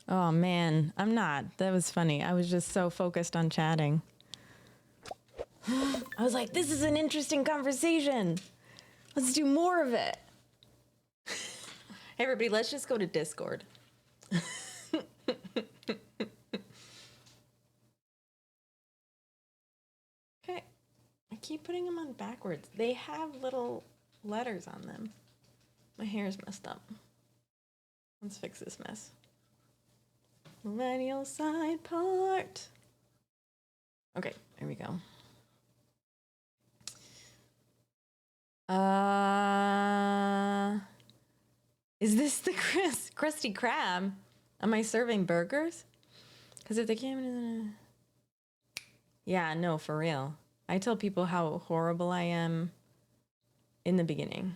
Oh man, I'm not. That was funny. I was just so focused on chatting. I was like, this is an interesting conversation. Let's do more of it. Hey everybody, let's just go to Discord. Okay, I keep putting them on backwards. They have little letters on them. My hair is messed up. Let's fix this mess. Millennial side part. Okay, here we go. Is this the Krusty Krab? Am I serving burgers? Because if they came in, yeah, no, for real. I tell people how horrible I am in the beginning.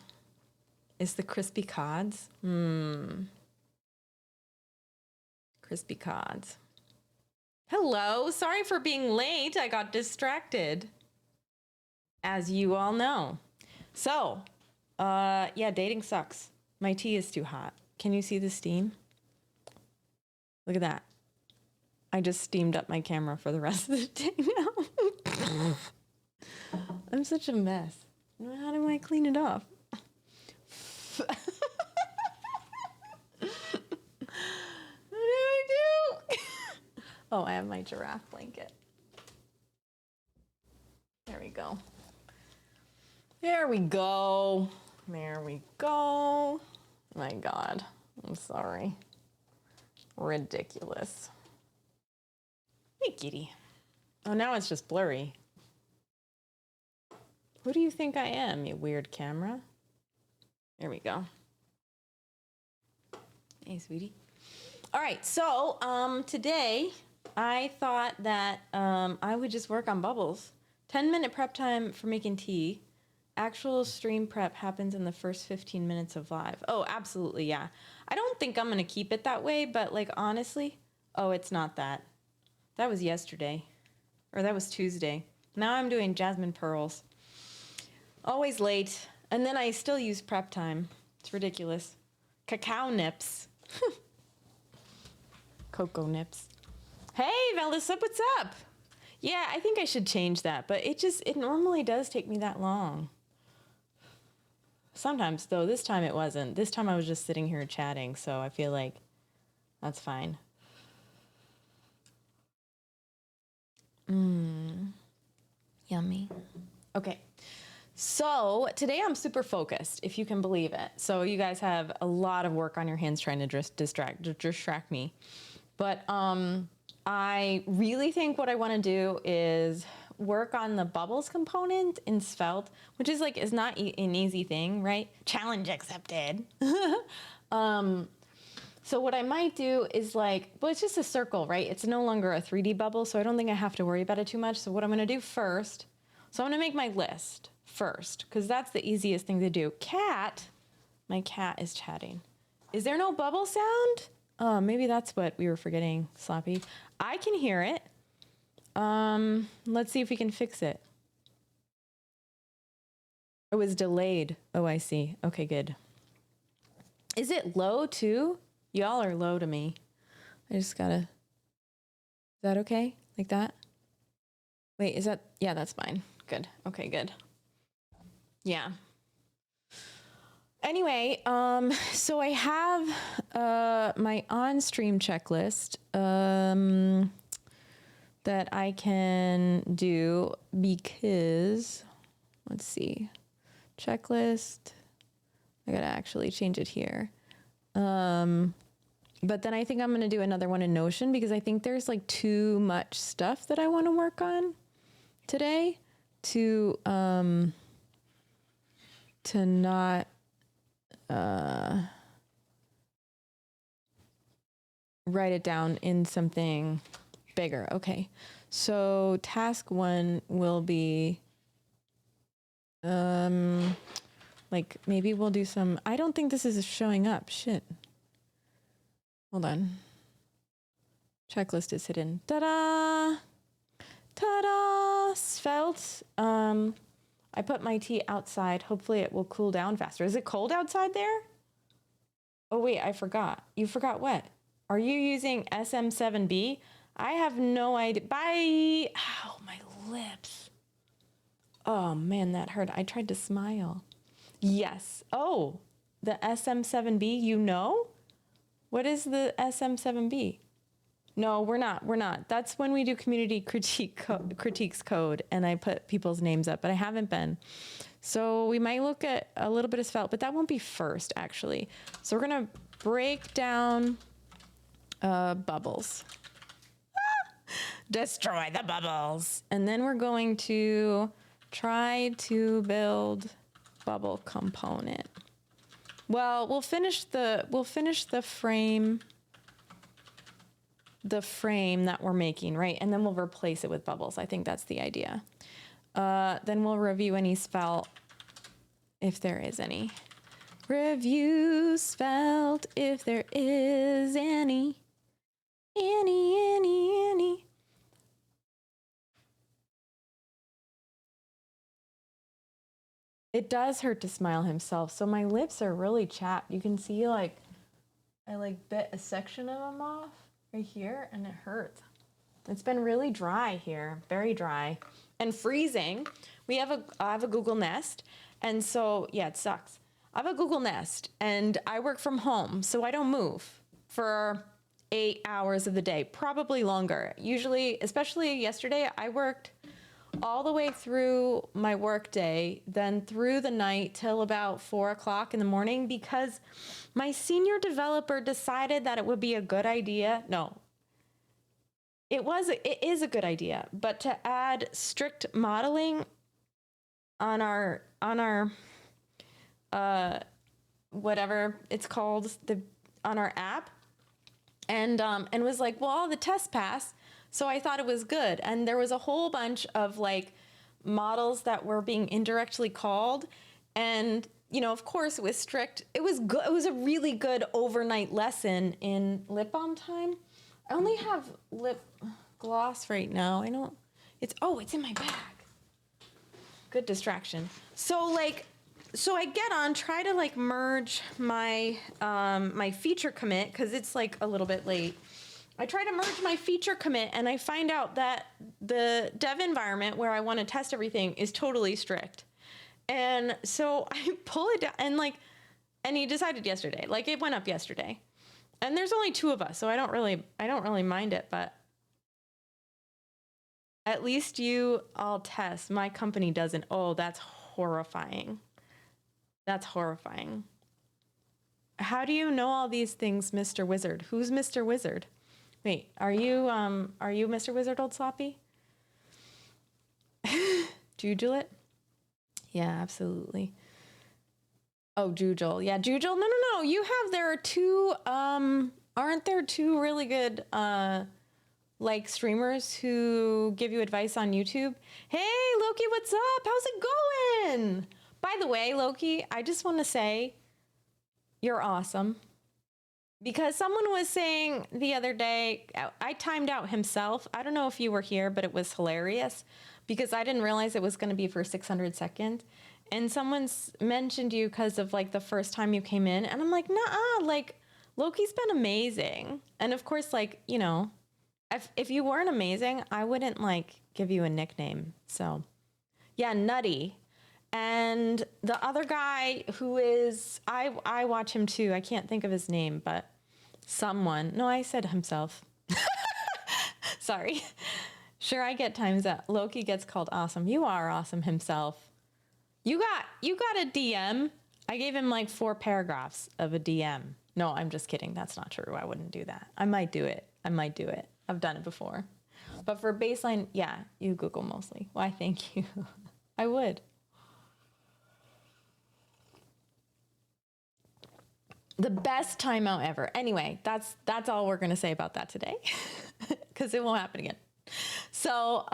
It's the crispy cods. Crispy cods. Hello, sorry for being late. I got distracted, as you all know. So, yeah, dating sucks. My tea is too hot. Can you see the steam? Look at that. I just steamed up my camera for the rest of the day now. I'm such a mess. How do I clean it off? What do I do? Oh, I have my giraffe blanket. There we go. There we go. There we go. My God. I'm sorry. Ridiculous. Hey, kitty. Oh, now it's just blurry. Who do you think I am, you weird camera? There we go. Hey, sweetie. All right, so today I thought that I would just work on bubbles. 10-minute prep time for making tea. Actual stream prep happens in the first 15 minutes of live. Oh, absolutely, yeah. I don't think I'm going to keep it that way, but like honestly, oh, it's not that. That was yesterday. Or that was Tuesday. Now I'm doing jasmine pearls. Always late. And then I still use prep time. It's ridiculous. Cacao nips. Cocoa nips. Hey, Melissa, what's up? Yeah, I think I should change that, but it normally does take me that long. Sometimes, though, this time it wasn't. This time I was just sitting here chatting, so I feel like that's fine. Yummy. Okay. So today I'm super focused, if you can believe it. So you guys have a lot of work on your hands trying to distract me. But I really think what I want to do is work on the bubbles component in Svelte, which is not an easy thing, right? Challenge accepted. So what I might do is it's just a circle, right? It's no longer a 3D bubble, so I don't think I have to worry about it too much. So what I'm going to do first, so I'm going to make my list first, because that's the easiest thing to do. My cat is chatting. Is there no bubble sound? Oh, maybe that's what we were forgetting, Sloppy. I can hear it. Let's see if we can fix it. It was delayed. Oh, I see. Okay, good. Is it low too? Y'all are low to me. I just gotta... Is that okay? Like that? Wait, is that... Yeah, that's fine. Good. Okay, good. Yeah. Anyway, so I have my on-stream checklist that I can do because, let's see, checklist, I gotta actually change it here. But then I think I'm gonna do another one in Notion because I think there's too much stuff that I want to work on today to not write it down in something bigger. Okay, so task 1 will be maybe we'll do some... I don't think this is showing up. Shit. Hold on. Checklist is hidden. Ta-da! Ta-da! Svelte. I put my tea outside. Hopefully it will cool down faster. Is it cold outside there? Oh wait, I forgot. You forgot what? Are you using SM7B? I have no idea. Ow, my lips. Oh man, that hurt. I tried to smile. Yes. Oh, the SM7B, you know? What is the SM7B? No, we're not. We're not. That's when we do community critiques code and I put people's names up, but I haven't been. So we might look at a little bit of Svelte, but that won't be first actually. So we're going to break down bubbles. Destroy the bubbles. And then we're going to try to build bubble component. Well, we'll finish the frame that we're making, right? And then we'll replace it with bubbles. I think that's the idea. Then we'll review any Svelte, if there is any. Review Svelte, if there is any. Any. It does hurt to smile himself. So my lips are really chapped. You can see like, I like bit a section of them off right here and it hurts. It's been really dry here, very dry and freezing. I have a Google Nest. And so, yeah, it sucks. I have a Google Nest and I work from home, so I don't move for 8 hours of the day, probably longer. Usually, especially yesterday, I worked all the way through my work day, then through the night till about 4 o'clock in the morning because my senior developer decided that it would be a good idea. No, it is a good idea, but to add strict modeling on our whatever it's called, on our app, and was like, well, the test passed. So I thought it was good. And there was a whole bunch of like models that were being indirectly called. And, you know, of course it was strict. It was good. It was a really good overnight lesson in lip balm time. I only have lip gloss right now. It's in my bag. Good distraction. So I get on, try to like merge my, my feature commit, cause it's like a little bit late. I try to merge my feature commit and I find out that the dev environment where I want to test everything is totally strict. And so I pull it down and he decided yesterday, like it went up yesterday. And there's only 2 of us, so I don't really mind it, but at least you all test. My company doesn't. Oh, that's horrifying. That's horrifying. How do you know all these things, Mr. Wizard? Who's Mr. Wizard? Wait, are you Mr. Wizard, old sloppy? Jujule? Yeah, absolutely. Oh, Jujule. Yeah, Jujule. No. There are 2, aren't there 2 really good, like streamers who give you advice on YouTube? Hey, Loki, what's up? How's it going? By the way, Loki, I just want to say you're awesome. Because someone was saying the other day, I timed out himself. I don't know if you were here, but it was hilarious because I didn't realize it was going to be for 600 seconds. And someone's mentioned you because of like the first time you came in. And I'm like, nah, like Loki's been amazing. And of course, like, you know, if you weren't amazing, I wouldn't like give you a nickname. So yeah, Nutty. And the other guy who is, I watch him too. I can't think of his name, but someone. No, I said himself. Sorry. Sure, I get times that Loki gets called awesome. You are awesome himself. You got a DM. I gave him like 4 paragraphs of a DM. No, I'm just kidding. That's not true. I wouldn't do that. I might do it. I've done it before. But for baseline, yeah, you Google mostly. Why, thank you. I would. The best timeout ever. Anyway, that's all we're going to say about that today because it won't happen again. So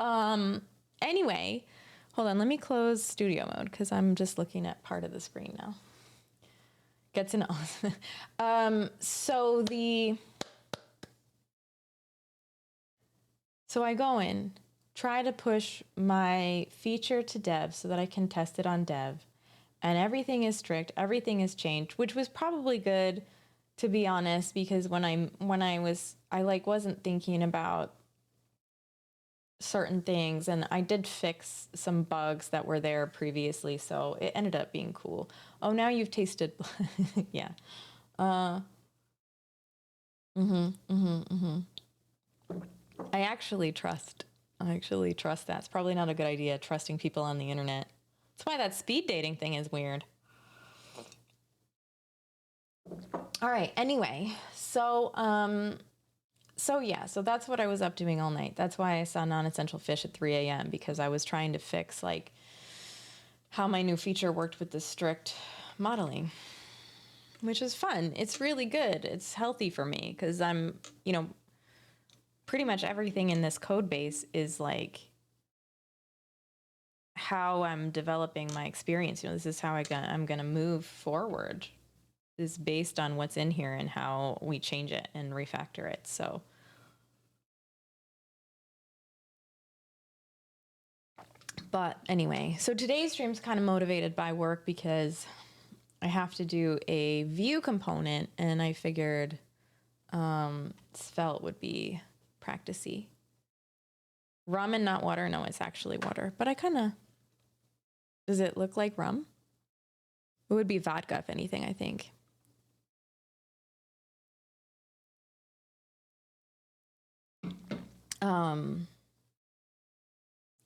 anyway, hold on. Let me close studio mode because I'm just looking at part of the screen now. Gets an so I go in, try to push my feature to dev so that I can test it on dev. And everything is strict. Everything is changed, which was probably good to be honest, because I like wasn't thinking about certain things, and I did fix some bugs that were there previously, so it ended up being cool. Oh, now you've tasted. Yeah. Uh, mm-hmm, mm-hmm, mm-hmm. I actually trust. I actually trust that. It's probably not a good idea trusting people on the internet. That's why that speed dating thing is weird. All right. Anyway, so that's what I was up doing all night. That's why I saw non-essential fish at 3 a.m. because I was trying to fix like how my new feature worked with the strict modeling, which is fun. It's really good. It's healthy for me because I'm, pretty much everything in this code base is like how I'm developing my experience. This is how I'm going to move forward, is based on what's in here and how we change it and refactor it. So but anyway, so today's stream's kind of motivated by work because I have to do a view component, and I figured Svelte would be practicey. Rum and not water? No, it's actually water. But I kind of... Does it look like rum? It would be vodka, if anything, I think.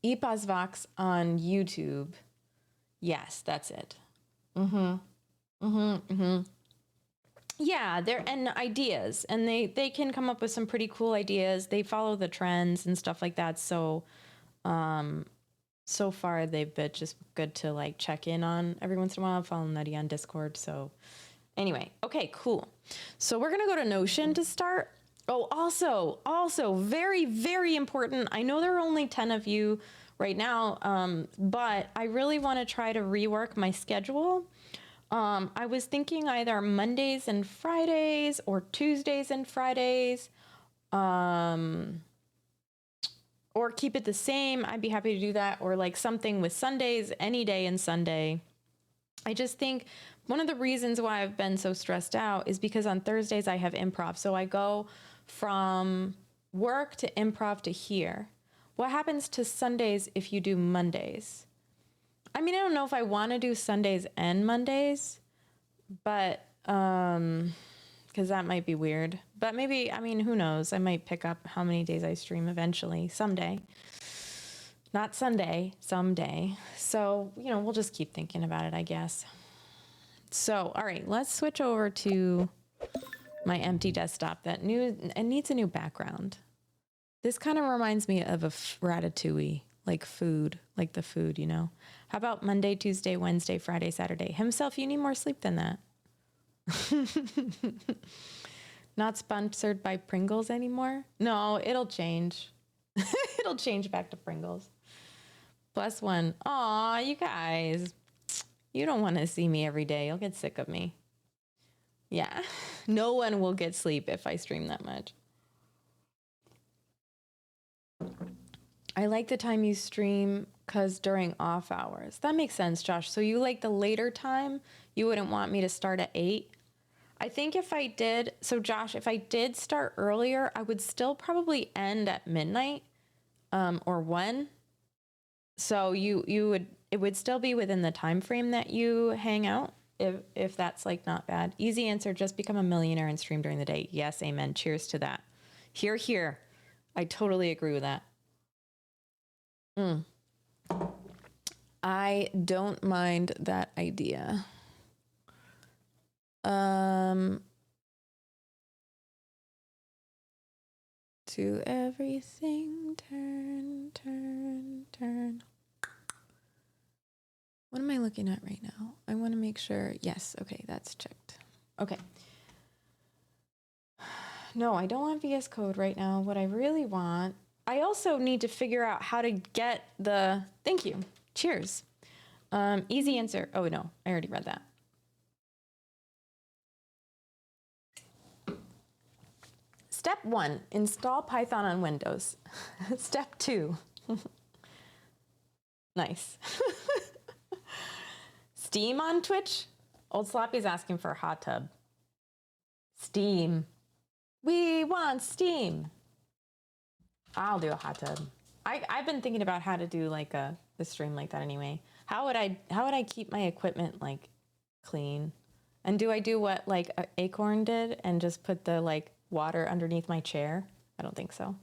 Ipas Vox on YouTube. Yes, that's it. Mm-hmm. Mm-hmm. Mm-hmm. Yeah, they're and ideas, and they can come up with some pretty cool ideas. They follow the trends and stuff like that. So, so far they've been just good to like check in on every once in a while. Follow Nutty on Discord. So, anyway, okay, cool. So we're gonna go to Notion to start. Oh, also very, very important. I know there are only 10 of you right now, but I really want to try to rework my schedule. I was thinking either Mondays and Fridays or Tuesdays and Fridays, or keep it the same. I'd be happy to do that, or like something with Sundays, any day and Sunday. I just think one of the reasons why I've been so stressed out is because on Thursdays I have improv. So I go from work to improv to here. What happens to Sundays if you do Mondays? I mean, I don't know if I want to do Sundays and Mondays, but because that might be weird. But maybe, I mean, who knows? I might pick up how many days I stream eventually, someday. Not Sunday, someday. So, we'll just keep thinking about it, I guess. So, all right, let's switch over to my empty desktop that needs a new background. This kind of reminds me of a ratatouille, like food, like the food, How about Monday, Tuesday, Wednesday, Friday, Saturday? Himself, you need more sleep than that. Not sponsored by Pringles anymore? No, it'll change. It'll change back to Pringles. +1. Aw, you guys. You don't want to see me every day. You'll get sick of me. Yeah. No one will get sleep if I stream that much. I like the time you stream because during off hours. That makes sense, Josh. So you like the later time? You wouldn't want me to start at 8? I think if I did, so Josh, if I did start earlier, I would still probably end at midnight or 1. So it would still be within the time frame that you hang out, if that's like not bad. Easy answer, just become a millionaire and stream during the day. Yes, amen. Cheers to that. Hear, hear. I totally agree with that. I don't mind that idea. To everything, turn, turn, turn. What am I looking at right now? I want to make sure. Yes, okay, that's checked. Okay. No, I don't want VS Code right now. What I really want, I also need to figure out how to get the, thank you, cheers. Easy answer. Oh no, I already read that. Step 1, install Python on Windows. Step 2. Nice. Steam on Twitch? Old Sloppy's asking for a hot tub. Steam. We want steam. I'll do a hot tub. I've been thinking about how to do like a stream like that anyway. How would I keep my equipment like clean? And do I do what like Acorn did and just put the like water underneath my chair? I don't think so.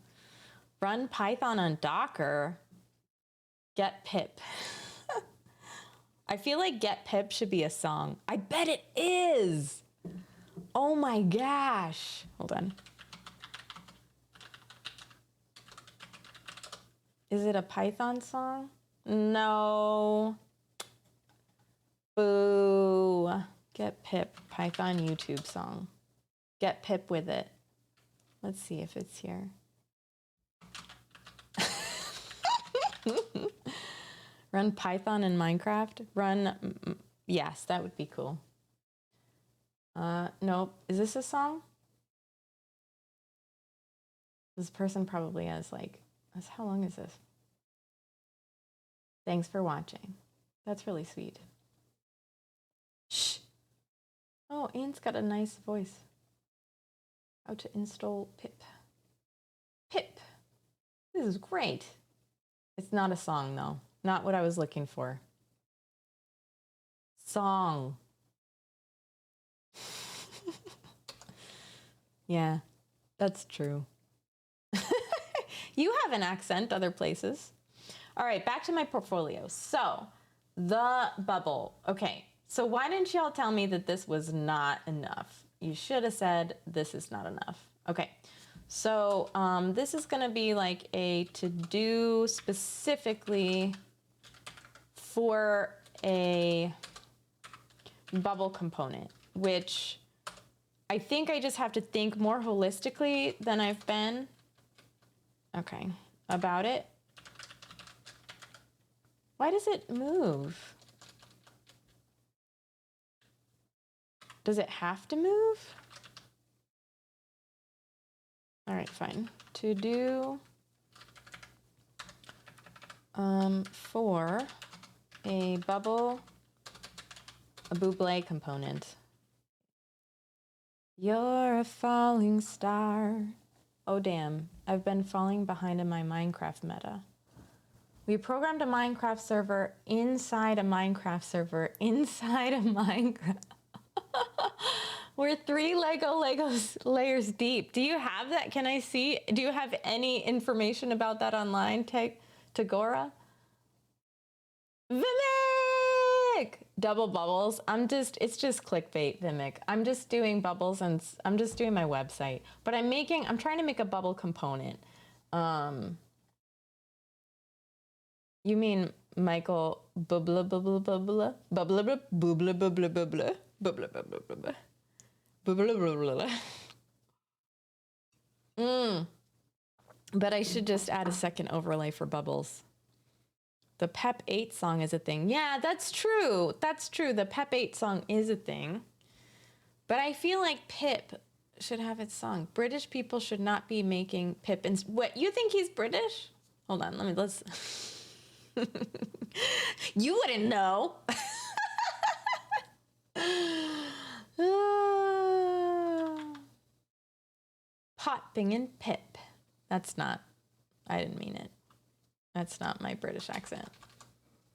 Run Python on Docker. Get pip. I feel like Get Pip should be a song. I bet it is. Oh my gosh. Hold on. Is it a Python song? No. Boo. Get Pip, Python YouTube song. Get Pip with it. Let's see if it's here. Run Python in Minecraft. Yes, that would be cool. Nope. Is this a song? This person probably has like, how long is this? Thanks for watching. That's really sweet. Shh. Oh, Ian's got a nice voice. How to install pip. Pip. This is great. It's not a song though. Not what I was looking for. Song. Yeah, that's true. You have an accent other places. All right, back to my portfolio. So, the bubble. Okay, so why didn't y'all tell me that this was not enough? You should have said this is not enough. Okay, so this is gonna be like a to-do specifically for a bubble component, which I think I just have to think more holistically than I've been. Okay, about it. Why does it move? Does it have to move? All right, fine. To do for a bubble, a Buble component. You're a falling star. Oh damn, I've been falling behind in my Minecraft meta. We programmed a Minecraft server inside a Minecraft server inside a Minecraft. We're 3 Legos layers deep. Do you have that? Can I see? Do you have any information about that online, Tagora? Vimic! Double bubbles. It's just clickbait, Vimic. I'm just doing bubbles and I'm just doing my website. But I'm trying to make a bubble component. You mean Michael bubla bubla bubla bubla bubla bubla bubla bubla bubla bubla bubla. But I should just add a second overlay for bubbles. The Pep 8 song is a thing. Yeah, that's true. That's true. The Pep 8 song is a thing. But I feel like Pip should have its song. British people should not be making Pip. What, you think he's British? Hold on, let's. You wouldn't know. Pot bingin' Pip. That's not, I didn't mean it. That's not my British accent.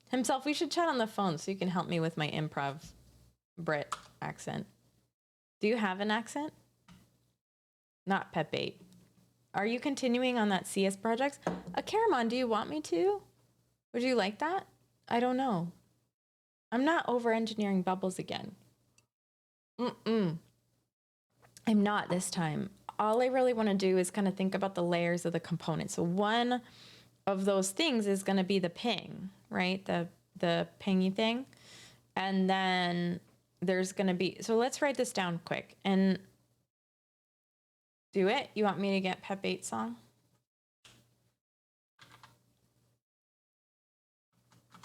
Himself, we should chat on the phone so you can help me with my improv Brit accent. Do you have an accent? Not Pep 8. Are you continuing on that CS project? Caramon, do you want me to? Would you like that? I don't know. I'm not over-engineering bubbles again. I'm not this time. All I really want to do is kind of think about the layers of the component. So one of those things is going to be the ping, right? The pingy thing. And then there's going to be, so let's write this down quick and do it. You want me to get Pep 8 song?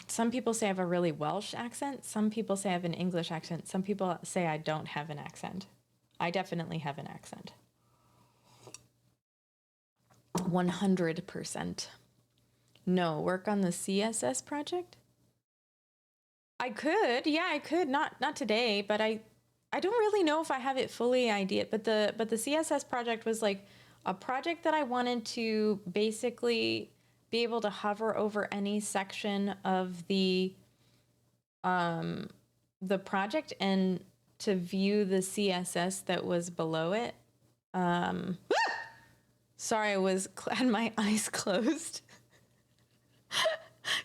Some people say I have a really Welsh accent. Some people say I have an English accent. Some people say I don't have an accent. I definitely have an accent. 100%. No, work on the CSS project? I could, yeah, I could. Not today, but I I don't really know if I have it fully ideated, but the CSS project was like a project that I wanted to basically be able to hover over any section of the project and to view the CSS that was below it. Sorry, had my eyes closed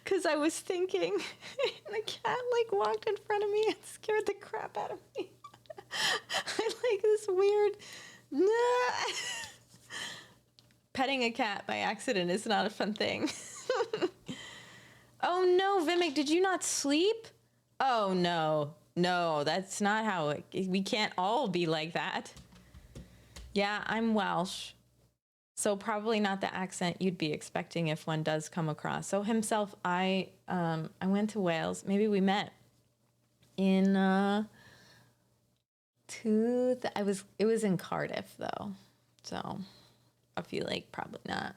because I was thinking, and the cat like walked in front of me and scared the crap out of me. I like this weird. Petting a cat by accident is not a fun thing. Oh no, Vimic, did you not sleep? Oh no, that's not how we can't all be like that. Yeah, I'm Welsh. So probably not the accent you'd be expecting if one does come across. So himself, I went to Wales. Maybe we met in it was in Cardiff though. So I feel like probably not.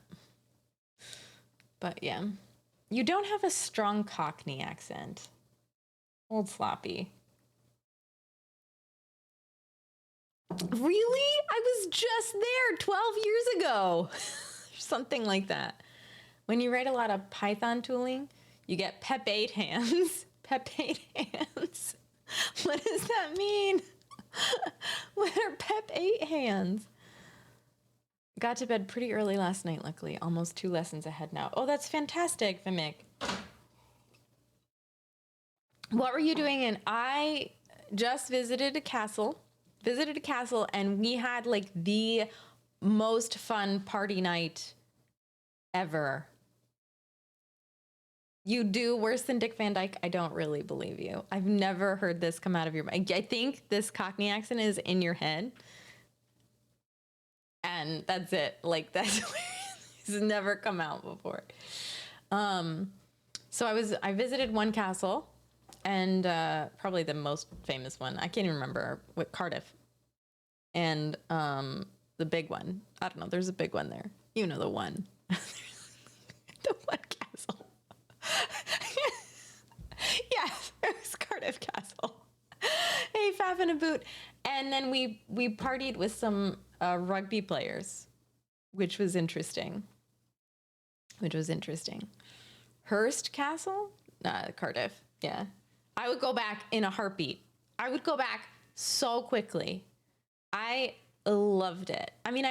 But yeah. You don't have a strong Cockney accent. Old sloppy. Really? I was just there 12 years ago. Something like that. When you write a lot of Python tooling, you get PEP 8 hands. PEP 8 hands. What does that mean? What are PEP 8 hands? Got to bed pretty early last night, luckily. Almost 2 lessons ahead now. Oh, that's fantastic, Vimic. What were you doing? And I just visited a castle, and we had like the most fun party night ever. You do worse than Dick Van Dyke? I don't really believe you. I've never heard this come out of your mouth. I think this Cockney accent is in your head. And that's it. Like, that's it's never come out before. So I visited one castle, and probably the most famous one. I can't even remember what, Cardiff. And the big one. I don't know. There's a big one there. You know the one. The one castle. Yes, it was Cardiff Castle. Hey, Faff in a boot. And then we partied with some rugby players, which was interesting. Hearst Castle? Cardiff. Yeah. I would go back in a heartbeat. I would go back so quickly. I loved it. I mean,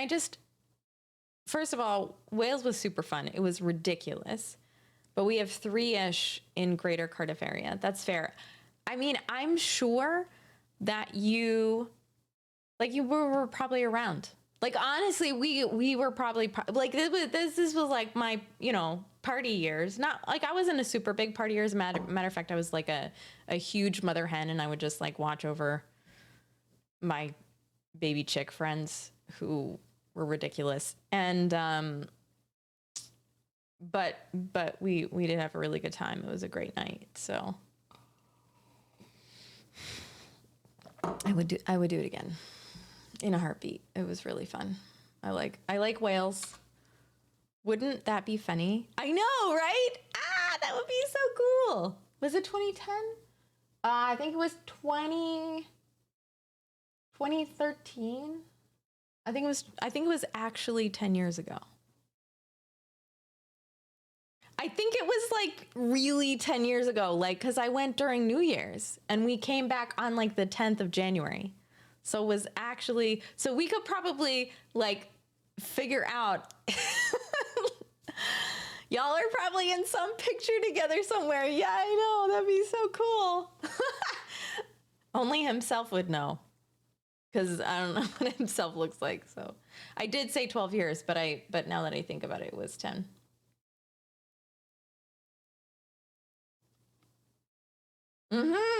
first of all, Wales was super fun. It was ridiculous. But we have 3-ish in Greater Cardiff area. That's fair. I mean, I'm sure that you were probably around. Like, honestly, we were probably like, this was like my, party years. Not like I wasn't a super big party years. Matter of fact, I was like a huge mother hen, and I would just like watch over my baby chick friends who were ridiculous. And, but we did have a really good time. It was a great night. So I would do it again in a heartbeat. It was really fun. I like Wales. Wouldn't that be funny? I know, right? That would be so cool. Was it 2010? I think it was 2013. I think it was actually 10 years ago. I think it was like really 10 years ago, like, because I went during New Year's and we came back on like the 10th of January. So it was actually, so we could probably like figure out. Y'all are probably in some picture together somewhere. Yeah, I know. That'd be so cool. Only himself would know, because I don't know what himself looks like. So I did say 12 years, but now that I think about it, it was 10. I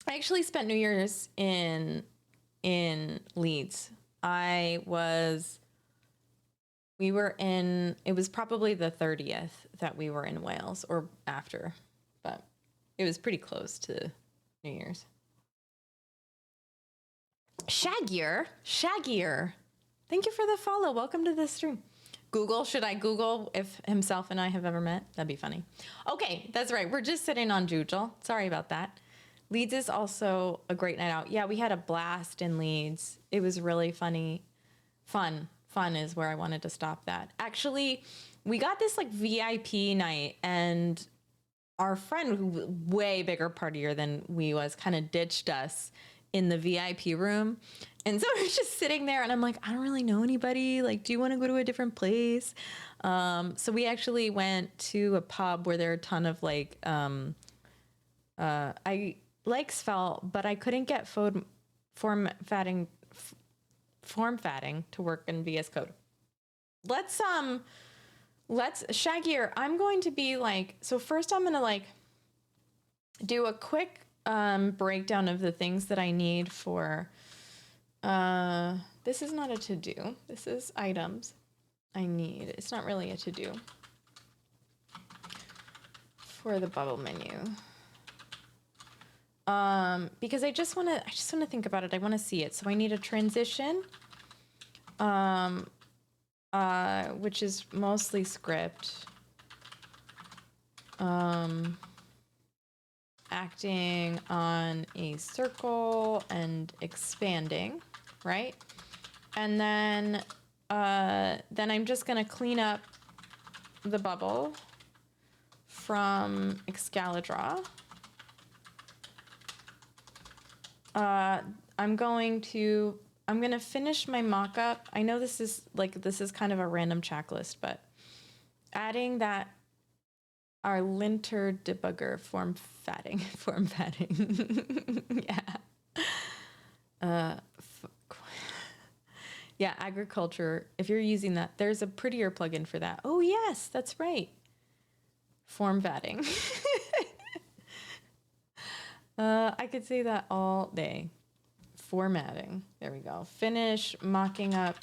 actually spent New Year's in Leeds. It was probably the 30th that we were in Wales, or after, but it was pretty close to New Year's. Shaggier. Thank you for the follow. Welcome to the stream. Google, should I Google if himself and I have ever met? That'd be funny. Okay, that's right. We're just sitting on Jujel. Sorry about that. Leeds is also a great night out. Yeah, we had a blast in Leeds. It was really funny. Fun is where I wanted to stop that. Actually, we got this like VIP night, and our friend, who way bigger partier than we was, kind of ditched us in the VIP room. And so I was just sitting there, and I'm like, I don't really know anybody. Like, do you want to go to a different place? So we actually went to a pub where there are a ton of like, I like Svelte, but I couldn't get form fatting to work in VS Code. Let's Shaggier, I'm going to be like, so first I'm going to like do a quick breakdown of the things that I need for, this is not a to-do. This is items I need. It's not really a to-do for the bubble menu. Because I just want to think about it. I want to see it. So I need a transition, which is mostly script, acting on a circle and expanding, right? And then I'm just going to clean up the bubble from Excalidraw. I'm going to finish my mock-up. I know this is kind of a random checklist, but adding that our linter debugger formatting. Yeah. Yeah, agriculture. If you're using that, there's a prettier plugin for that. Oh yes, that's right. Formatting. I could say that all day. Formatting. There we go. Finish mocking up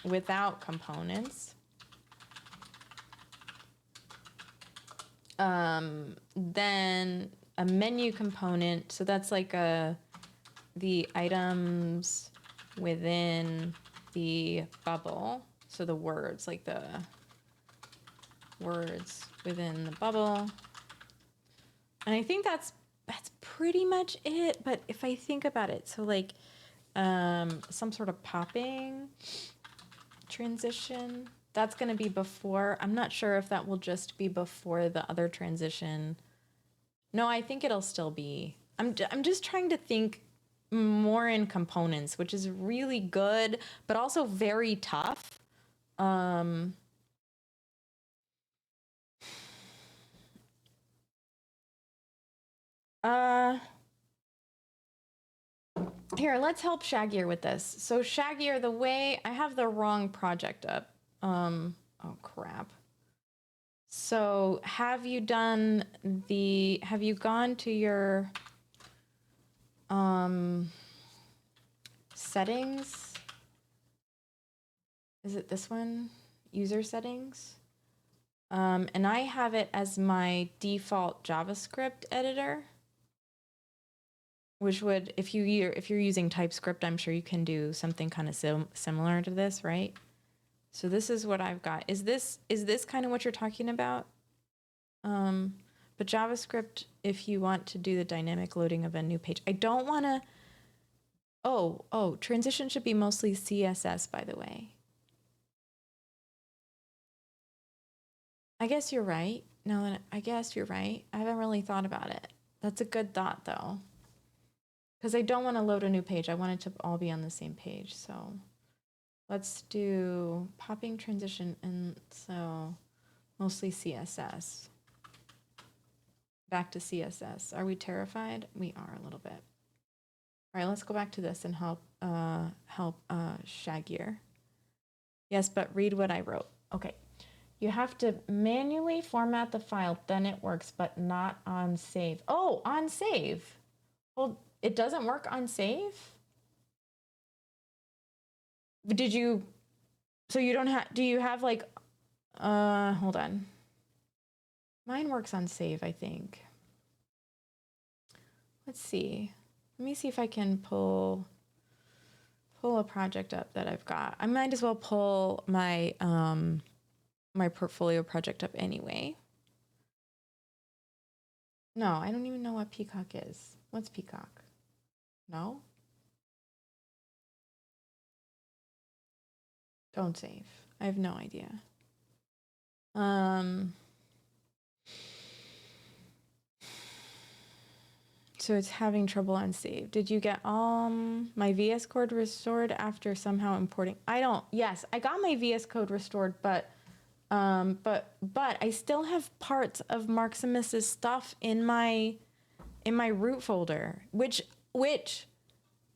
without components. Then a menu component. So that's like the items within the bubble. So the words, like the words within the bubble. And I think that's pretty much it. But if I think about it, so like some sort of popping transition, that's going to be before. I'm not sure if that will just be before the other transition. No, I think it'll still be. I'm just trying to think more in components, which is really good, but also very tough. Here, let's help Shaggier with this. So Shaggier, the way I have the wrong project up. Oh crap. So have you gone to your settings? Is it this one? User settings? And I have it as my default JavaScript editor, which would, if you're using TypeScript, I'm sure you can do something kind of similar to this, right? So this is what I've got. Is this kind of what you're talking about? But JavaScript, if you want to do the dynamic loading of a new page, I don't want to. Oh, transition should be mostly CSS, by the way. I guess you're right. No, I guess you're right. I haven't really thought about it. That's a good thought, though. Because I don't want to load a new page. I want it to all be on the same page. So let's do popping transition. And so mostly CSS. Back to CSS. Are we terrified? We are a little bit. All right, let's go back to this and help Shaggier. Yes, but read what I wrote. Okay. You have to manually format the file, then it works, but not on save. Oh, on save. Well, it doesn't work on save? Did you, so you don't have, do you have like, hold on. Mine works on save, I think. Let's see. Let me see if I can pull pull a project up that I've got. I might as well pull my my portfolio project up anyway. No, I don't even know what Peacock is. What's Peacock? No? Don't save. I have no idea. So it's having trouble on save. Did you get my VS Code restored after somehow importing? Yes, I got my VS Code restored, but I still have parts of Marximus's stuff in my root folder, which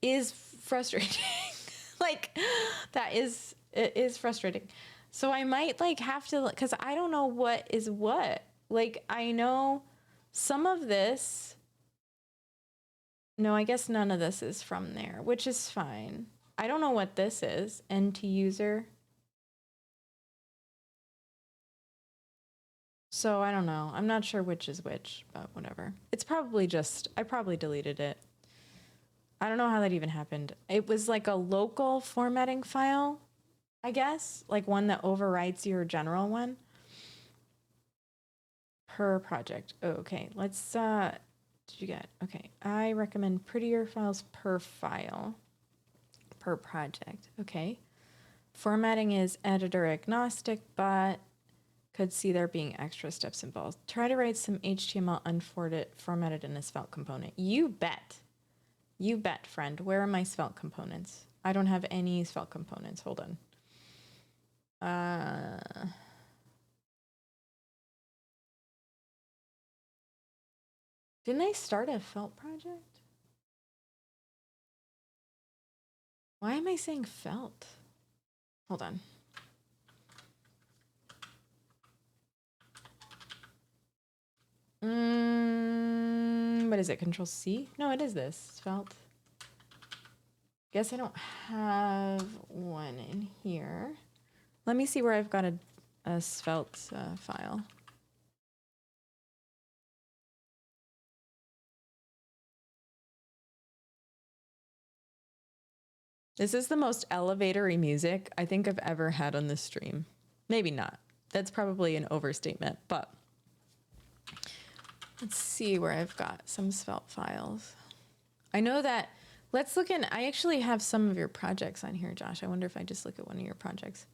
is frustrating. Like it is frustrating. So I might like have to, because I don't know what is what. Like I know some of this. No, I guess none of this is from there, which is fine. I don't know what this is. NT user. So I don't know. I'm not sure which is which, but whatever. It's probably just, I probably deleted it. I don't know how that even happened. It was like a local formatting file, I guess, like one that overwrites your general one per project. Oh, okay. Let's, did you get? Okay. I recommend prettier files per file, per project. Okay. Formatting is editor agnostic, but could see there being extra steps involved. Try to write some HTML unformatted in a Svelte component. You bet. You bet, friend. Where are my Svelte components? I don't have any Svelte components. Hold on. Didn't I start a Felt project? Why am I saying Felt? Hold on. What is it? Control C? No, it is this. Svelte. Guess I don't have one in here. Let me see where I've got a Svelte file. This is the most elevatory music I think I've ever had on this stream. Maybe not. That's probably an overstatement, but let's see where I've got some Svelte files. I know that, let's look in, I actually have some of your projects on here, Josh. I wonder if I just look at one of your projects.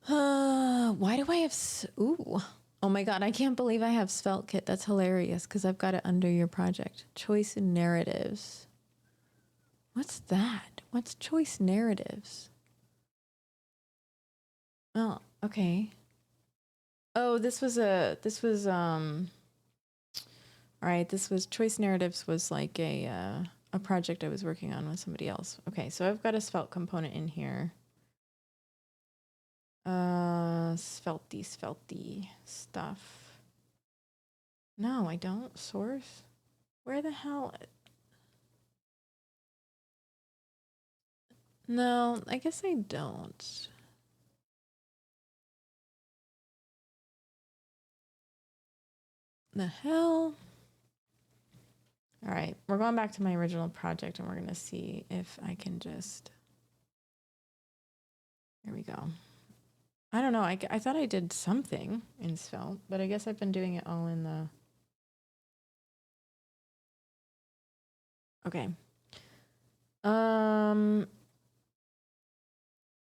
Why do I have, ooh. Oh my God, I can't believe I have Svelte Kit. That's hilarious because I've got it under your project. Choice narratives. What's that? What's choice narratives? Oh, okay. Oh, all right, this was choice narratives was like a project I was working on with somebody else. Okay, so I've got a Svelte component in here. Svelte stuff. No, I don't. Source? Where the hell? No, I guess I don't. The hell? All right, we're going back to my original project and we're going to see if I can just... There we go. I don't know. I thought I did something in Svelte, but I guess I've been doing it all in the... Okay.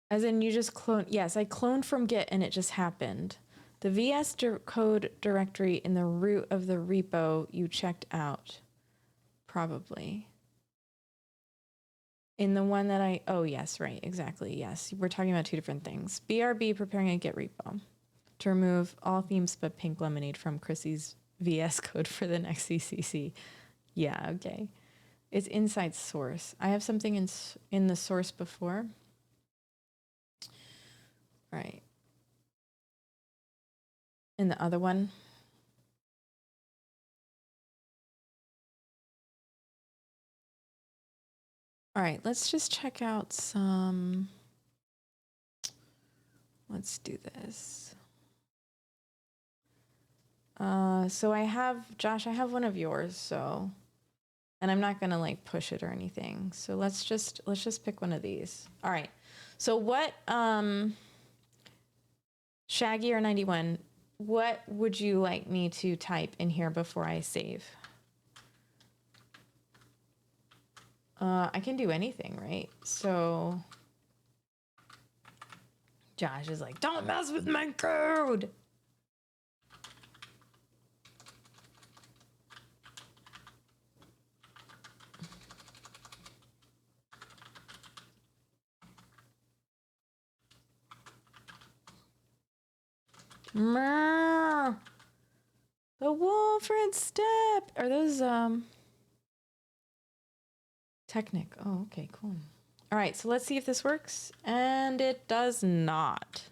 As in you just clone... Yes, I cloned from Git and it just happened. The VS Code directory in the root of the repo you checked out. Probably. In the one that I... Oh, yes, right. Exactly. Yes. We're talking about two different things. BRB preparing a Git repo to remove all themes but pink lemonade from Chrissy's VS Code for the next CCC. Yeah, okay. It's inside source. I have something in the source before. Right. In the other one. All right, let's just check out some. Let's do this. So I have, Josh, I have one of yours, so And I'm not gonna like push it or anything. So let's just pick one of these. All right. So what Shaggy or 91, what would you like me to type in here before I save? I can do anything, right? So Josh is like, don't mess with my code. The Wolfred step. Are those Technic? Oh, okay, cool. All right, so let's see if this works. And it does not.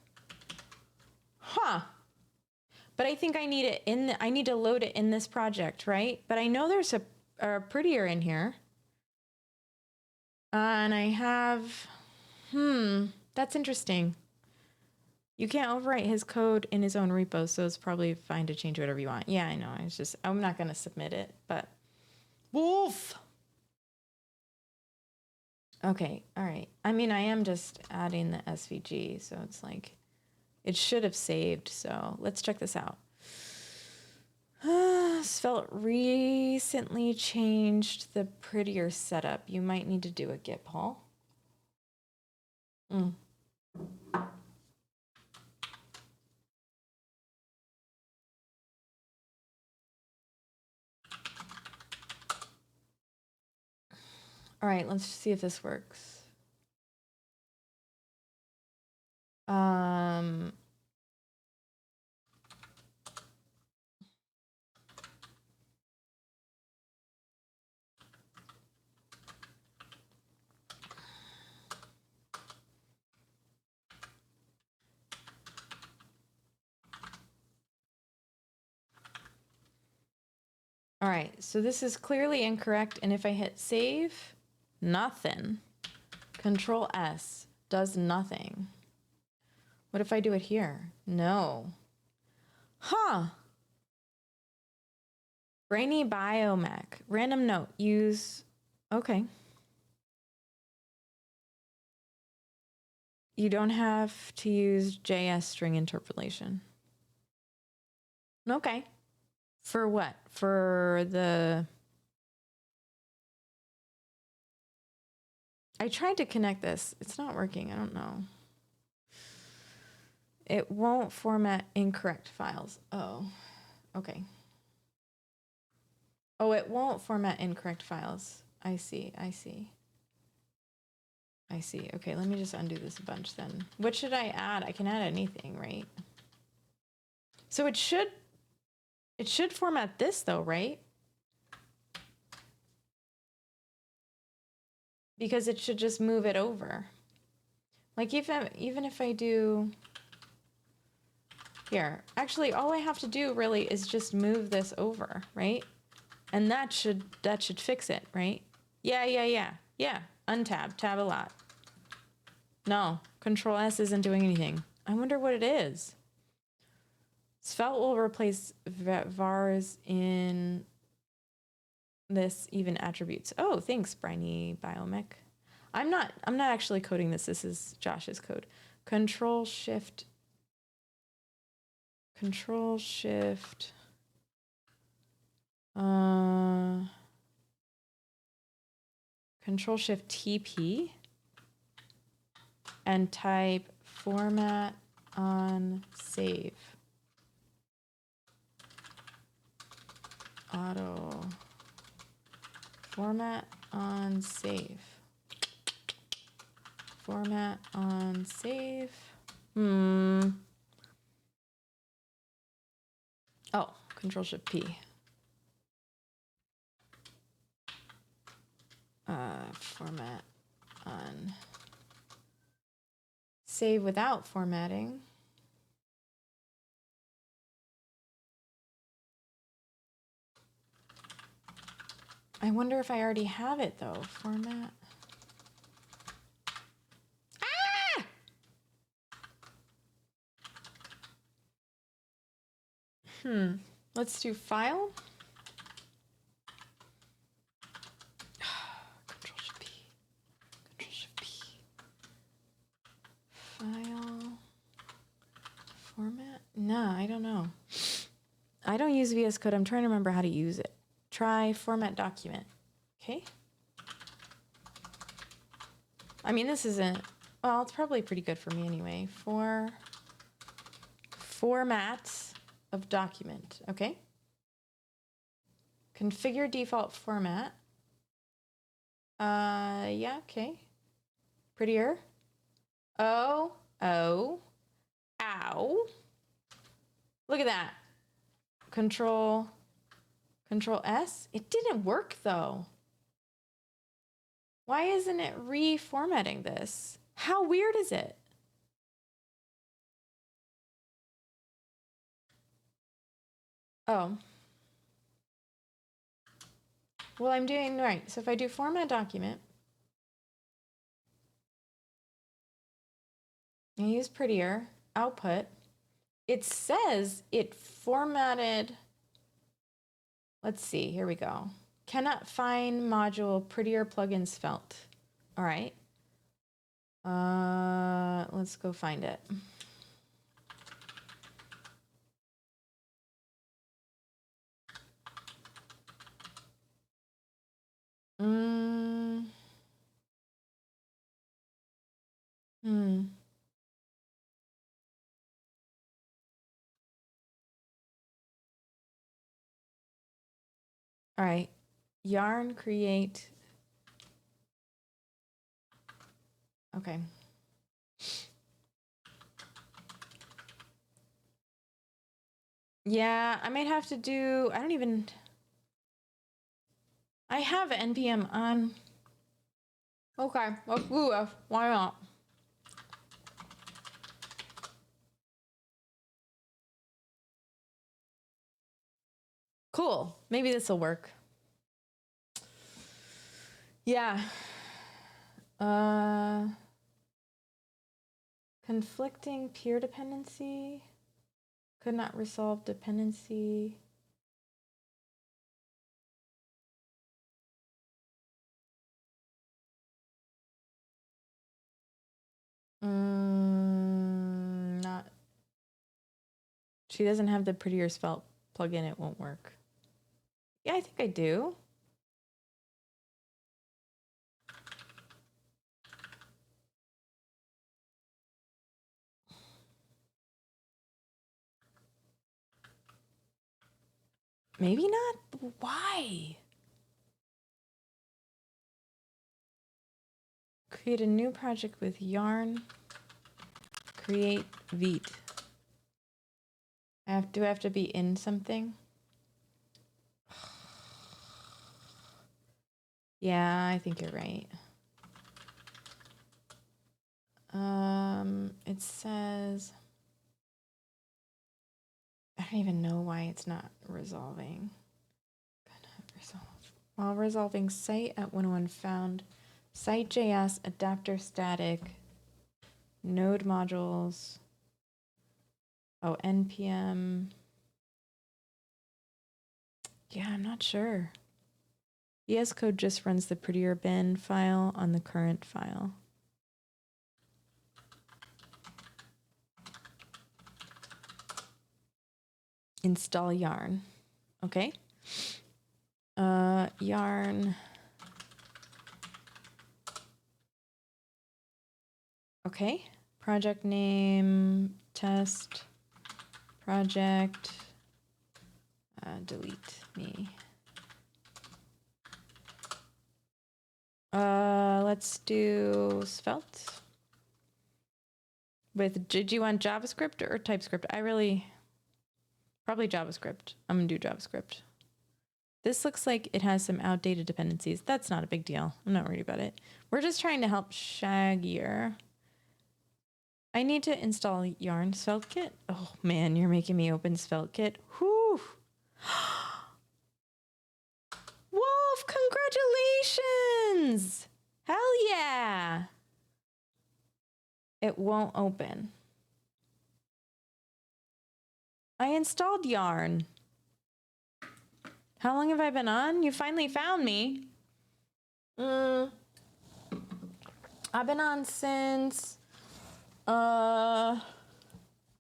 Huh. But I think I need it I need to load it in this project, right? But I know there's a prettier in here. And I have, that's interesting. You can't overwrite his code in his own repo, so it's probably fine to change whatever you want. Yeah, I know. I'm not going to submit it, but Wolf. Okay, all right. I mean, I am just adding the SVG, so it's like, it should have saved. So let's check this out. Svelte recently changed the prettier setup. You might need to do a Git pull. All right, let's see if this works. All right, so this is clearly incorrect. And if I hit save, nothing. Control S does nothing. What if I do it here? No. Huh. Brainy Biomech. Random note. Use. Okay. You don't have to use JS string interpolation. Okay. For what? For the... I tried to connect this. It's not working. I don't know. It won't format incorrect files. Oh, okay. Oh, it won't format incorrect files. I see. Okay, let me just undo this a bunch then. What should I add? I can add anything, right? So it should format this though, right? Because it should just move it over. Like even if I do here, actually all I have to do really is just move this over, right? And that should fix it, right? Yeah. Untab, tab a lot. No, Control S isn't doing anything. I wonder what it is. Svelte will replace vars in this even attributes. Oh, thanks, Briny Biomech. I'm not actually coding this. This is Josh's code. Control Shift TP and type format on save. Auto format on save. Format on save. Oh, Control Shift P. Format on save without formatting. I wonder if I already have it though. Format. Let's do file. Format? No, I don't know. I don't use VS Code. I'm trying to remember how to use it. Try format document. Okay. I mean, this isn't, well, it's probably pretty good for me anyway. For formats of document. Okay. Configure default format. Yeah, okay. Prettier. Oh, ow. Look at that. Control S. It didn't work though. Why isn't it reformatting this? How weird is it? Oh. Well, I'm doing right. So if I do format document, I use prettier, output, it says it formatted. Let's see, here we go. Cannot find module prettier plugin svelte. All right. Let's go find it. All right. Yarn create. Okay. Yeah, I might have to do, I don't even, I have NPM on. Okay, let's do this. Why not? Cool. Maybe this will work. Yeah. Conflicting peer dependency. Could not resolve dependency. Not. She doesn't have the prettier svelte plugin. It won't work. Yeah, I think I do. Maybe not. Why? Create a new project with yarn. Create Vite. Do I have to be in something? Yeah, I think you're right. It says, I don't even know why it's not resolving. While resolving site at 101 found site.js adapter static node modules. Oh, npm. Yeah, I'm not sure. VS Code just runs the prettier bin file on the current file. Install yarn. Okay. Yarn. Okay. Project name, test, project, delete me. Let's do Svelte. Did you want JavaScript or TypeScript? Probably JavaScript. I'm gonna do JavaScript. This looks like it has some outdated dependencies. That's not a big deal. I'm not worried about it. We're just trying to help Shaggier. I need to install Yarn SvelteKit. Oh man, you're making me open SvelteKit. Whew. Wolf, congratulations! Hell yeah! It won't open. I installed Yarn. How long have I been on? You finally found me. I've been on since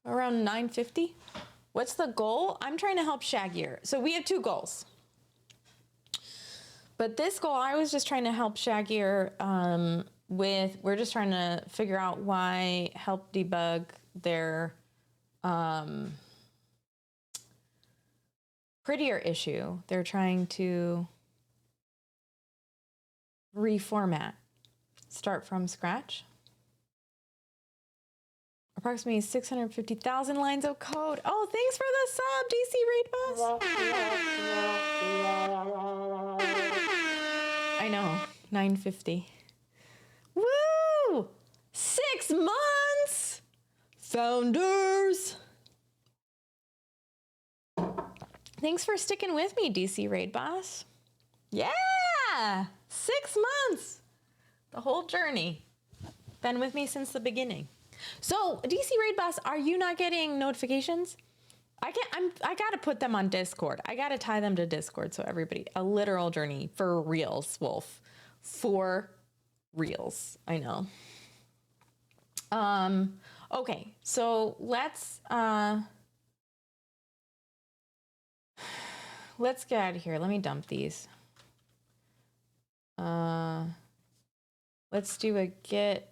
Around 950. What's the goal? I'm trying to help Shaggier. So we have 2 goals. But this goal, I was just trying to help Shaggier we're just trying to figure out why, help debug their prettier issue. They're trying to reformat, start from scratch. Approximately 650,000 lines of code. Oh, thanks for the sub, DC Raid Bus. I know, 950. Woo! 6 months! Founders! Thanks for sticking with me, DC Raid Boss. Yeah! 6 months! The whole journey. Been with me since the beginning. So, DC Raid Boss, are you not getting notifications? I gotta put them on Discord. I gotta tie them to Discord so everybody, a literal journey for reals, Wolf. For reals. I know. Okay, so let's get out of here. Let me dump these. Let's do a git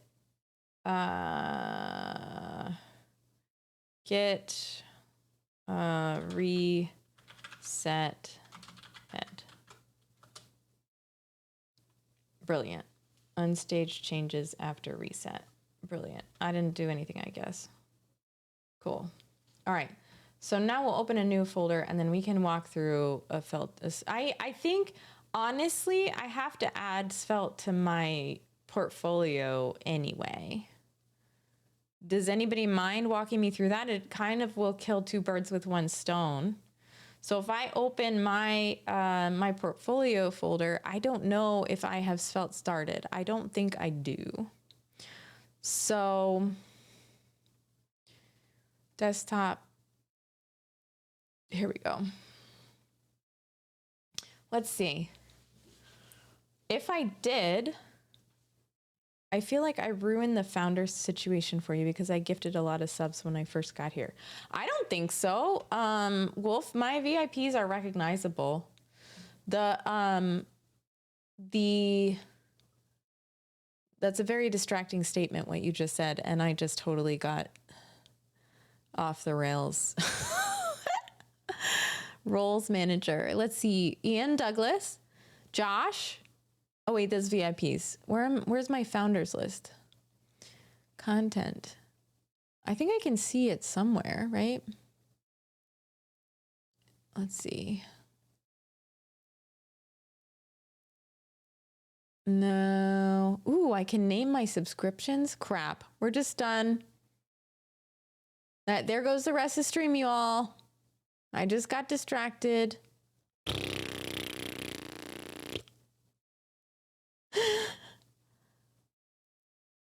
reset head. Brilliant. Unstaged changes after reset. Brilliant. I didn't do anything, I guess. Cool. All right. So now we'll open a new folder and then we can walk through a felt. I think, honestly, I have to add Svelte to my portfolio anyway. Does anybody mind walking me through that? It kind of will kill 2 birds with 1 stone. So if I open my my portfolio folder, I don't know if I have Svelte started. I don't think I do. So desktop, here we go. Let's see. If I did, I feel like I ruined the founder situation for you because I gifted a lot of subs when I first got here. I don't think so. Wolf, my VIPs are recognizable. That's a very distracting statement, what you just said, and I just totally got off the rails. Roles manager. Let's see. Ian Douglas, Josh. Oh wait, there's VIPs. Where's my founders list? Content. I think I can see it somewhere, right? Let's see. No. Ooh, I can name my subscriptions. Crap. We're just done. There goes the rest of the stream, you all. I just got distracted.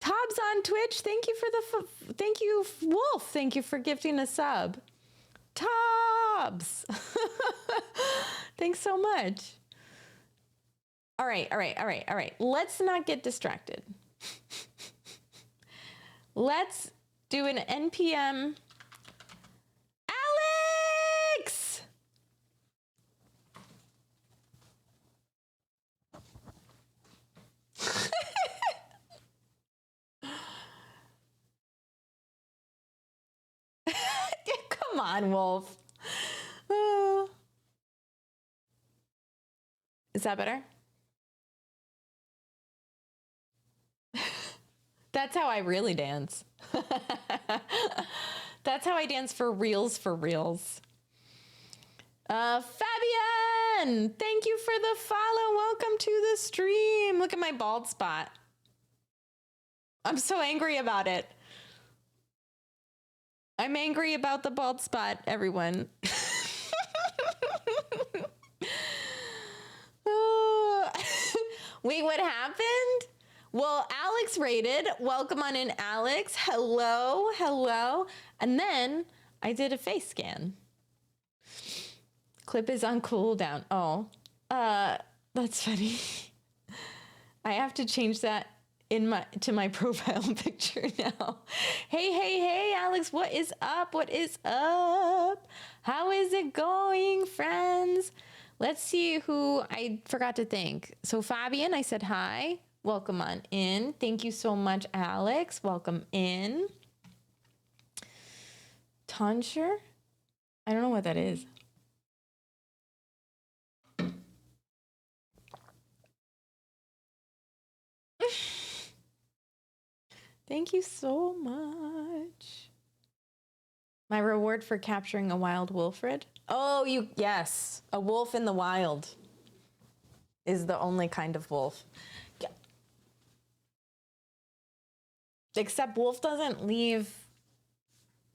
Tob's on Twitch. Thank you for thank you, Wolf. Thank you for gifting a sub. Tobs. Thanks so much. All right. Let's not get distracted. Let's do an NPM. Alex! Come on, Wolf. Is that better? That's how I really dance. That's how I dance for reals, for reals. Fabian, thank you for the follow. Welcome to the stream. Look at my bald spot. I'm so angry about it. I'm angry about the bald spot, everyone. Wait, what happened? Well, Alex rated. Welcome on in, Alex. Hello, hello. And then I did a face scan. Clip is on cooldown. Oh, that's funny. I have to change that. to my profile picture now. Hey, Alex, what is up? What is up? How is it going, friends? Let's see who I forgot to thank. So Fabian, I said hi. Welcome on in. Thank you so much, Alex. Welcome in. Tonsure? I don't know what that is. Thank you so much. My reward for capturing a wild Wilfred? Oh, yes. A wolf in the wild is the only kind of wolf. Yeah. Except Wolf doesn't leave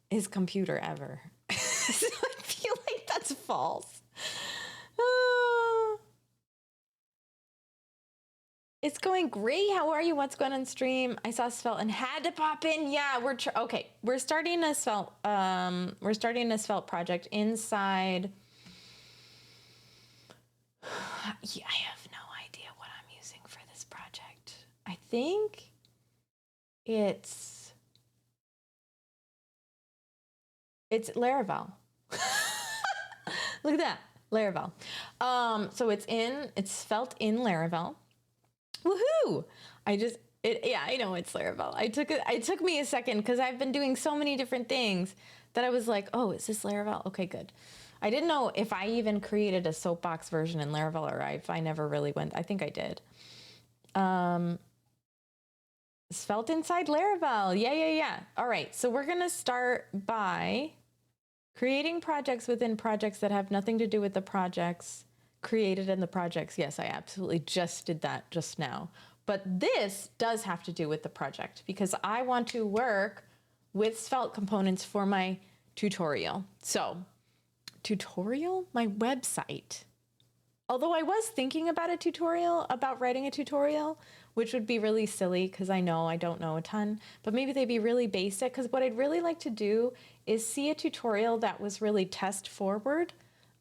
his computer ever. So I feel like that's false. It's going great. How are you? What's going on stream? I saw Svelte and had to pop in. Yeah, we're starting a Svelte. We're starting a Svelte project inside. Yeah, I have no idea what I'm using for this project. I think it's Laravel. Look at that, Laravel. So it's Svelte in Laravel. Woohoo! Yeah, I know it's Laravel. It took me a second because I've been doing so many different things that I was like, oh, is this Laravel? Okay, good. I didn't know if I even created a soapbox version in Laravel or if I never really went. I think I did. Svelte inside Laravel. Yeah. All right, so we're gonna start by creating projects within projects that have nothing to do with the projects created in the projects. Yes, I absolutely just did that just now. But this does have to do with the project because I want to work with Svelte components for my tutorial. So, my website. Although I was thinking about writing a tutorial, which would be really silly because I know I don't know a ton, but maybe they'd be really basic because what I'd really like to do is see a tutorial that was really test forward,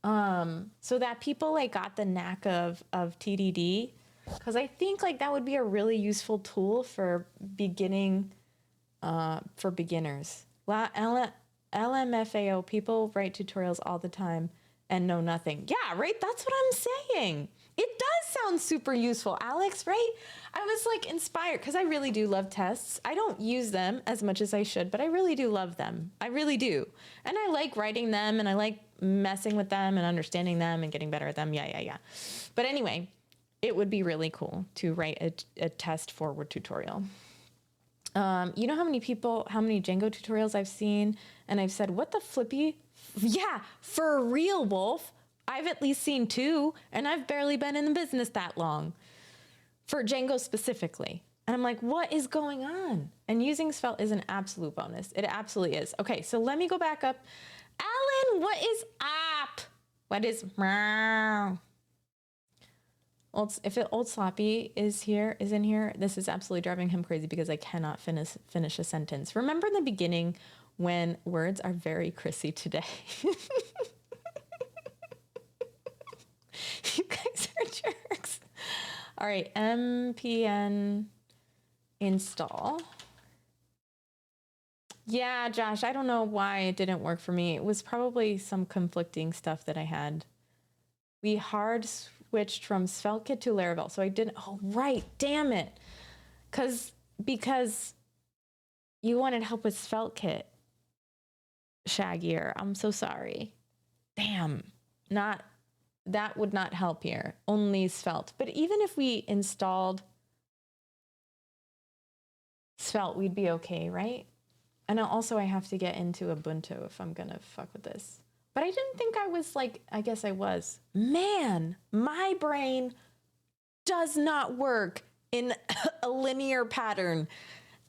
so that people like got the knack of TDD, because I think like that would be a really useful tool for beginners. LMFAO, people write tutorials all the time and know nothing. Yeah, right? That's what I'm saying. It does sound super useful, Alex, right? I was like inspired because I really do love tests. I don't use them as much as I should, but I really do love them. I really do. And I like writing them and I like messing with them and understanding them and getting better at them. Yeah. But anyway, it would be really cool to write a test forward tutorial. You know how many Django tutorials I've seen and I've said, what the flippy? Yeah, for real, Wolf. I've at least seen 2 and I've barely been in the business that long for Django specifically. And I'm like, what is going on? And using Svelte is an absolute bonus. It absolutely is. Okay, so let me go back up. Alan, what is up? What is meow? If Old Sloppy is in here, this is absolutely driving him crazy because I cannot finish a sentence. Remember in the beginning when words are very Chrissy today? You guys are jerks. All right, mpn install. Yeah, Josh, I don't know why it didn't work for me. It was probably some conflicting stuff that I had. We hard switched from SvelteKit to Laravel. So I didn't, oh, right, damn it. Because you wanted help with SvelteKit, Shaggier. I'm so sorry. Damn, that would not help here, only Svelte. But even if we installed Svelte, we'd be okay, right? And also I have to get into Ubuntu if I'm gonna fuck with this. But I didn't think I was like, I guess I was. Man, my brain does not work in a linear pattern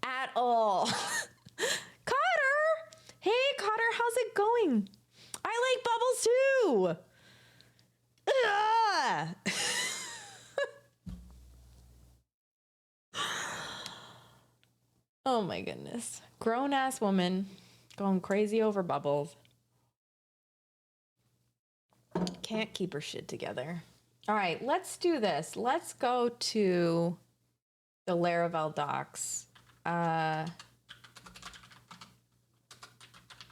at all. Cotter! Hey, Cotter, how's it going? I like bubbles too. Oh my goodness. Grown-ass woman going crazy over bubbles. Can't keep her shit together. All right, let's do this. Let's go to the Laravel docs.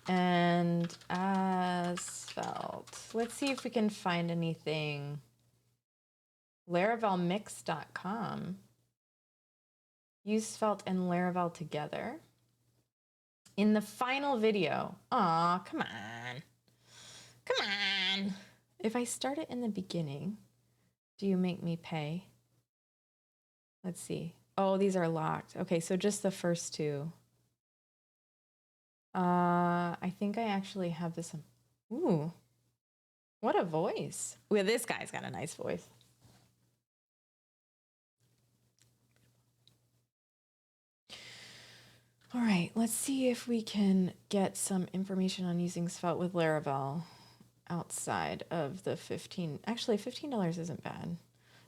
And Asphalt. Let's see if we can find anything. LaravelMix.com. Use Svelte and Laravel together. In the final video. Aw, come on. Come on. If I start it in the beginning, do you make me pay? Let's see. Oh, these are locked. Okay, so just the first two. I think I actually have this. Ooh, what a voice. Well, this guy's got a nice voice. All right, let's see if we can get some information on using Svelte with Laravel outside of the 15. Actually, $15 isn't bad.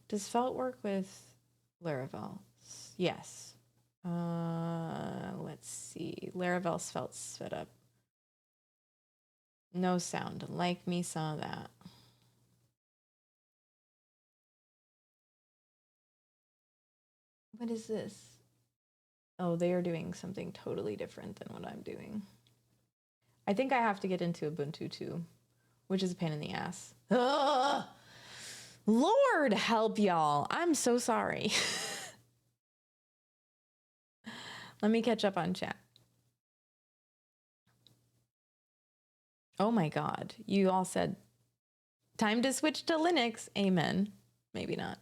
Does Svelte work with Laravel? Yes. Let's see. Laravel Svelte set up. No sound. Like me some of that. What is this? Oh, they are doing something totally different than what I'm doing. I think I have to get into Ubuntu too, which is a pain in the ass. Ugh! Lord help y'all. I'm so sorry. Let me catch up on chat. Oh my God. You all said, time to switch to Linux. Amen. Maybe not.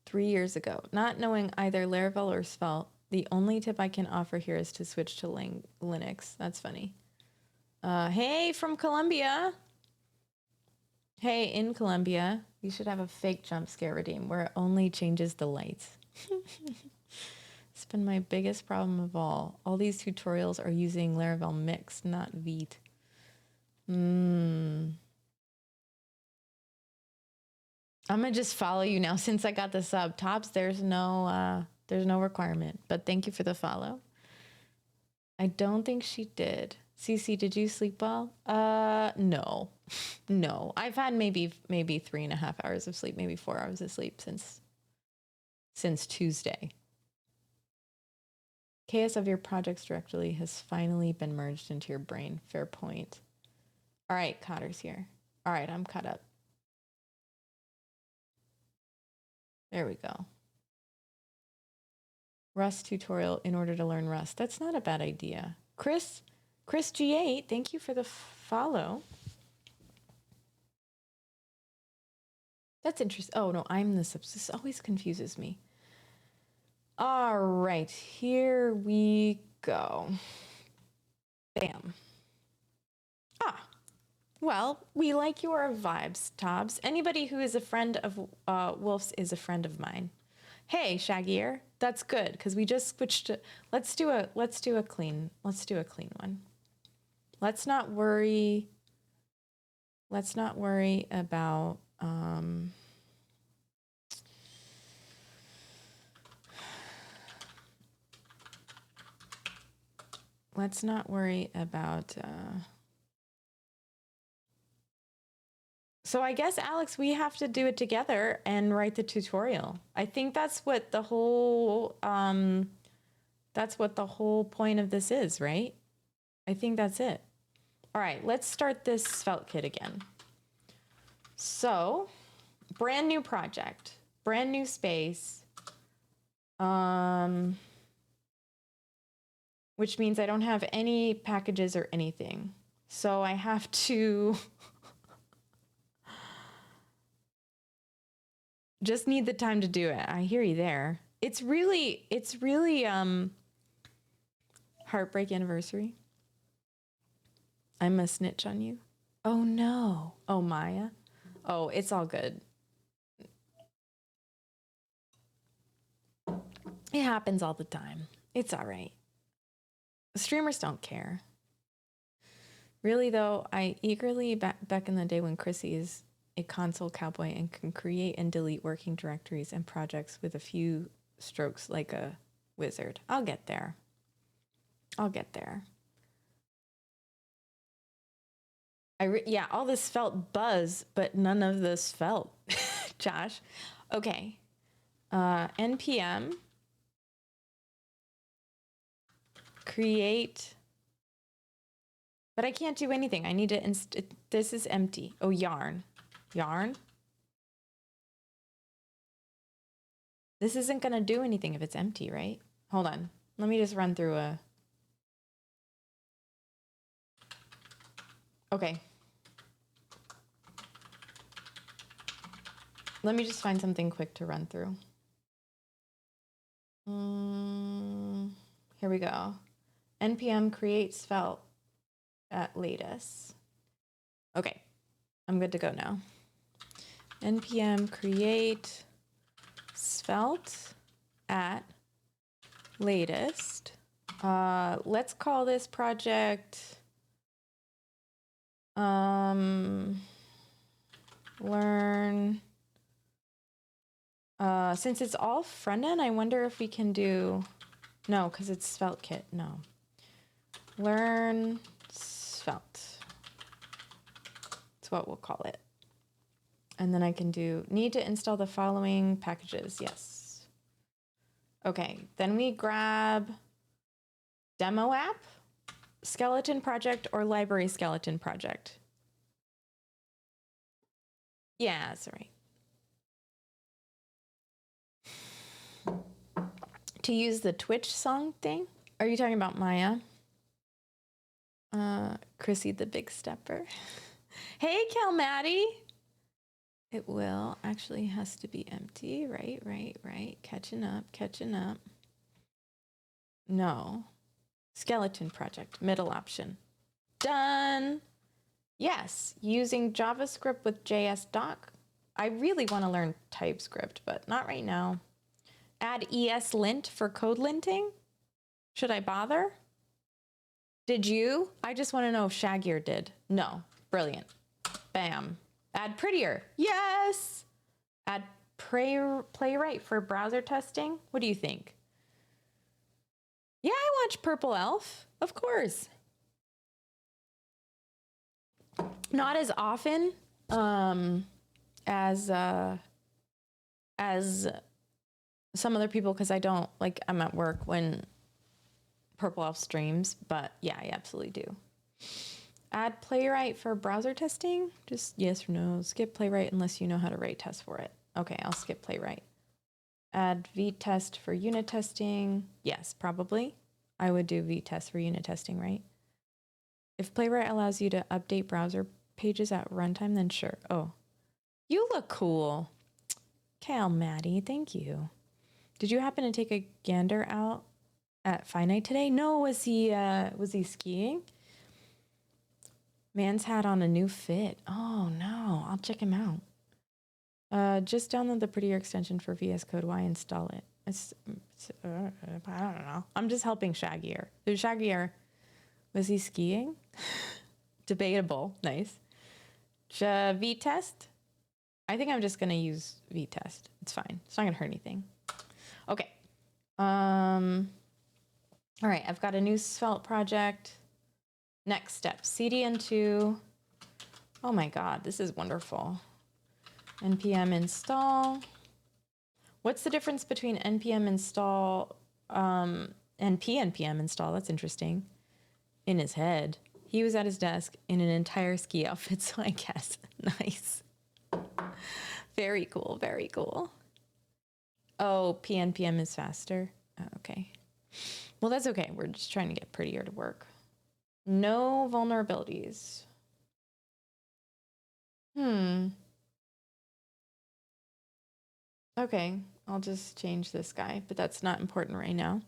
3 years ago. Not knowing either Laravel or Svelte, the only tip I can offer here is to switch to Linux. That's funny. Hey, from Colombia. Hey, in Colombia. You should have a fake jump scare redeem where it only changes the lights. It's been my biggest problem of all. All these tutorials are using Laravel Mix, not Vite. I'm gonna just follow you now since I got the sub. Tops, there's no requirement, but thank you for the follow. I don't think she did. Cece, did you sleep well? No. No. I've had maybe 3.5 hours of sleep, maybe 4 hours of sleep since Tuesday. Chaos of your projects directory has finally been merged into your brain. Fair point. All right, Cotter's here. All right, I'm caught up. There we go. Rust tutorial in order to learn Rust. That's not a bad idea. Chris G8, thank you for the follow. That's interesting. Oh, no, I'm the subs. This always confuses me. All right, here we go. Bam. Ah, well, we like your vibes, Tobbs. Anybody who is a friend of Wolf's is a friend of mine. Hey, Shaggier, that's good because we just switched to. Let's do a clean one. Let's not worry about let's not worry about so I guess, Alex, we have to do it together and write the tutorial. I think that's what the whole point of this is, right? I think that's it. All right, let's start this Svelte kit again. So, brand new project, brand new space, which means I don't have any packages or anything. So I have to just need the time to do it. I hear you there. It's really heartbreak anniversary. I'm a snitch on you. Oh no. Oh, Maya. Oh, it's all good. It happens all the time. It's all right. Streamers don't care. Really though, I eagerly back in the day when Chrissy is a console cowboy and can create and delete working directories and projects with a few strokes like a wizard. I'll get there. Yeah, all this felt buzz, but none of this felt. Josh. Okay. NPM create, but I can't do anything. I need to, this is empty. Oh, yarn. Yarn. This isn't going to do anything if it's empty, right? Hold on. Let me just run through a... Okay. Let me just find something quick to run through. Here we go. NPM create svelte at latest. Okay, I'm good to go now. NPM create svelte at latest. Let's call this project learn. Since it's all front end, I wonder if we can do, no, because it's Svelte kit. No. Learn Svelte. That's what we'll call it. And then I can do need to install the following packages. Yes. Okay. Then we grab demo app, skeleton project, or library skeleton project. Yeah, that's right. To use the Twitch song thing? Are you talking about Maya? Chrissy the Big Stepper. Hey, Calmaddie. It will actually has to be empty. Right. Catching up. No. Skeleton project, middle option. Done. Yes, using JavaScript with JSDoc. I really want to learn TypeScript, but not right now. Add ESLint for code linting? Should I bother? Did you? I just want to know if Shagir did. No. Brilliant. Bam. Add prettier. Yes. Add playwright for browser testing. What do you think? Yeah, I watch Purple Elf. Of course. Not as often as some other people, because I don't, like, I'm at work when Purple Elf streams, but yeah, I absolutely do. Add playwright for browser testing? Just yes or no. Skip playwright unless you know how to write tests for it. Okay, I'll skip playwright. Add vtest for unit testing. Yes, probably. I would do vtest for unit testing, right? If playwright allows you to update browser pages at runtime, then sure. Oh, you look cool. Calmaddie, thank you. Did you happen to take a gander out at Finite today? No, was he skiing? Man's had on a new fit. Oh no, I'll check him out. Just download the prettier extension for VS Code. Why install it? I don't know. I'm just helping Shagir. Shagir, was he skiing? Debatable. Nice. vtest. I think I'm just gonna use vtest. It's fine. It's not gonna hurt anything. Okay. All right. I've got a new Svelte project. Next step, CDN2. Oh my God, this is wonderful. NPM install. What's the difference between NPM install and PNPM install? That's interesting. In his head. He was at his desk in an entire ski outfit, so I guess. Nice. Very cool, very cool. Oh, PNPM is faster. Oh, okay. Well, that's okay. We're just trying to get prettier to work. No vulnerabilities. Okay, I'll just change this guy, but that's not important right now.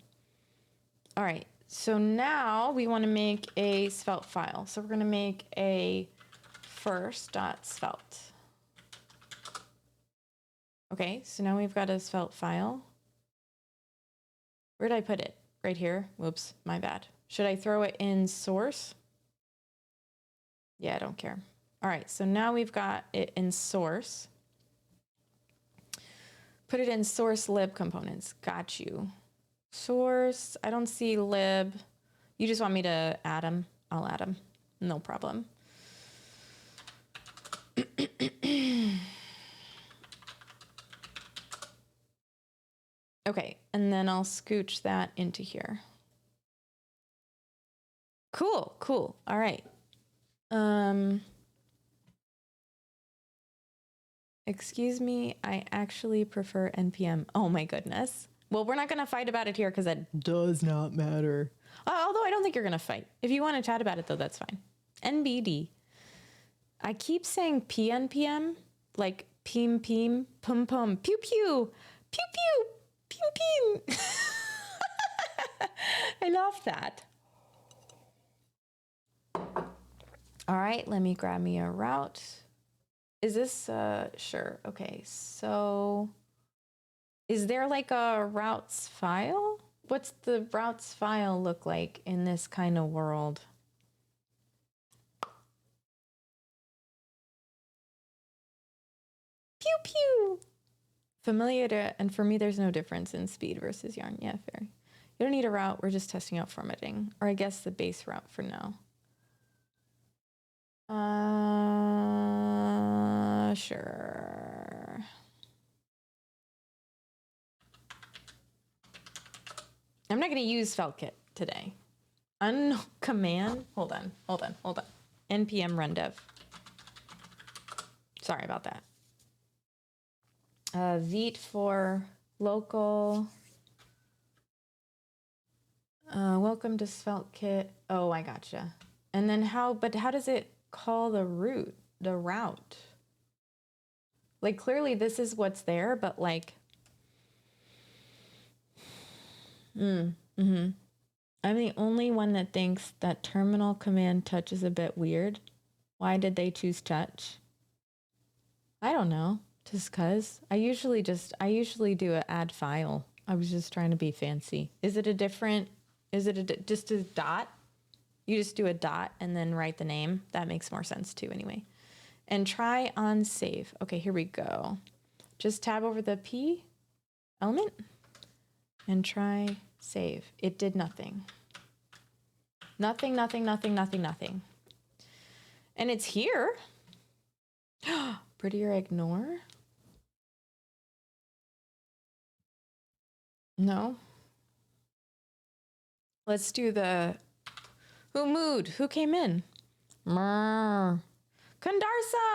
All right, so now we want to make a Svelte file. So we're going to make a first.svelte. Okay, so now we've got a Svelte file. Where did I put it? Right here. Whoops, my bad. Should I throw it in source? Yeah, I don't care. All right, so now we've got it in source. Put it in source lib components. Got you. Source, I don't see lib. You just want me to add them? I'll add them. No problem. Okay, and then I'll scooch that into here. Cool. All right. Excuse me, I actually prefer NPM. Oh my goodness. Well, we're not going to fight about it here because that does not matter. Although I don't think you're going to fight. If you want to chat about it, though, that's fine. NBD. I keep saying PNPM, like pim, pum, pum, pew, pew, pew, pew, pim, pim. I love that. All right, let me grab me a route. Is this, sure. Okay, so is there like a routes file? What's the routes file look like in this kind of world? Pew, pew. Familiar to, and for me, there's no difference in speed versus yarn. Yeah, fair. You don't need a route. We're just testing out formatting, or I guess the base route for now. Sure. I'm not going to use FeltKit today. Command. Hold on. NPM run dev. Sorry about that. Vite for local. Welcome to SvelteKit. Oh, I gotcha. And then how does it call the route? Like clearly this is what's there, but like, I'm the only one that thinks that terminal command touch is a bit weird. Why did they choose touch? I don't know. Just cause I usually do a add file. I was just trying to be fancy. Is it just a dot? You just do a dot and then write the name. That makes more sense too anyway. And try on save. Okay, here we go. Just tab over the P element and try save. It did nothing. Nothing. And it's here. Prettier ignore. No. Let's do the who came in? Kandarsa,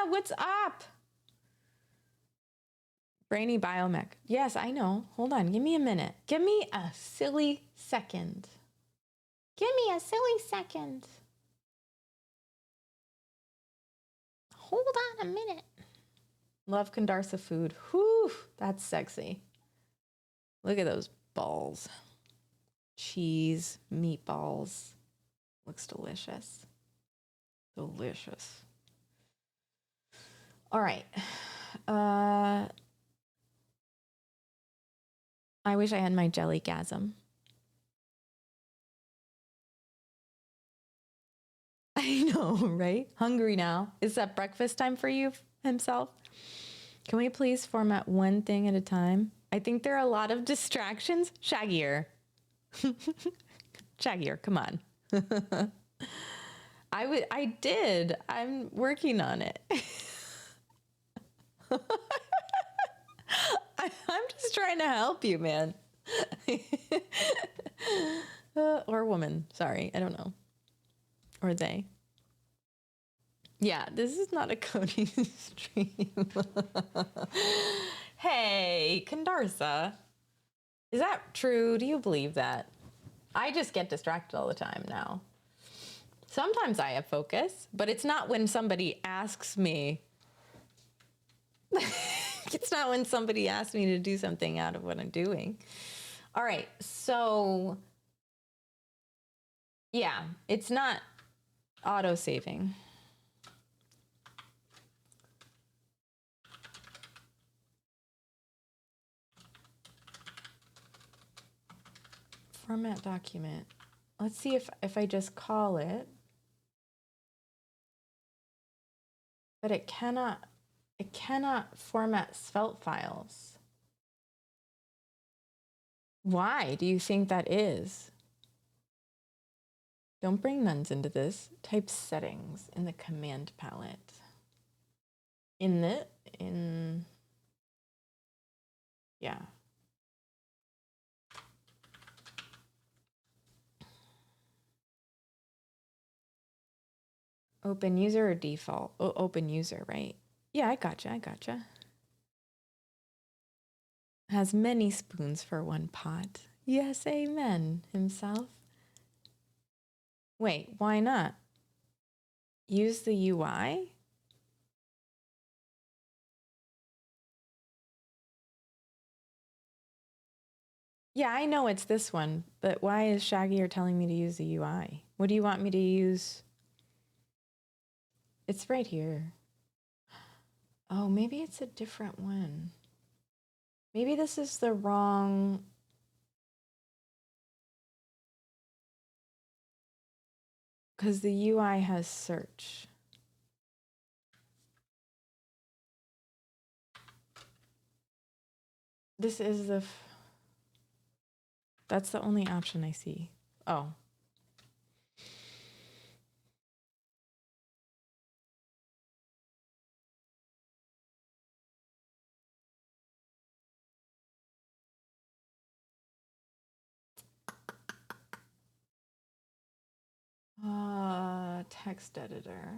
what's up? Brainy biomech. Yes, I know. Hold on, give me a minute. Give me a silly second. Hold on a minute. Love Kandarsa food. Whew, that's sexy. Look at those balls. Cheese, meatballs. Looks delicious. Delicious. All right. I wish I had my jellygasm. I know, right? Hungry now. Is that breakfast time for you himself? Can we please format one thing at a time? I think there are a lot of distractions. Shaggier. Shaggier, come on. I did. I'm working on it. I'm just trying to help you, man. Or woman. Sorry, I don't know. Or they. Yeah, this is not a coding stream. Hey, Kandarsa. Is that true? Do you believe that? I just get distracted all the time now. Sometimes I have focus, but it's not when somebody asks me. It's not when somebody asks me to do something out of what I'm doing. All right, so yeah, it's not auto-saving. Format document. Let's see if I just call it. But it cannot format Svelte files. Why do you think that is? Don't bring nuns into this. Type settings in the command palette. Yeah. Open user or default? Oh, open user, right? Yeah, I gotcha. Has many spoons for one pot. Yes, amen, himself. Wait, why not? Use the UI? Yeah, I know it's this one, but why is Shaggy telling me to use the UI? What do you want me to use? It's right here. Oh, maybe it's a different one. Maybe this is the wrong... Because the UI has search. This is the... That's the only option I see. Oh. Text editor.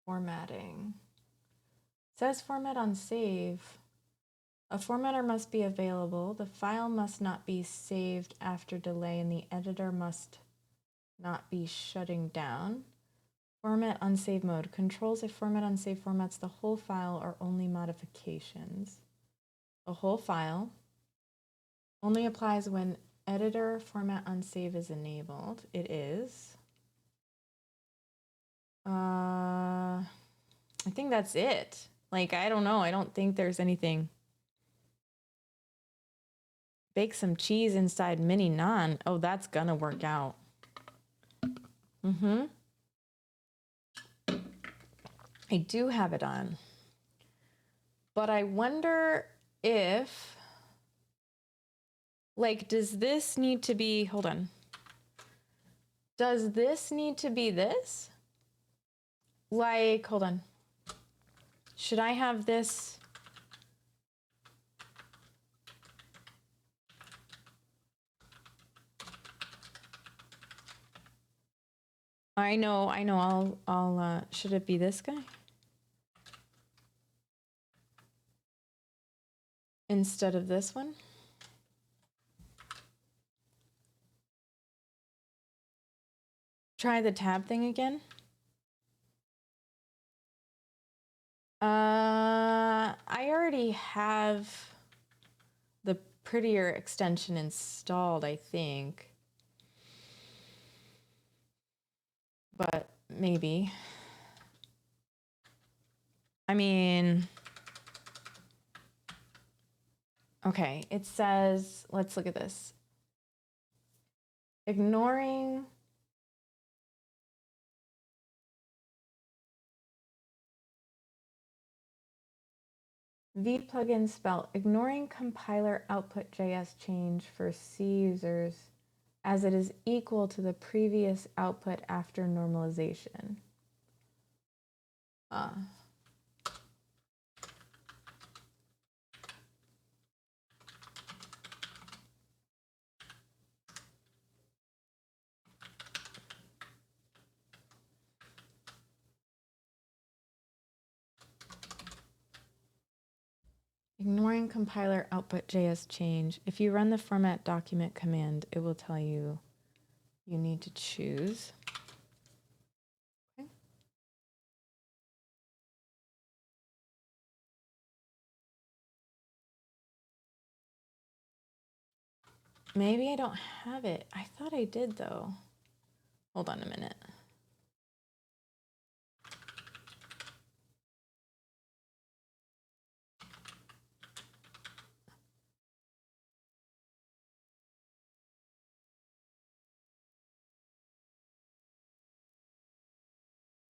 Formatting. It says format on save. A formatter must be available. The file must not be saved after delay, and the editor must not be shutting down. Format unsave mode. Controls if format unsave formats the whole file or only modifications. A whole file only applies when editor format unsave is enabled. It is. I think that's it. Like, I don't know. I don't think there's anything. Bake some cheese inside mini naan. Oh, that's gonna work out. Mm-hmm. I do have it on. But I wonder if, like, does this need to be, hold on. Does this need to be this? Like, hold on. Should I have this? I know, should it be this guy? Instead of this one? Try the tab thing again. I already have the Prettier extension installed, I think. But maybe. I mean, okay, it says, let's look at this. Ignoring V plugin spell, ignoring compiler output JS change for C users as it is equal to the previous output after normalization. Ignoring compiler output JS change. If you run the format document command, it will tell you you need to choose. Okay. Maybe I don't have it. I thought I did though. Hold on a minute.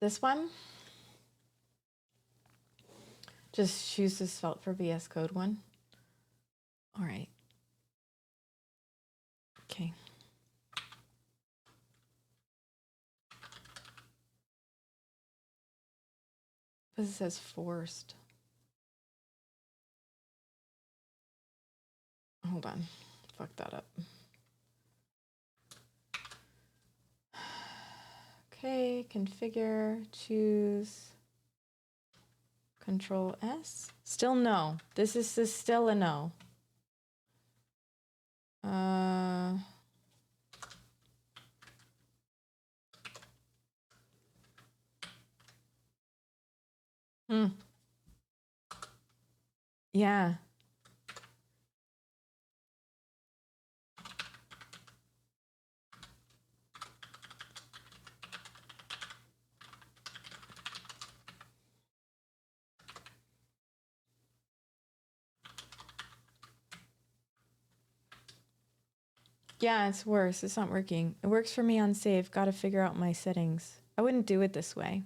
This one? Just choose the Svelte for VS Code one. All right. Okay. Because it says forced. Hold on. Fuck that up. Okay, configure, choose, Control S. Still no. This is still a no. Yeah. Yeah, it's worse. It's not working. It works for me on save. Got to figure out my settings. I wouldn't do it this way.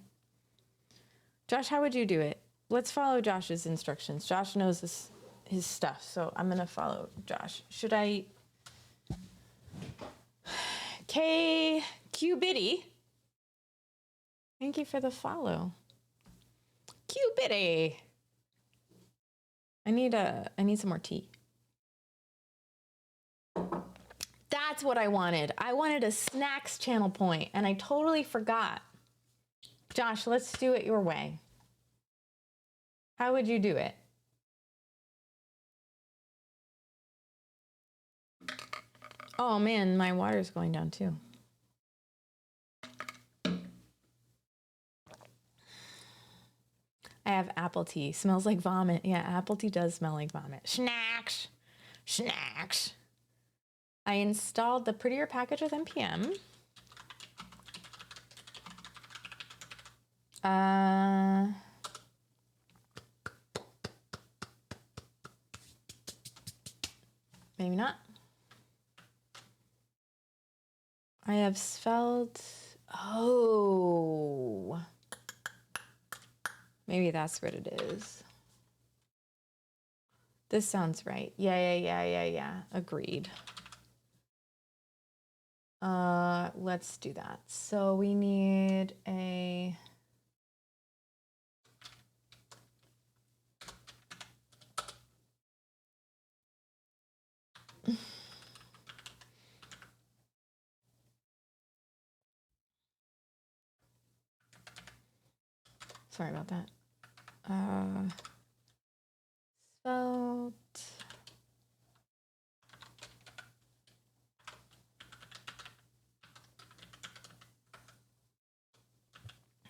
Josh, how would you do it? Let's follow Josh's instructions. Josh knows his stuff, so I'm going to follow Josh. Should I... Qbitty. Thank you for the follow. Qbitty. I need some more tea. That's what I wanted. I wanted a snacks channel point, and I totally forgot. Josh, let's do it your way. How would you do it? Oh man, my water's going down too. I have apple tea. Smells like vomit. Yeah, apple tea does smell like vomit. Snacks. Snacks. I installed the Prettier package with NPM. Maybe not. I have Svelte. Oh. Maybe that's what it is. This sounds right. Yeah. Agreed. Let's do that. So we need a... Sorry about that. Svelte.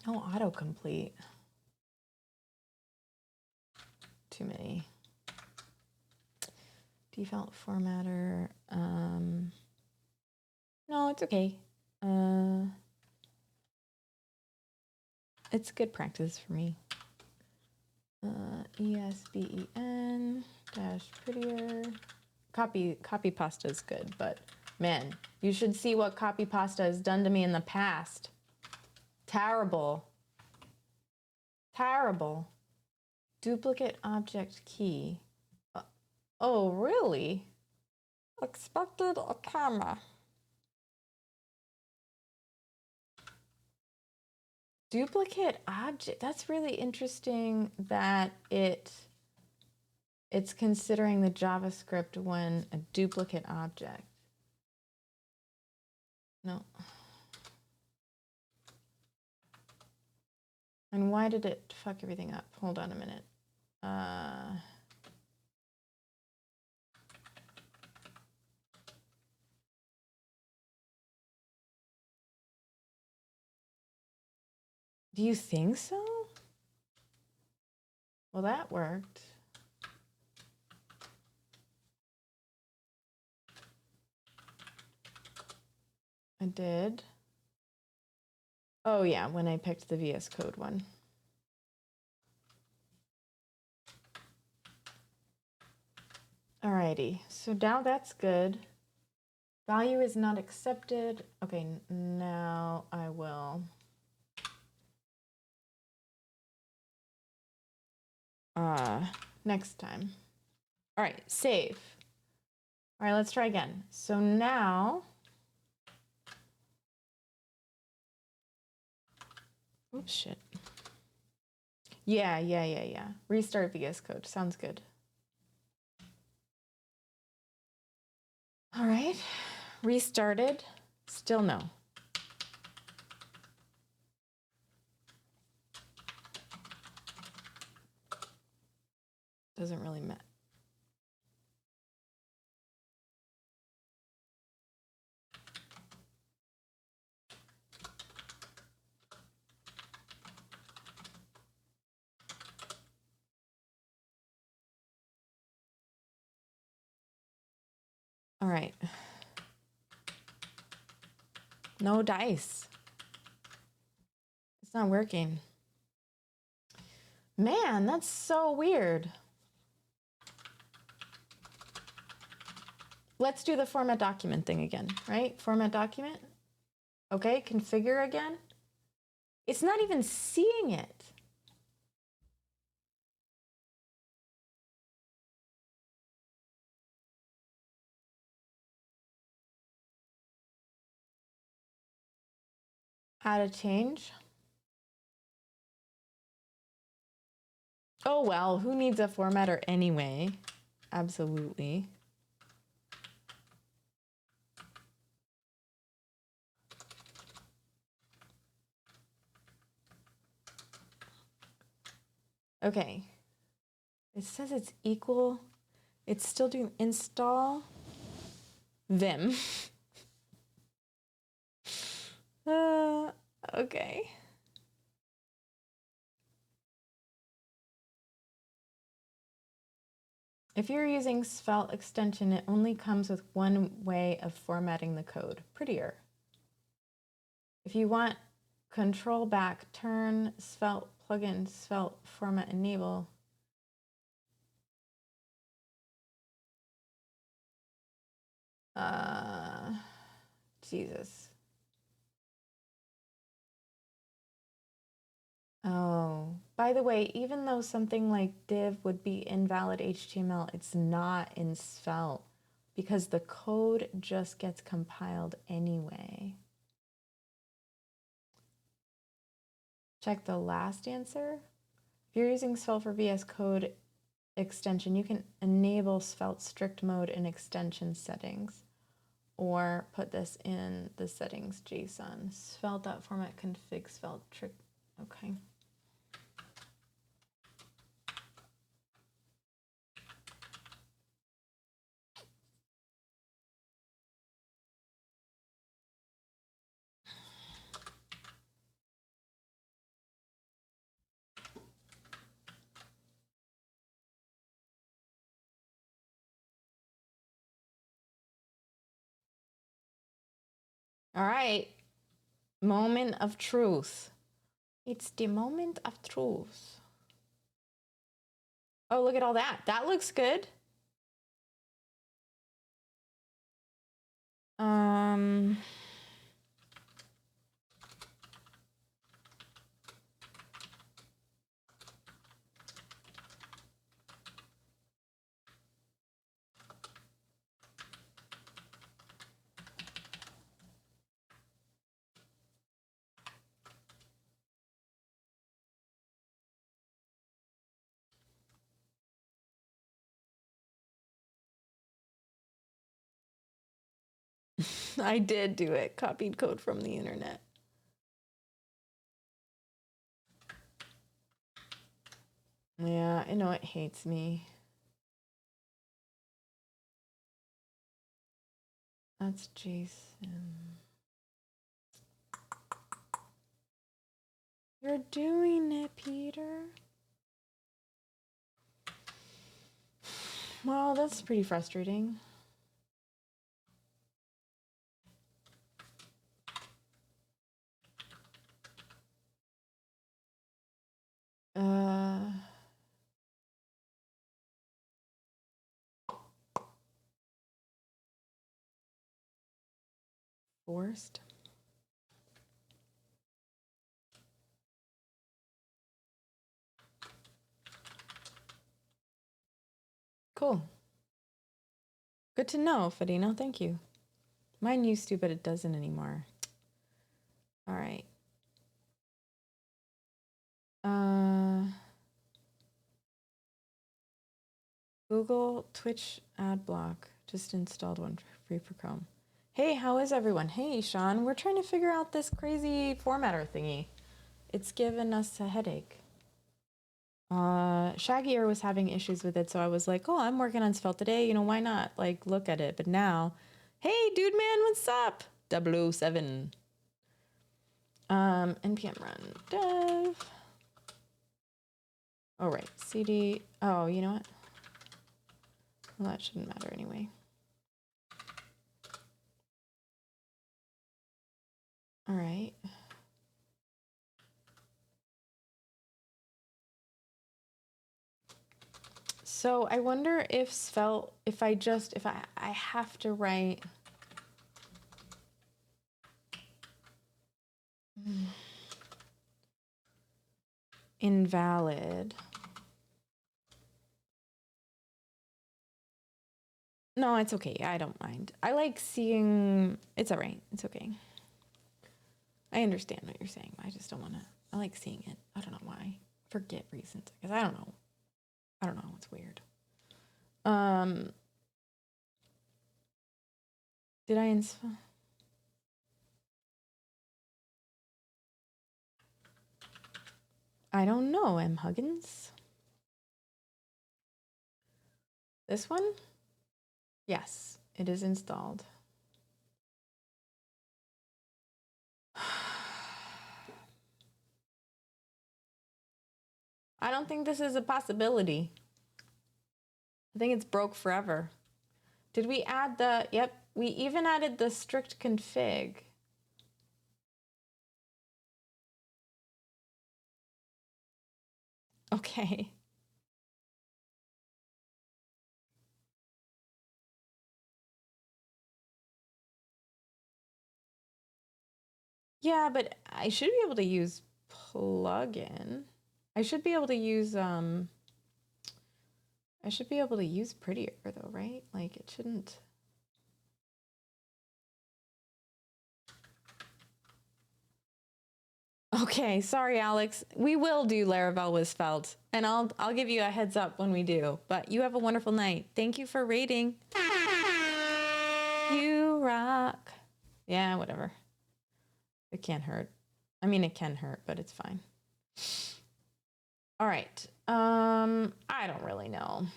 No autocomplete. Too many. Default formatter. No, it's okay. It's good practice for me. ESBEN dash prettier. Copy pasta is good, but man, you should see what copy pasta has done to me in the past. Terrible. Terrible. Duplicate object key. Oh, really? Expected a camera. Duplicate object. That's really interesting that it's considering the JavaScript when a duplicate object. No. And why did it fuck everything up? Hold on a minute. Do you think so? Well, that worked. I did. Oh yeah, when I picked the VS Code one. Alrighty, so now that's good. Value is not accepted. Okay, now I will. Next time. All right, save. All right, let's try again. So now, oops, shit. Yeah. Restart VS Code, sounds good. All right, restarted, still no. Doesn't really matter. All right. No dice. It's not working. Man, that's so weird. Let's do the format document thing again, right? Format document. Okay, configure again. It's not even seeing it. Add a change. Oh, well, who needs a formatter anyway? Absolutely. Okay. It says it's equal. It's still doing install Vim. Okay. If you're using Svelte extension, it only comes with one way of formatting the code. Prettier. If you want control back, turn Svelte plugin, Svelte format enable. Jesus. Oh, by the way, even though something like div would be invalid HTML, it's not in Svelte because the code just gets compiled anyway. Check the last answer. If you're using Svelte for VS Code extension, you can enable Svelte strict mode in extension settings or put this in the settings JSON. Svelte.format config Svelte strict. Okay. All right. Moment of truth. It's the moment of truth. Oh, look at all that. That looks good. I did do it. Copied code from the internet. Yeah, I know it hates me. That's Jason. You're doing it, Peter. Well, that's pretty frustrating. Forced. Cool. Good to know, Fadino. Thank you. Mine used to, but it doesn't anymore. All right. Google Twitch ad block. Just installed one for free for Chrome. Hey, how is everyone? Hey, Sean. We're trying to figure out this crazy formatter thingy. It's given us a headache. Shaggy Ear was having issues with it, so I was like, oh, I'm working on Svelte today, you know, why not? Like, look at it. But now, hey, dude man, what's up? 007. npm run dev. Oh, right, cd. Oh, you know what? Well, that shouldn't matter anyway. All right. So I wonder if Svelte, if I have to write invalid. No, it's okay. I don't mind. I like seeing, it's all right. It's okay. I understand what you're saying. I just don't want to, I like seeing it. I don't know why. Forget reasons, because I don't know. It's weird. Did I install? I don't know, M. Huggins. This one? Yes, it is installed. I don't think this is a possibility. I think it's broke forever. Did we add the, yep, we even added the strict config. Okay. Yeah, but I should be able to use plugin. I should be able to use Prettier though, right? Like it shouldn't. Okay, sorry Alex. We will do Laravel with Svelte, and I'll give you a heads up when we do. But you have a wonderful night. Thank you for rating. You rock. Yeah, whatever. It can't hurt. I mean, it can hurt, but it's fine. All right. I don't really know.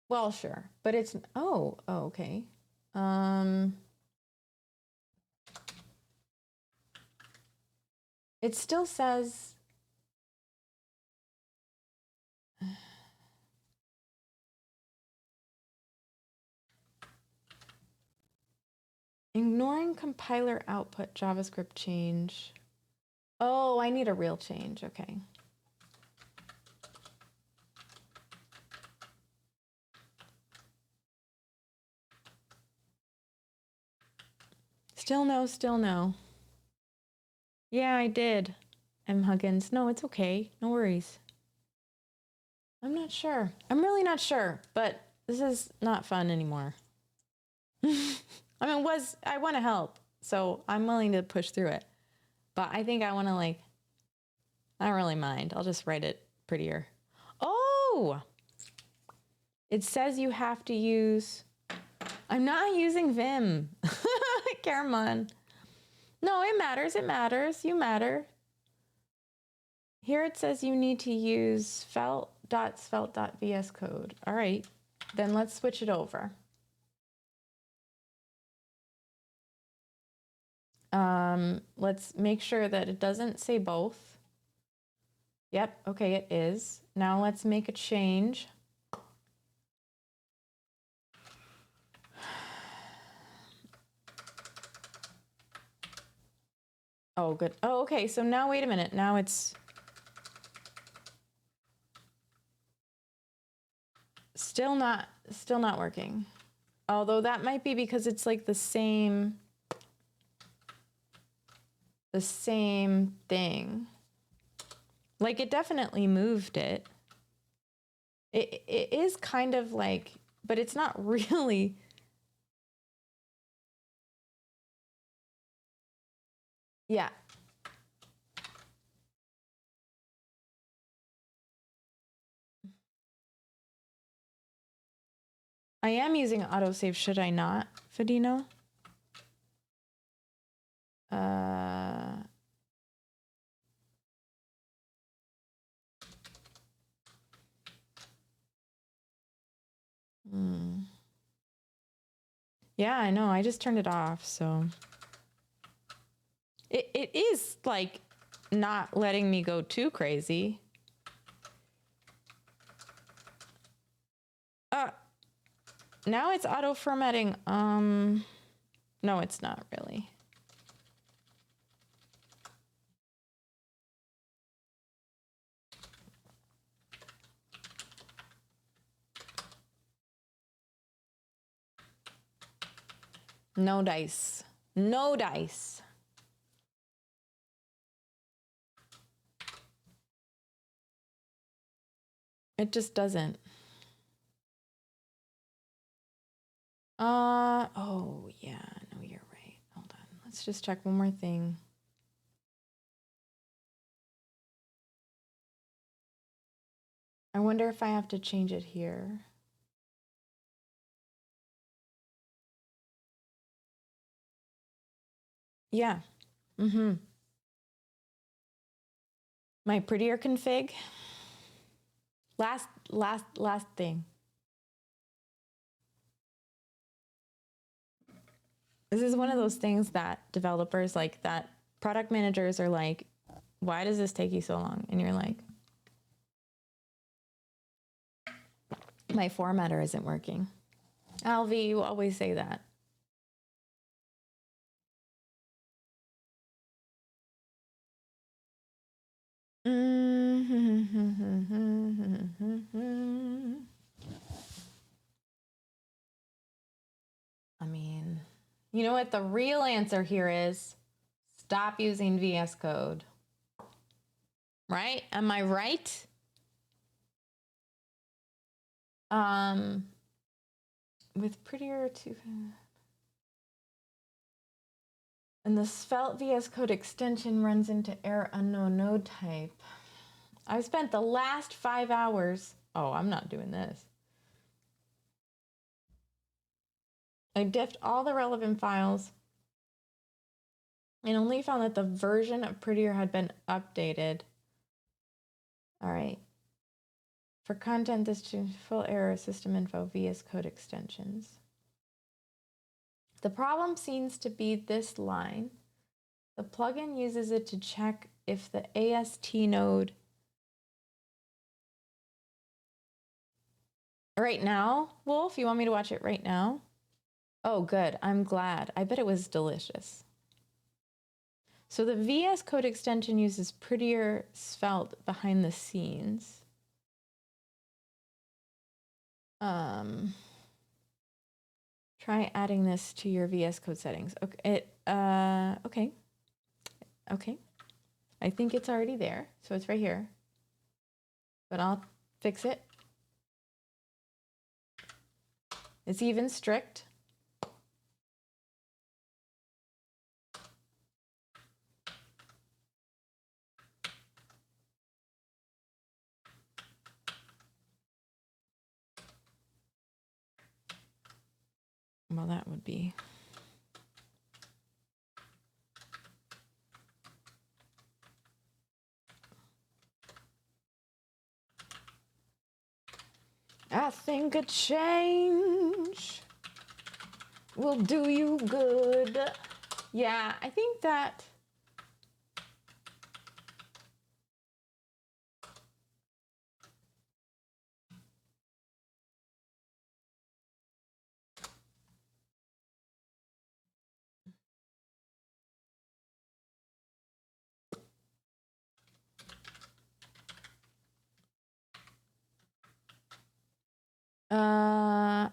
Well, sure, but it's oh, okay. It still says ignoring compiler output JavaScript change. Oh, I need a real change. Okay. Still no. Yeah, I did. M. Huggins. No, it's okay. No worries. I'm not sure. I'm really not sure, but this is not fun anymore. I mean, I want to help, so I'm willing to push through it. But I think I want to I don't really mind. I'll just write it prettier. Oh! It says you have to use... I'm not using Vim. Caramon. No, it matters. You matter. Here it says you need to use svelte.svelte.vs code. All right, then let's switch it over. Let's make sure that it doesn't say both. Yep, okay, it is. Now let's make a change. Oh, good. Oh, okay, so now wait a minute. Now it's still not working. Although that might be because it's like the same thing. Like it definitely moved it. It is kind of like, but it's not really. Yeah. I am using autosave, should I not, Fadino? Yeah, I know. I just turned it off, so. It is, like, not letting me go too crazy. Now it's auto formatting. No, it's not really. No dice. No dice. It just doesn't. Oh, yeah. No, you're right. Hold on. Let's just check one more thing. I wonder if I have to change it here. Yeah. Mm-hmm. My prettier config. Last thing. This is one of those things that developers like, that product managers are like, why does this take you so long? And you're like, my formatter isn't working. Alvi, you always say that. I mean, you know what the real answer here is? Stop using VS Code. Right? Am I right? With prettier to... And the Svelte VS Code extension runs into error unknown node type. I've spent the last 5 hours. Oh, I'm not doing this. I diffed all the relevant files and only found that the version of Prettier had been updated. All right. For content, this change full error system info VS Code extensions. The problem seems to be this line. The plugin uses it to check if the AST node. Right now, Wolf, you want me to watch it right now? Oh, good. I'm glad. I bet it was delicious. So the VS Code extension uses Prettier Svelte behind the scenes. Try adding this to your VS Code settings. Okay. Okay. I think it's already there, so it's right here. But I'll fix it. It's even strict. Well, that would be. I think a change will do you good. Yeah, I think that.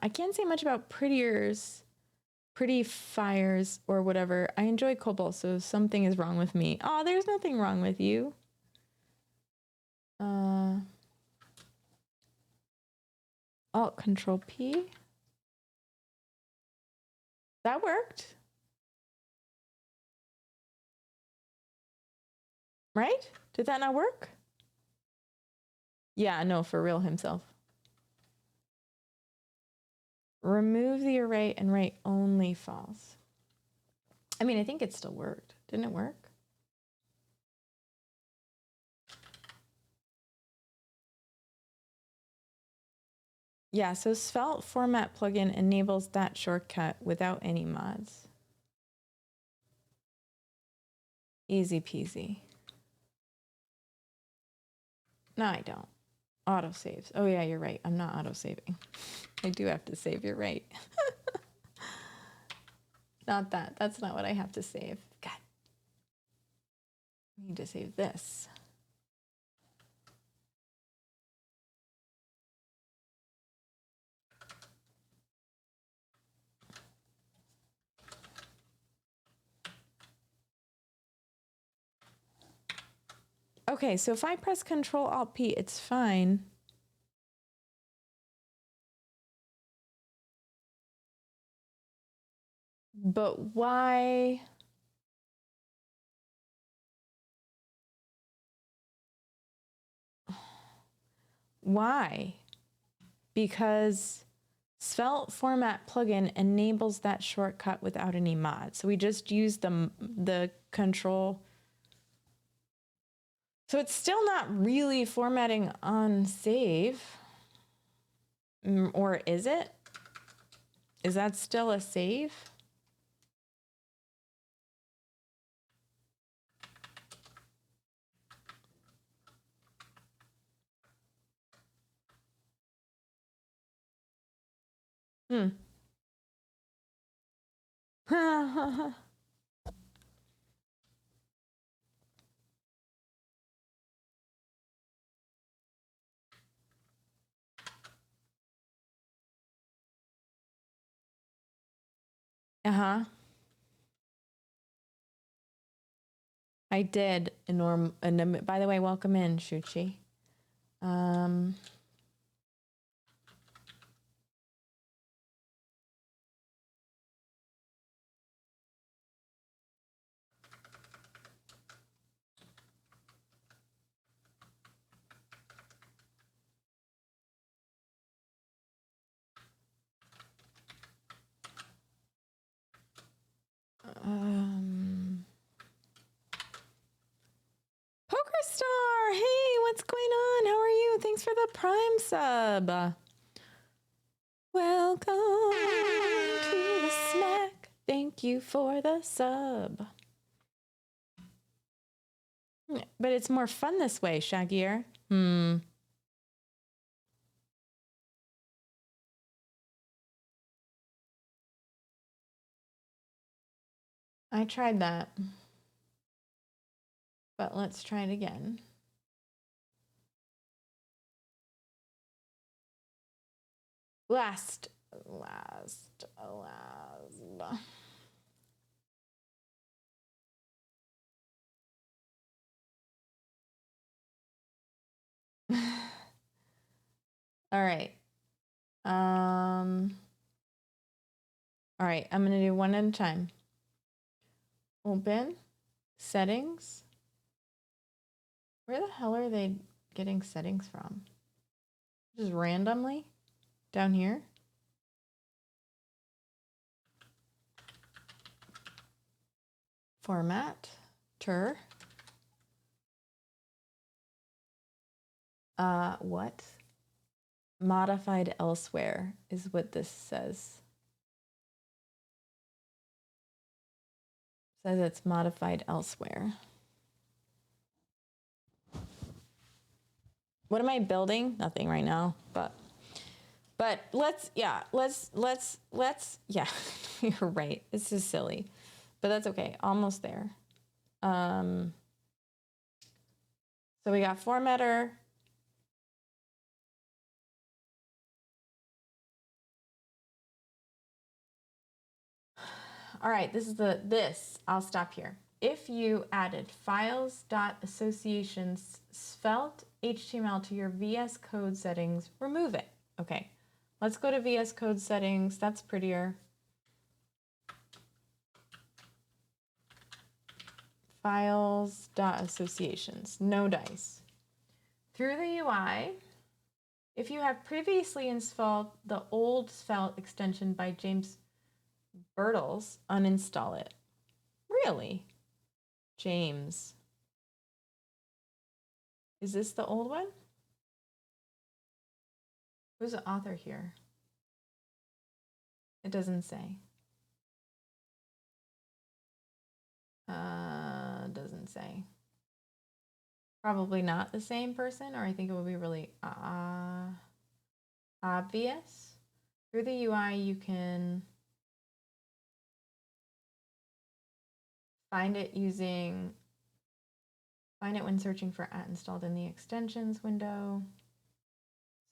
I can't say much about Pretty Fires or whatever. I enjoy Cobalt, so something is wrong with me. Oh, there's nothing wrong with you. Alt Control P. That worked. Right? Did that not work? Yeah, no, for real himself. Remove the array and write only false. I mean, I think it still worked. Didn't it work? Yeah, so Svelte format plugin enables that shortcut without any mods. Easy peasy. No, I don't. Auto saves. Oh yeah, you're right. I'm not auto saving. I do have to save. You're right. Not that. That's not what I have to save. God. I need to save this. Okay, so if I press Control Alt P, it's fine. But why? Why? Because Svelte format plugin enables that shortcut without any mods. So we just use the control. So it's still not really formatting on save. Or is it? Is that still a save? Uh-huh. I did. By the way, welcome in, Shuchi. PokerStar! Hey, what's going on? How are you? Thanks for the Prime sub. Welcome to the snack. Thank you for the sub. But it's more fun this way, Shaggier. I tried that. But let's try it again. Last. All right. All right, I'm gonna do one at a time. Open, settings. Where the hell are they getting settings from? Just randomly? Down here? Format, tur. What? Modified elsewhere is what this says. Says it's modified elsewhere. What am I building? Nothing right now, but let's, yeah, you're right. This is silly, but that's okay. Almost there. So we got formatter. All right, I'll stop here. If you added files.associations svelte HTML to your VS Code settings, remove it. Okay, let's go to VS Code settings. That's prettier. Files.associations, no dice. Through the UI, if you have previously installed the old Svelte extension by James Birtles, uninstall it. Really? James. Is this the old one? Who's the author here? It doesn't say. Doesn't say. Probably not the same person, or I think it would be really obvious. Through the UI, you can find it when searching for installed in the extensions window.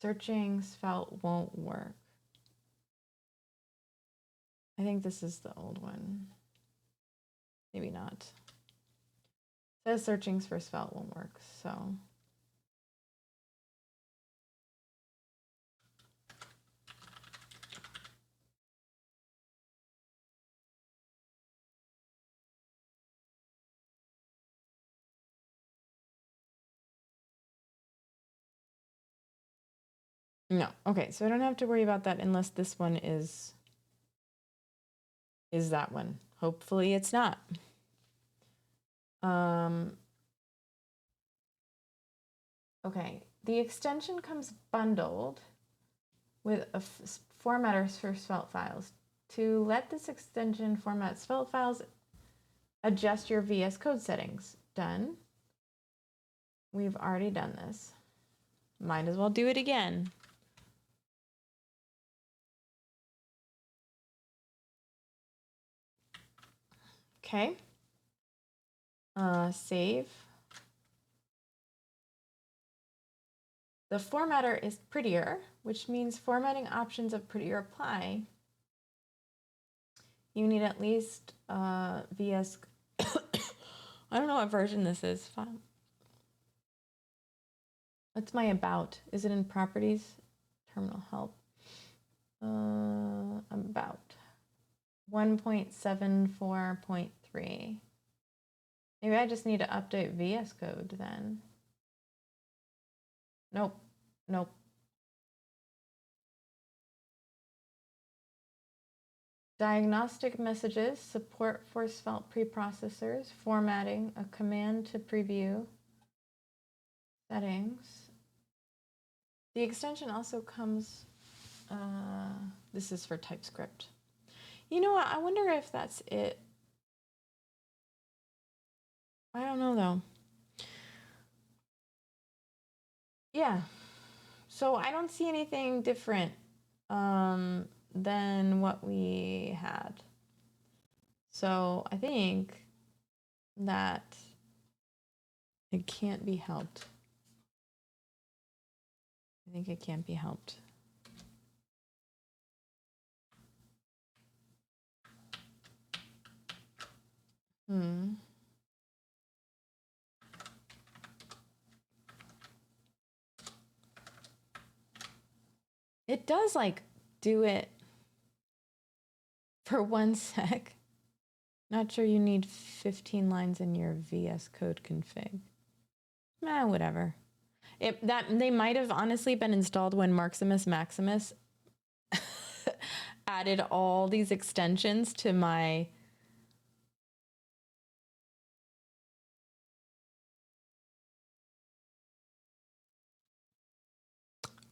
Searching Svelte won't work. I think this is the old one. Maybe not. It says searching for Svelte won't work, so. No, okay, so I don't have to worry about that unless this one is that one. Hopefully it's not. Okay, the extension comes bundled with a formatter for Svelte files. To let this extension format Svelte files, adjust your VS Code settings. Done. We've already done this. Might as well do it again. Okay. Save. The formatter is prettier, which means formatting options of prettier apply. You need at least VS. I don't know what version this is. What's my about? Is it in properties? Terminal help. About 1.74.3. Maybe I just need to update VS Code then. Nope. Diagnostic messages, support for Svelte preprocessors, formatting, a command to preview, settings. The extension also comes, this is for TypeScript. You know what, I wonder if that's it. I don't know though. Yeah, so I don't see anything different than what we had. So I think that it can't be helped. I think it can't be helped. It does like do it for 1 sec. Not sure you need 15 lines in your VS Code config. Whatever. They might have honestly been installed when Maximus added all these extensions to my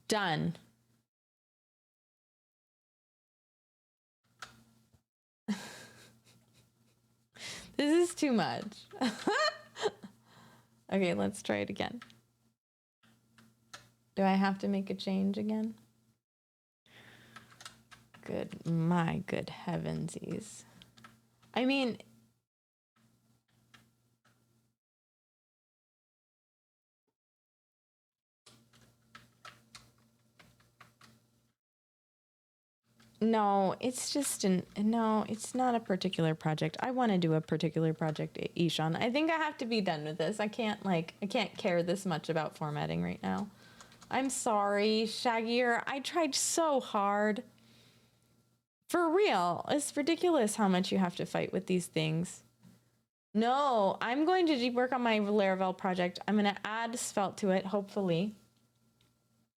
done. This is too much. Okay, let's try it again. Do I have to make a change again? My good heavensies. I mean, no, it's just no, it's not a particular project. I want to do a particular project, Ishan. I think I have to be done with this. I can't care this much about formatting right now. I'm sorry, Shaggier. I tried so hard. For real, it's ridiculous how much you have to fight with these things. No, I'm going to work on my Laravel project. I'm going to add Svelte to it, hopefully.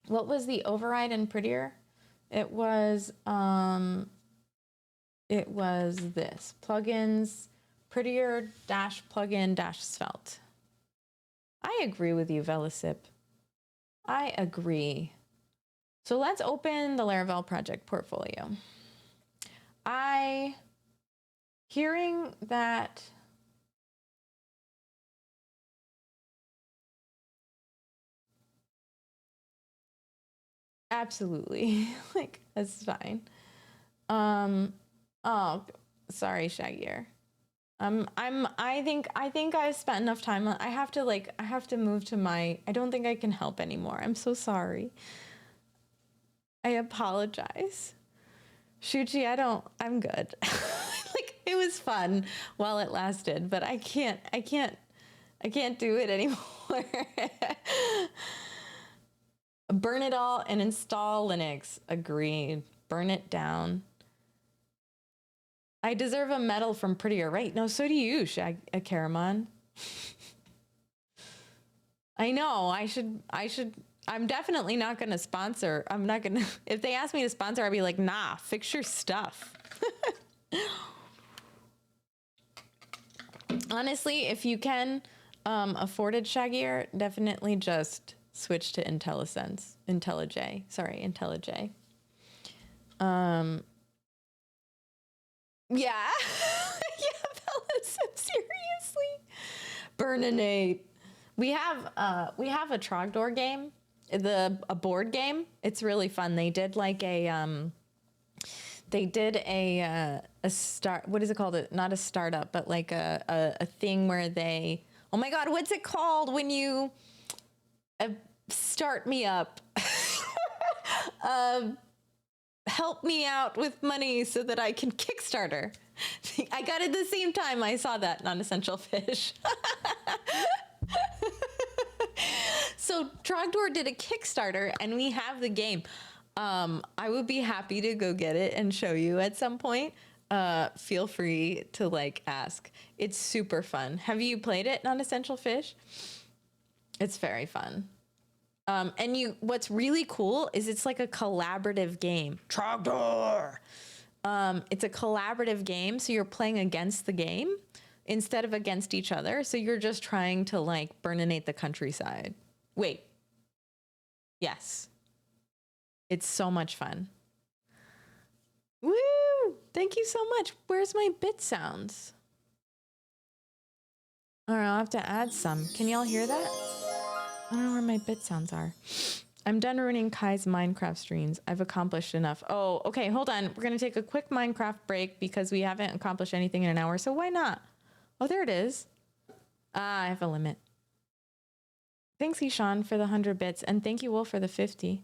What was the override in Prettier? It was this plugins Prettier -plugin Svelte. I agree with you, Velisip. I agree. So let's open the Laravel project portfolio. Hearing that absolutely, like that's fine. Oh, sorry, Shaggier. I think I've spent enough time. I have to move to my, I don't think I can help anymore. I'm so sorry. I apologize. Shuchi, I'm good. Like it was fun while it lasted, but I can't do it anymore. Burn it all and install Linux. Agreed. Burn it down. I deserve a medal from Prettier, right? No, so do you, Karamon. I know. I should. I'm definitely not going to sponsor. I'm not going to. If they ask me to sponsor, I'd be like, nah, fix your stuff. Honestly, if you can afford it, Shaggier, definitely just switch to IntelliSense. IntelliJ. Sorry, IntelliJ. Yeah. Yeah, fellas, seriously. Burninate. We have a Trogdor game, a board game. It's really fun. They did like a start, what is it called? Not a startup, but like a thing where they, oh my God, what's it called when you start me up? Help me out with money so that I can Kickstarter. I got it at the same time I saw that non-essential fish. So Trogdor did a Kickstarter and we have the game. I would be happy to go get it and show you at some point. Feel free to like ask. It's super fun. Have you played it, Non-Essential Fish? It's very fun. And what's really cool is it's like a collaborative game. Trogdor! It's a collaborative game, so you're playing against the game instead of against each other. So you're just trying to like burninate the countryside. Wait. Yes. It's so much fun. Woo! Thank you so much. Where's my bit sounds? All right, I'll have to add some. Can y'all hear that? I don't know where my bit sounds are. I'm done ruining Kai's Minecraft streams. I've accomplished enough. Oh, okay, hold on. We're going to take a quick Minecraft break because we haven't accomplished anything in an hour, so why not? Oh, there it is. I have a limit. Thanks, Ishan, for the 100 bits, and thank you, Wolf, for the 50.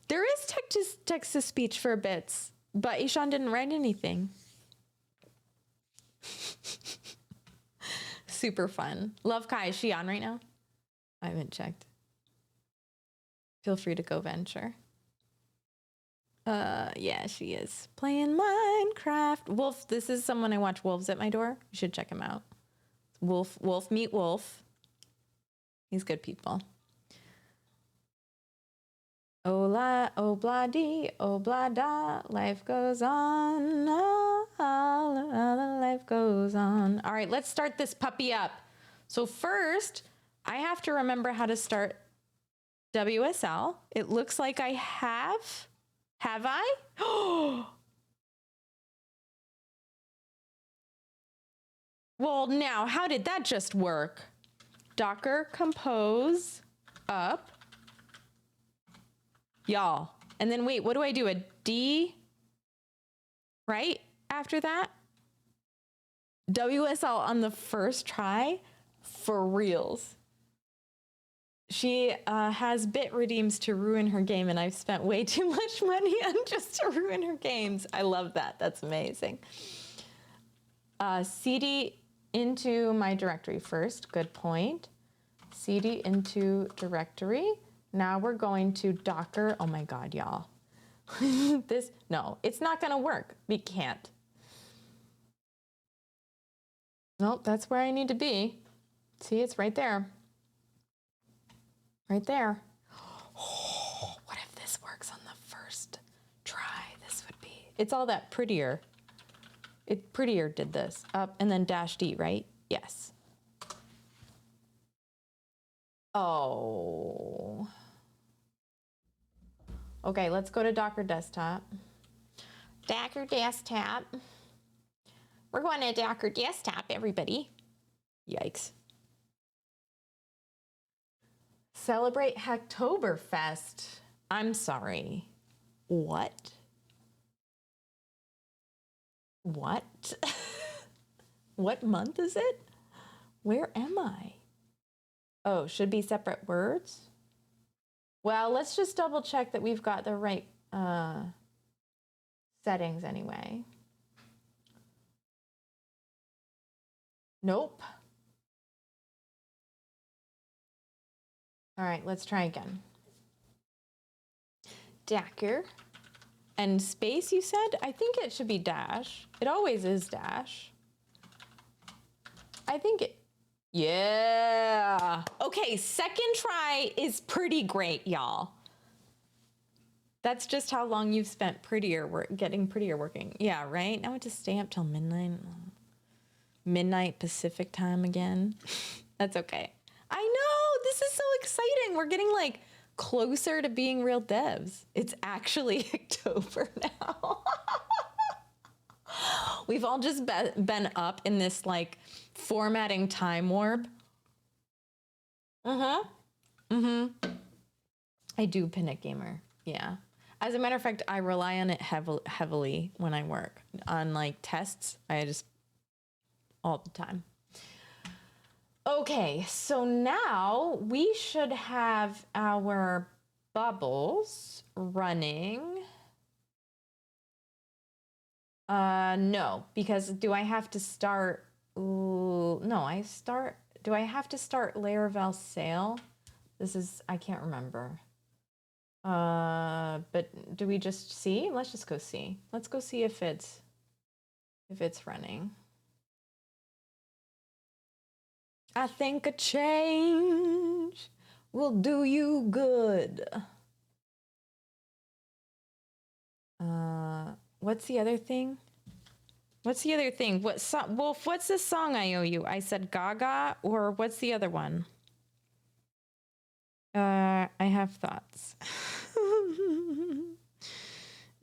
There is text-to-speech for bits, but Ishan didn't write anything. Super fun. Love Kai. Is she on right now? I haven't checked. Feel free to go venture. Yeah, she is. Playing Minecraft. Wolf, this is someone I watch Wolves at My Door. You should check him out. Wolf meet Wolf. He's good people. Ola, obladi, oblada, life goes on, life goes on. All right, let's start this puppy up. So first, I have to remember how to start WSL. It looks like I have. Have I? Well, now, how did that just work? Docker compose up. Y'all. And then wait, what do I do? A D, right? After that? WSL on the first try? For reals. She has bit redeems to ruin her game, and I've spent way too much money on just to ruin her games. I love that. That's amazing. CD into my directory first. Good point. CD into directory. Now we're going to Docker. Oh my God, y'all. No, it's not going to work. We can't. Nope, that's where I need to be. See, it's right there. Right there. Oh, what if this works on the first try? This would be, it's all that prettier. Prettier did this. Up and then dash D, right? Yes. Oh. Okay, let's go to Docker Desktop. Docker Desktop. We're going to Docker Desktop, everybody. Yikes. Celebrate Hacktoberfest. I'm sorry. What? What? What month is it? Where am I? Oh, should be separate words? Well, let's just double check that we've got the right settings anyway. Nope. All right, let's try again. Docker. And space, you said? I think it should be dash. It always is dash. I think it, yeah. Okay, second try is pretty great, y'all. That's just how long you've spent getting prettier working. Yeah, right? Now I just stay up till midnight. Midnight Pacific time again. That's okay. I know, this is so exciting. We're getting like closer to being real devs. It's actually October now. We've all just been up in this like formatting time warp. I do Pinnock Gamer. Yeah. As a matter of fact, I rely on it heavily when I work on like tests. I just all the time. Okay, so now we should have our bubbles running. No, because do I have to start? Ooh, no, do I have to start Laravel Sail? I can't remember. But do we just see? Let's just go see. Let's go see if it's running. I think a change will do you good. What's the other thing? What's the other thing? Wolf, what's the song I owe you? I said Gaga, or what's the other one? I have thoughts.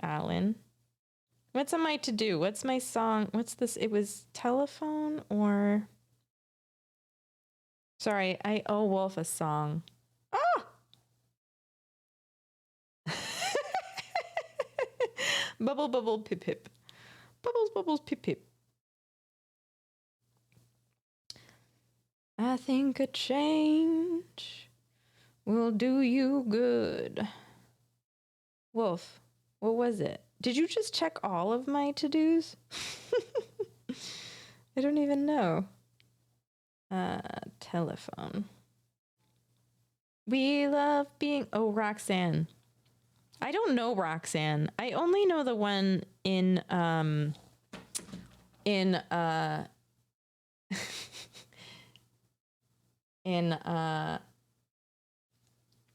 Alan. What's am I to do? What's my song? What's this? It was telephone or... Sorry, I owe Wolf a song. Ah! Bubble, bubble, pip, pip. Bubbles, bubbles, pip, pip. I think a change will do you good. Wolf, what was it? Did you just check all of my to-dos? I don't even know. Telephone. We love being... Oh, Roxanne. I don't know Roxanne. I only know the one in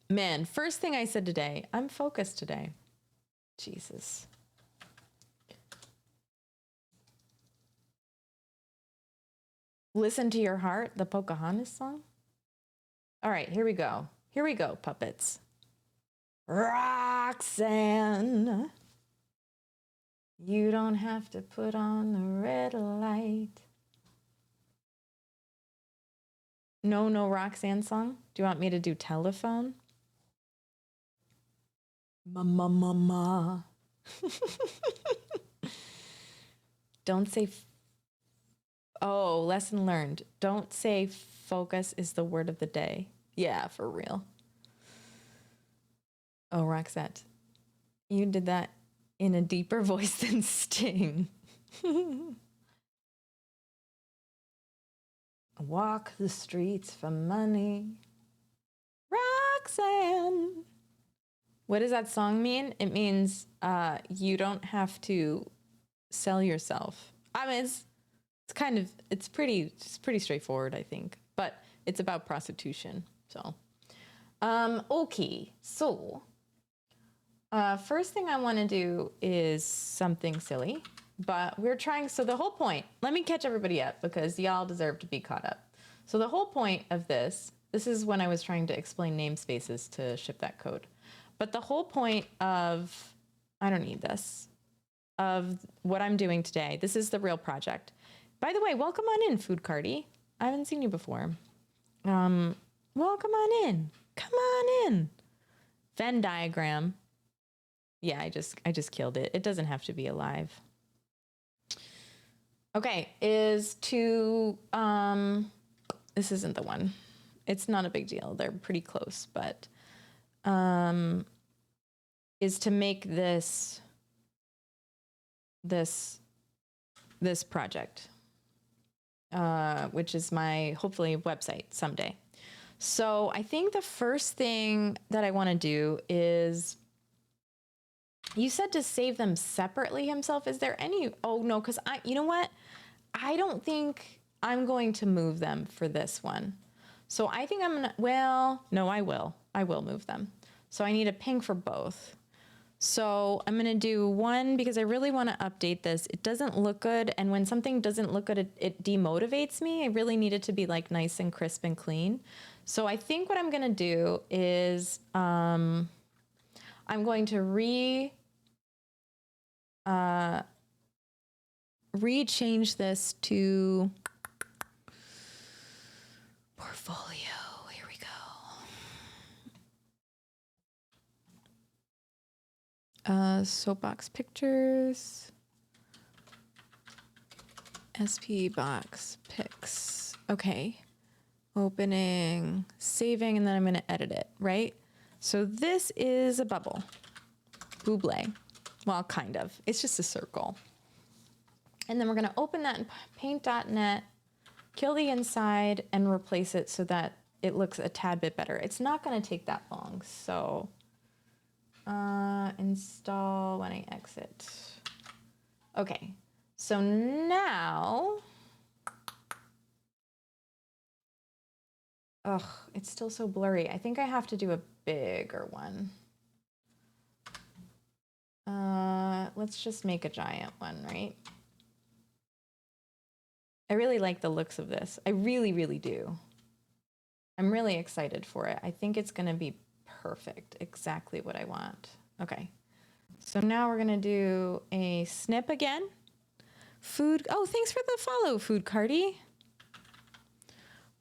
man, first thing I said today, I'm focused today. Jesus. Listen to Your Heart, the Pocahontas song. All right, here we go. Here we go, puppets. Roxanne, you don't have to put on the red light. No Roxanne song? Do you want me to do telephone? Mama. Don't say... Oh, lesson learned. Don't say focus is the word of the day. Yeah, for real. Oh, Roxette, you did that in a deeper voice than Sting. Walk the streets for money. Roxanne. What does that song mean? It means you don't have to sell yourself. I mean, it's pretty straightforward, I think. But It's about prostitution. So, okay. So, first thing I want to do is something silly, but we're trying. So the whole point, let me catch everybody up because y'all deserve to be caught up. So the whole point of this is when I was trying to explain namespaces to ship that code. But the whole point of, I don't need this, of what I'm doing today, this is the real project. By the way, welcome on in, Food Carty. I haven't seen you before. Welcome on in. Come on in. Venn diagram. Yeah, I just killed it. It doesn't have to be alive. Okay, is to, this isn't the one. It's not a big deal. They're pretty close, but, is to make this project, which is my, hopefully, website someday. So I think the first thing that I want to do is, you said to save them separately himself. Is there any, oh no, because you know what? I don't think I'm going to move them for this one. So I think I'm gonna, well, no, I will move them. So I need a ping for both. So I'm gonna do one because I really want to update this. It doesn't look good. And when something doesn't look good, it demotivates me. I really need it to be like nice and crisp and clean. So I think what I'm gonna do is, I'm going to re-change this to portfolio. Here we go. Soapbox pictures. SP box pics. Okay. Opening, saving, and then I'm going to edit it, right? So this is a bubble. Buble. Well, kind of. It's just a circle. And then we're going to open that in paint.net, kill the inside, and replace it so that it looks a tad bit better. It's not going to take that long. So install when I exit. Okay. So now, ugh, it's still so blurry. I think I have to do a bigger one. Let's just make a giant one, right? I really like the looks of this. I really, really do. I'm really excited for it. I think it's going to be perfect. Exactly what I want. Okay. So now we're going to do a snip again. Food. Oh, thanks for the follow, Food Carty.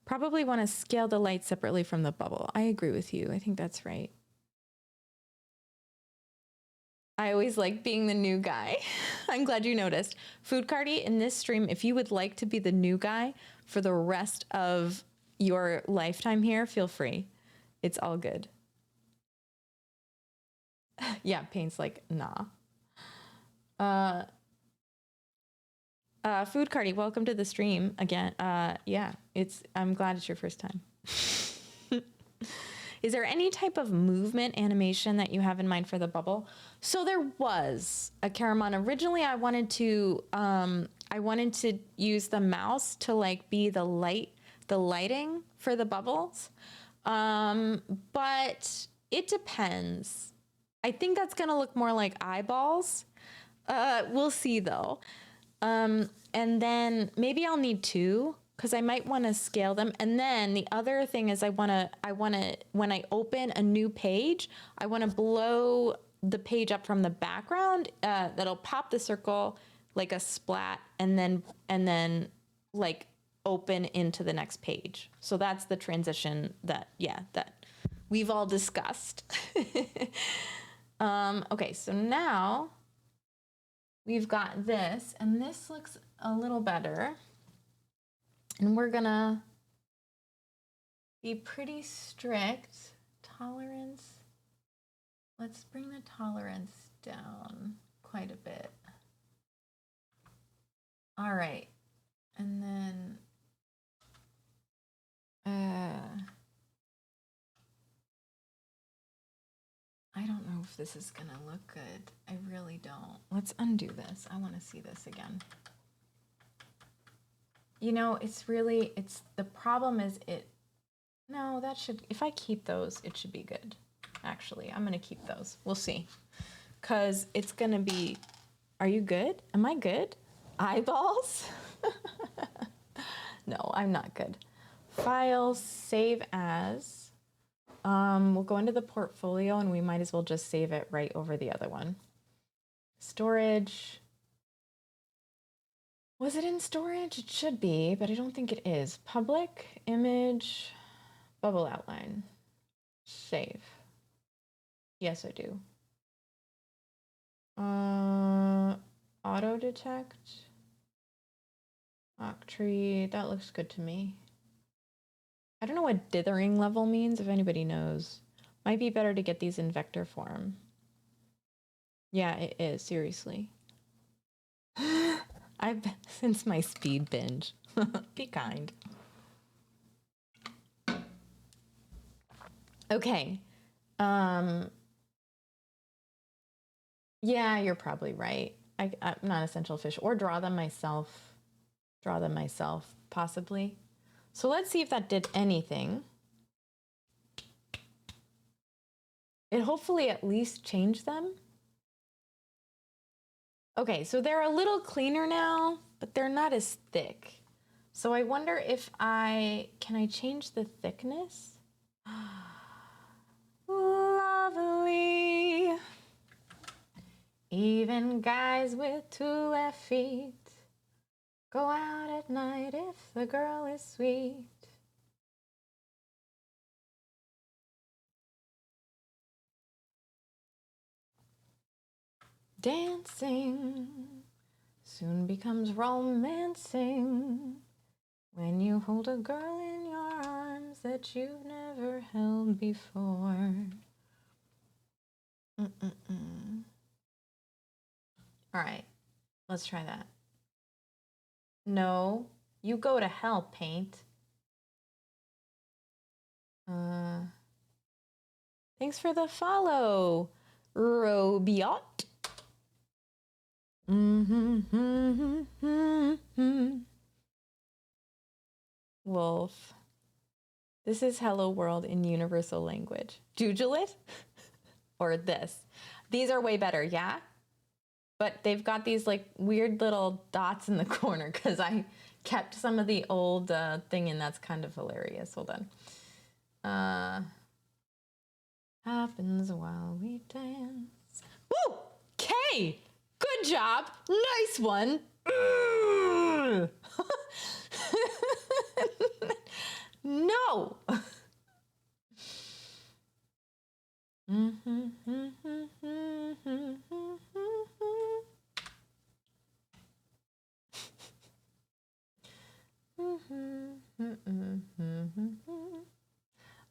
Probably want to scale the light separately from the bubble. I agree with you. I think that's right. I always like being the new guy. I'm glad you noticed. Food Carty, in this stream, if you would like to be the new guy for the rest of your lifetime here, feel free. It's all good. Yeah, Paint's like, nah. Food Carty, welcome to the stream again. Yeah, I'm glad it's your first time. Is there any type of movement animation that you have in mind for the bubble? So there was a Caramon. Originally, I wanted to use the mouse to like be the lighting for the bubbles. But it depends. I think that's gonna look more like eyeballs. We'll see though. And then maybe I'll need two, because I might want to scale them. And then the other thing is I want to, when I open a new page, I want to blow the page up from the background. That'll pop the circle like a splat and then like open into the next page. So that's the transition that we've all discussed. Okay, so now we've got this, and this looks a little better. And we're gonna be pretty strict. Tolerance. Let's bring the tolerance down quite a bit. All right. And then I don't know if this is gonna look good. I really don't. Let's undo this. I want to see this again. You know, the problem is No, that should, if I keep those, it should be good. Actually, I'm gonna keep those. We'll see. Cause it's gonna be, are you good? Am I good? Eyeballs? No, I'm not good. Files, save as. We'll go into the portfolio and we might as well just save it right over the other one. Storage. Was it in storage? It should be, but I don't think it is. Public, image, bubble outline. Save. Yes, I do. Auto detect. Octree, that looks good to me. I don't know what dithering level means, if anybody knows. Might be better to get these in vector form. Yeah, it is, seriously. I've been since my speed binge. Be kind. Okay. Yeah, you're probably right. I'm not essential fish, or draw them myself. Draw them myself, possibly. So let's see if that did anything. It hopefully at least changed them. Okay, so they're a little cleaner now, but they're not as thick. So I wonder if can I change the thickness? Lovely. Even guys with 2 left feet go out at night if the girl is sweet. Dancing soon becomes romancing when you hold a girl in your arms that you've never held before. All right, let's try that. No, you go to hell, paint. Thanks for the follow, Robiot. Wolf. This is Hello World in universal language. Jujulit? Or this. These are way better, yeah? But they've got these like weird little dots in the corner because I kept some of the old thing and that's kind of hilarious. Hold on. Happens while we dance. Woo! K! Good job! Nice one! No!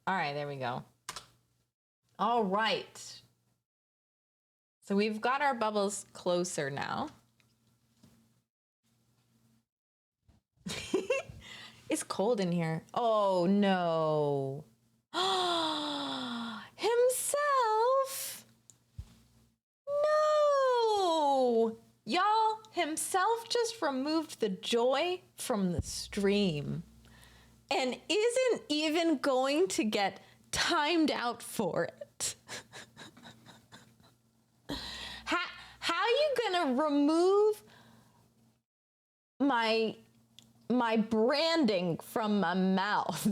All right, there we go. All right. So we've got our bubbles closer now. It's cold in here. Oh no. Himself. No. Y'all, himself just removed the joy from the stream and isn't even going to get timed out for it. How you gonna remove my branding from my mouth?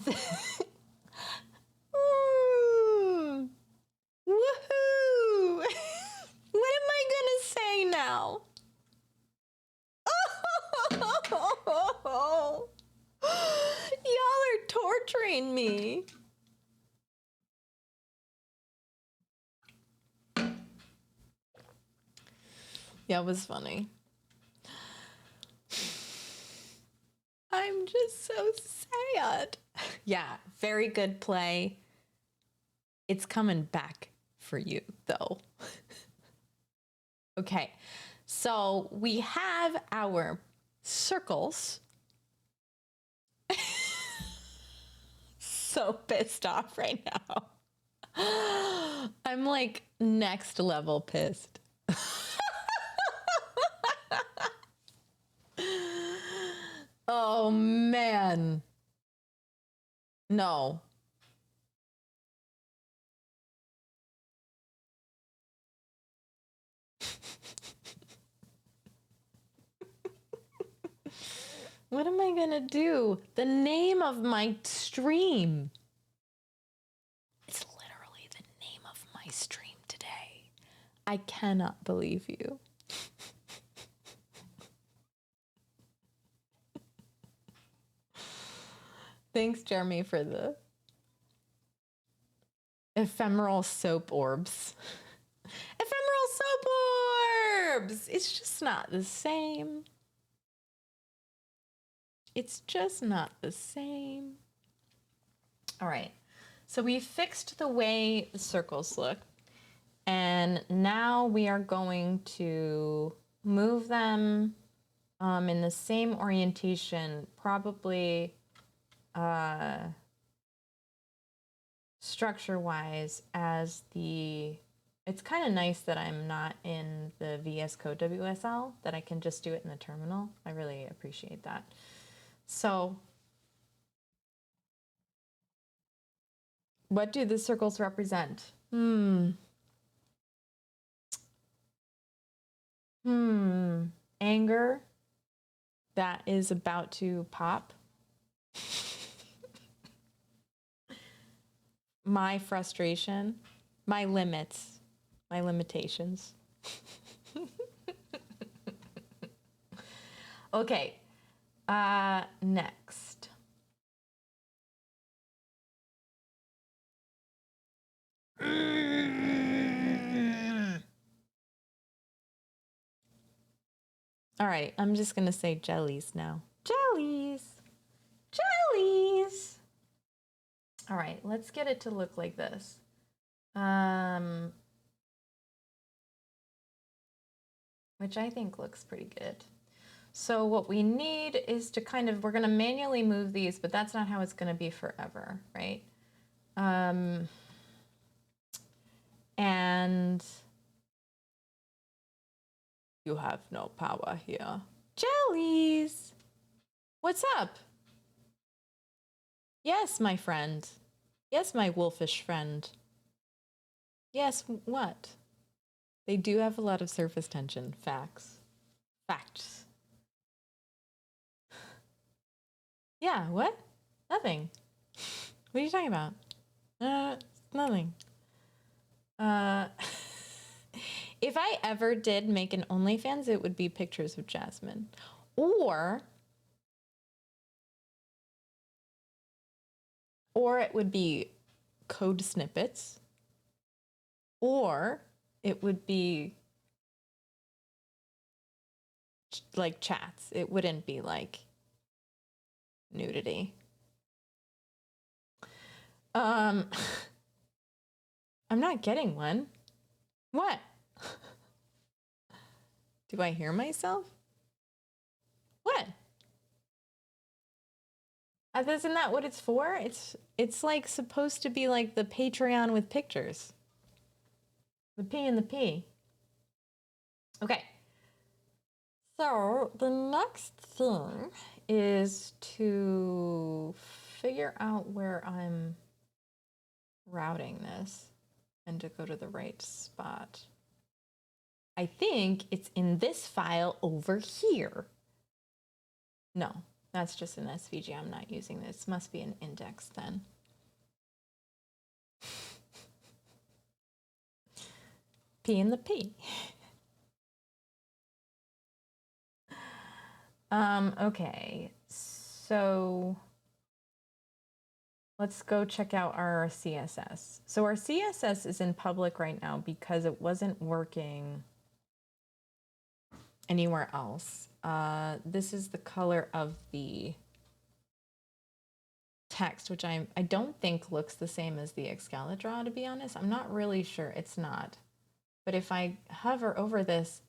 Woohoo! What am I gonna say now? Oh, y'all are torturing me. Yeah, it was funny. I'm just so sad. Yeah, very good play. It's coming back for you, though. Okay, so we have our circles. So pissed off right now. I'm like next level pissed. Oh man. No. What am I gonna do? The name of my stream. It's literally the name of my stream today. I cannot believe you. Thanks, Jeremy, for the ephemeral soap orbs. Ephemeral soap orbs! It's just not the same. It's just not the same. All right, so we fixed the way the circles look, and now we are going to move them in the same orientation, probably structure-wise as the... It's kind of nice that I'm not in the VS Code WSL, that I can just do it in the terminal. I really appreciate that. So what do the circles represent? Anger that is about to pop. My frustration, my limits, my limitations. Okay, next. All right, I'm just gonna say jellies now. Jellies, jellies. All right, let's get it to look like this. Which I think looks pretty good. So what we need is to kind of, we're gonna manually move these, but that's not how it's gonna be forever, right? And you have no power here. Jellies! What's up? Yes, my friend. Yes, my wolfish friend. Yes, what? They do have a lot of surface tension. Facts. Facts. Yeah, what? Nothing. What are you talking about? Nothing. If I ever did make an OnlyFans, it would be pictures of Jasmine. Or it would be code snippets. Or it would be like chats. It wouldn't be like nudity. I'm not getting one. What? Do I hear myself? What? Isn't that what it's for? It's like supposed to be like the Patreon with pictures. The P and the P. Okay. So the next thing is to figure out where I'm routing this and to go to the right spot. I think it's in this file over here. No, that's just an SVG. I'm not using this. Must be an index then. P and the P. Okay, so let's go check out our CSS. So our CSS is in public right now because it wasn't working anywhere else. This is the color of the text, which I don't think looks the same as the Excalidraw, to be honest. I'm not really sure. It's not. But if I hover over this,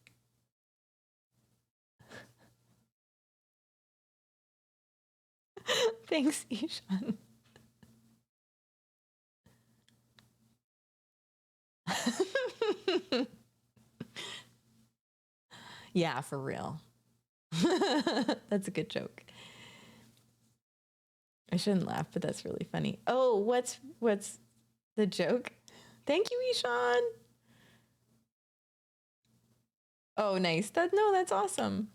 thanks, Ishan. Yeah, for real. That's a good joke. I shouldn't laugh, but that's really funny. Oh, what's the joke? Thank you, Ishan. Oh, nice. That's awesome.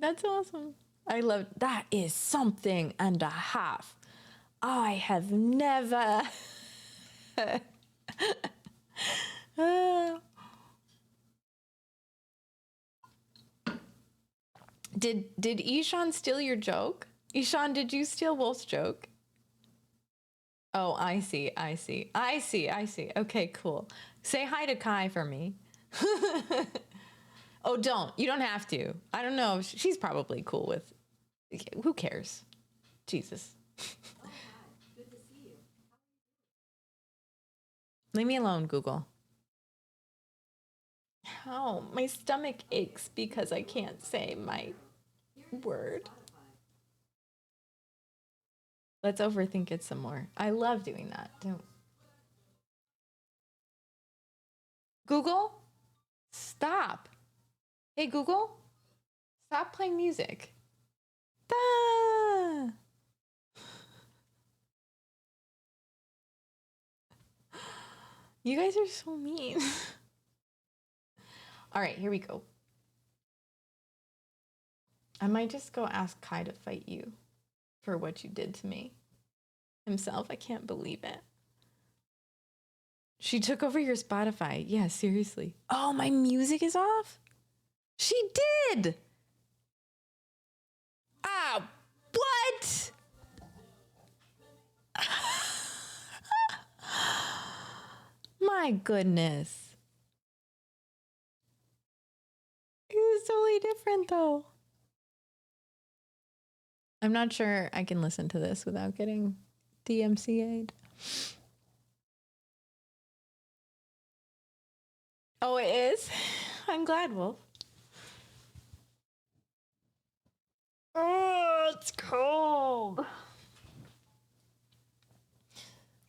That's awesome. I love that is something and a half. I have never Did Ishan steal your joke? Ishan, did you steal Wolf's joke? Oh, I see. Okay, cool. Say hi to Kai for me. Oh, don't. You don't have to. I don't know. She's probably cool with. Who cares? Jesus. Good to see you. Leave me alone, Google. Oh, my stomach aches because I can't say my word. Let's overthink it some more. I love doing that. Don't. Google, stop. Hey, Google, stop playing music. Da! You guys are so mean. All right, here we go. I might just go ask Kai to fight you for what you did to me. Himself, I can't believe it. She took over your Spotify. Yeah, seriously. Oh, my music is off? She did! Ah, what? My goodness. It was totally different though. I'm not sure I can listen to this without getting DMCA'd. Oh, it is? I'm glad, Wolf. Oh, it's cold.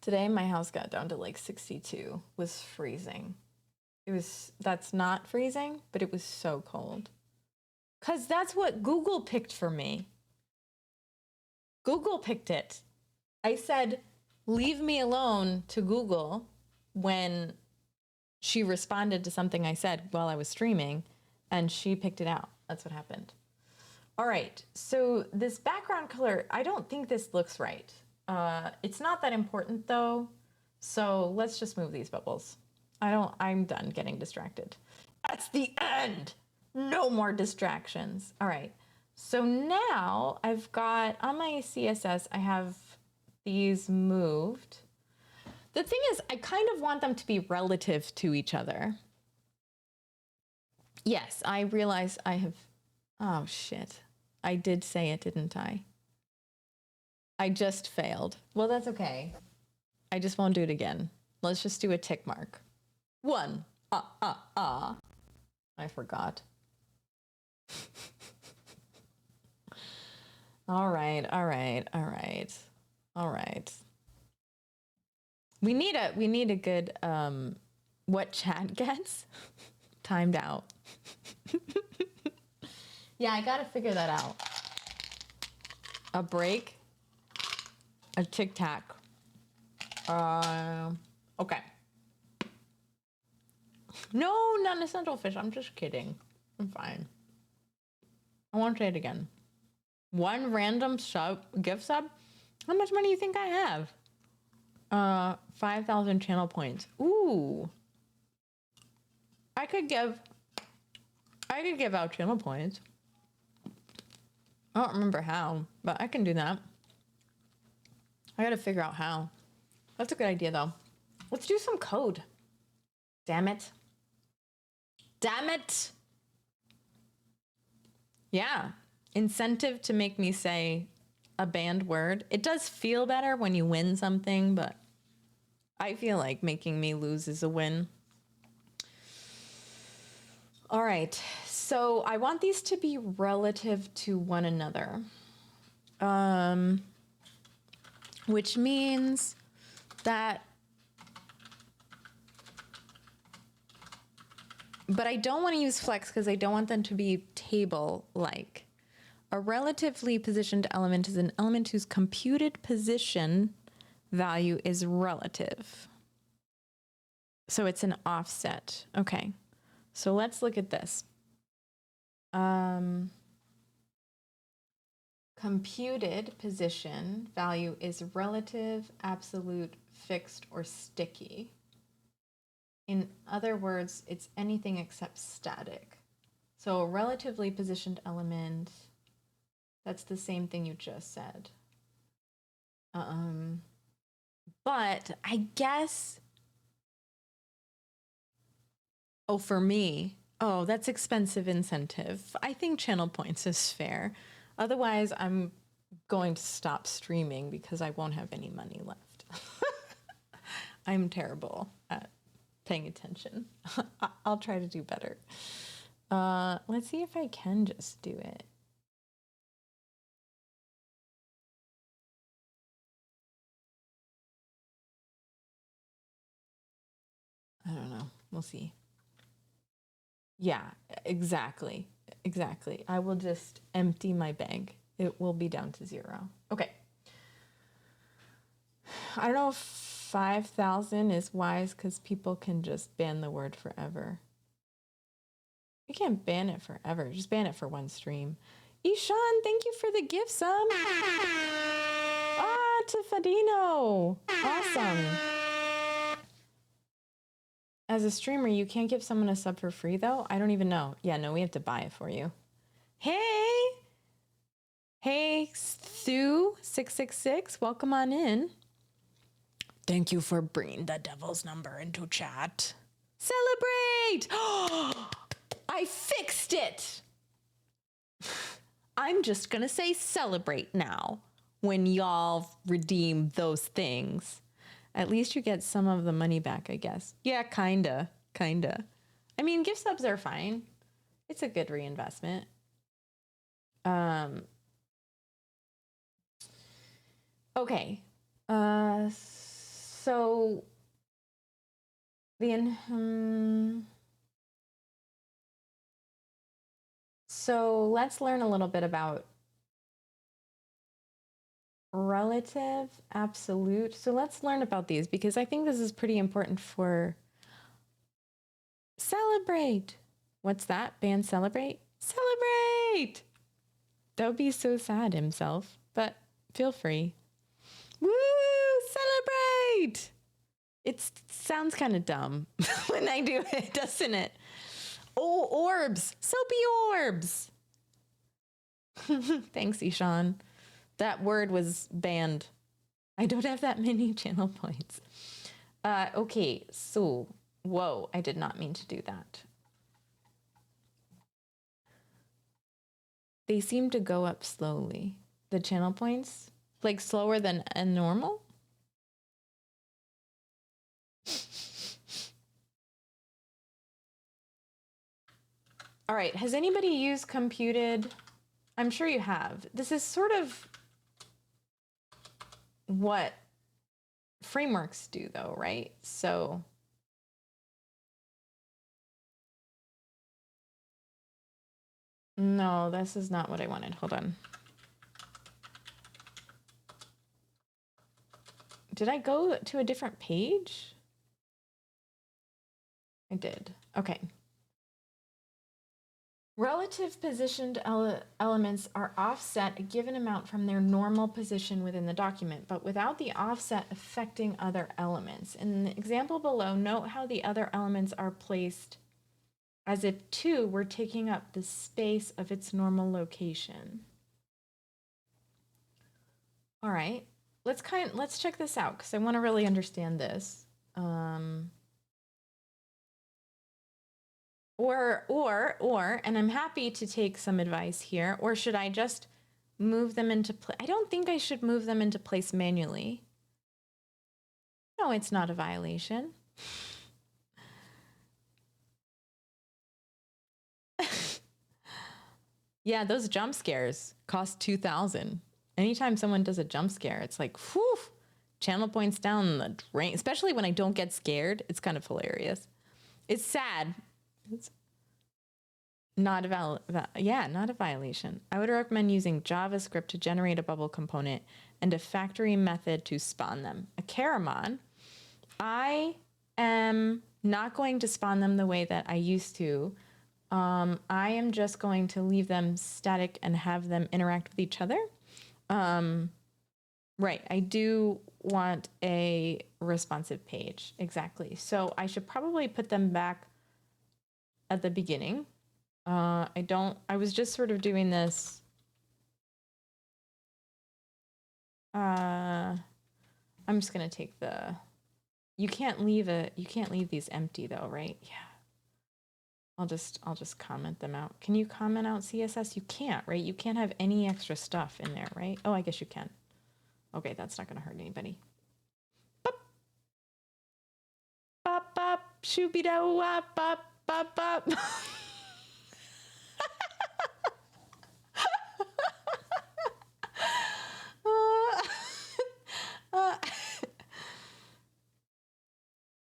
Today my house got down to like 62. It was freezing. That's not freezing, but it was so cold. 'Cause that's what Google picked for me. Google picked it. I said, leave me alone to Google when she responded to something I said while I was streaming, and she picked it out. That's what happened. All right, so this background color, I don't think this looks right. It's not that important though, so let's just move these bubbles. I'm done getting distracted. That's the end. No more distractions. All right, so now I've got, on my CSS, I have these moved. The thing is, I kind of want them to be relative to each other. Yes, I realize I have, oh shit. I did say it, didn't I? I just failed. Well, that's okay. I just won't do it again. Let's just do a tick mark. 1. I forgot. All right. We need a good what chat gets timed out. Yeah, I gotta figure that out. A break, a tic tac. Okay. No, not an essential fish. I'm just kidding. I'm fine. I won't say it again. One random gift sub. How much money do you think I have? 5,000 channel points. Ooh. I could give out channel points. I don't remember how, but I can do that. I gotta figure out how. That's a good idea though. Let's do some code. Damn it. Yeah. Incentive to make me say a banned word. It does feel better when you win something, but I feel like making me lose is a win. All right. So I want these to be relative to one another. Which means that, but I don't want to use flex because I don't want them to be table-like. A relatively positioned element is an element whose computed position value is relative. So it's an offset. Okay. So let's look at this. computed position value is relative, absolute, fixed, or sticky. In other words, it's anything except static. So a relatively positioned element, that's the same thing you just said. But I guess, oh, for me, oh, that's expensive incentive. I think channel points is fair. Otherwise, I'm going to stop streaming because I won't have any money left. I'm terrible at paying attention. I'll try to do better. Let's see if I can just do it. I don't know. We'll see. Yeah, exactly. Exactly. I will just empty my bank. It will be down to 0. Okay. I don't know if 5,000 is wise because people can just ban the word forever. You can't ban it forever. Just ban it for one stream. Ishan, thank you for the gift sub. Ah, to Fadino. Awesome. As a streamer, you can't give someone a sub for free, though? I don't even know. Yeah, no, we have to buy it for you. Hey! Hey, Stu666, welcome on in. Thank you for bringing the devil's number into chat. Celebrate! I fixed it! I'm just gonna say celebrate now when y'all redeem those things. At least you get some of the money back, I guess. Yeah, kinda. I mean, gift subs are fine. It's a good reinvestment. Okay. So so let's learn a little bit about relative, absolute. So let's learn about these because I think this is pretty important for celebrate. What's that? Band celebrate? Celebrate! That would be so sad himself, but feel free. Woo! Celebrate! It sounds kind of dumb when I do it, doesn't it? Oh, orbs! Soapy orbs! Thanks, Ishan. That word was banned. I don't have that many channel points. Okay, so, whoa, I did not mean to do that. They seem to go up slowly. The channel points, like slower than a normal. All right, has anybody used computed? I'm sure you have. This is sort of what frameworks do though, right? So no, this is not what I wanted. Hold on. Did I go to a different page? I did. Okay. Relative positioned elements are offset a given amount from their normal position within the document, but without the offset affecting other elements. In the example below, note how the other elements are placed as if 2 were taking up the space of its normal location. All right, let's check this out because I want to really understand this. Or, and I'm happy to take some advice here, or should I just move them into place? I don't think I should move them into place manually. No, it's not a violation. Yeah, those jump scares cost 2,000. Anytime someone does a jump scare, it's like, whew, channel points down the drain, especially when I don't get scared. It's kind of hilarious. It's sad. It's not a violation. I would recommend using JavaScript to generate a bubble component and a factory method to spawn them. A Karamon, I am not going to spawn them the way that I used to. I am just going to leave them static and have them interact with each other. Right. I do want a responsive page. Exactly. So I should probably put them back at the beginning. I was just sort of doing this. I'm just going to take you can't leave these empty though, right? Yeah. I'll just comment them out. Can you comment out CSS? You can't, right? You can't have any extra stuff in there, right? Oh, I guess you can. Okay, that's not going to hurt anybody. Bop. Bop, bop, shooby-dow, wop, bop, bop, bop.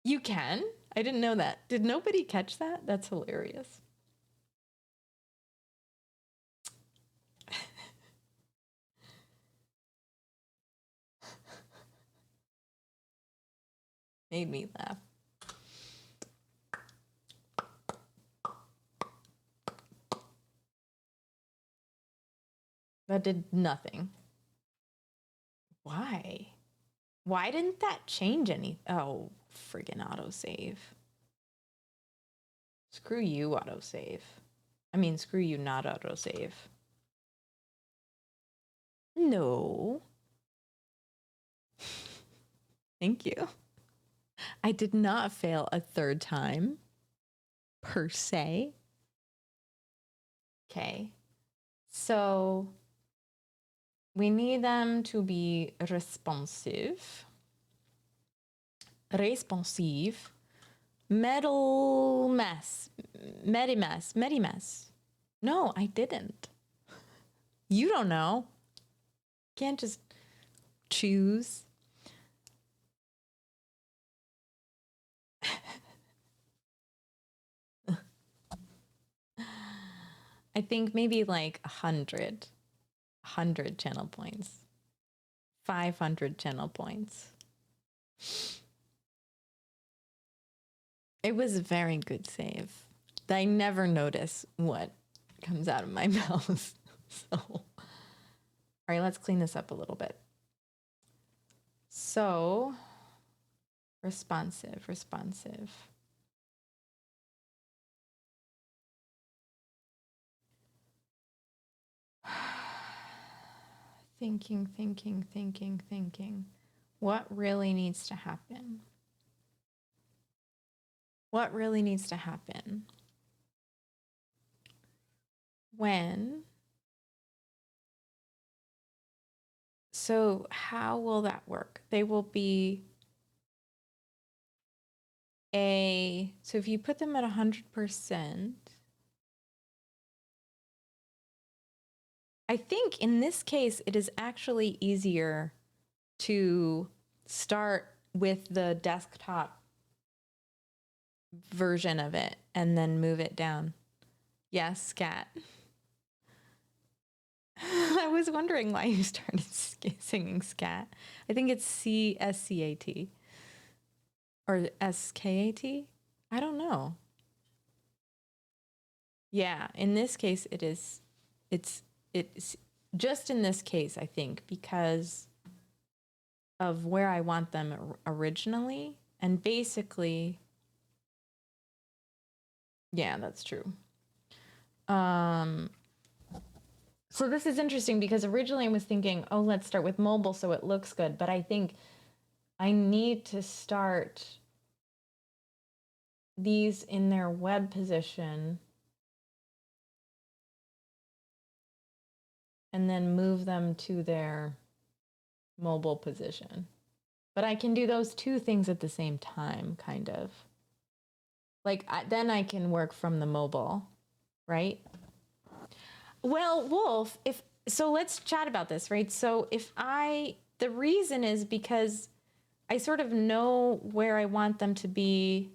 You can? I didn't know that. Did nobody catch that? That's hilarious. Made me laugh. That did nothing. Why? Why didn't that change any? Oh, friggin' autosave. Screw you, autosave. I mean, screw you, not autosave. No. Thank you. I did not fail a third time, per se. Okay. So we need them to be responsive. Responsive. Medimas. No, I didn't. You don't know. Can't just choose. I think maybe like 100 channel points, 500 channel points. It was a very good save. I never notice what comes out of my mouth. So, all right, let's clean this up a little bit. So, responsive. Thinking. What really needs to happen? What really needs to happen when? So how will that work? They will be so if you put them at 100%, I think in this case, it is actually easier to start with the desktop version of it and then move it down. Yes, scat. I was wondering why you started singing scat. I think it's CSCAT or SKAT. I don't know. Yeah, in this case, it's just in this case, I think, because of where I want them originally. And basically, yeah, that's true. So this is interesting because originally I was thinking, oh, let's start with mobile so it looks good. But I think I need to start these in their web position and then move them to their mobile position. But I can do those two things at the same time, kind of. Like, then I can work from the mobile, right? Well, Wolf, so let's chat about this, right? So the reason is because I sort of know where I want them to be.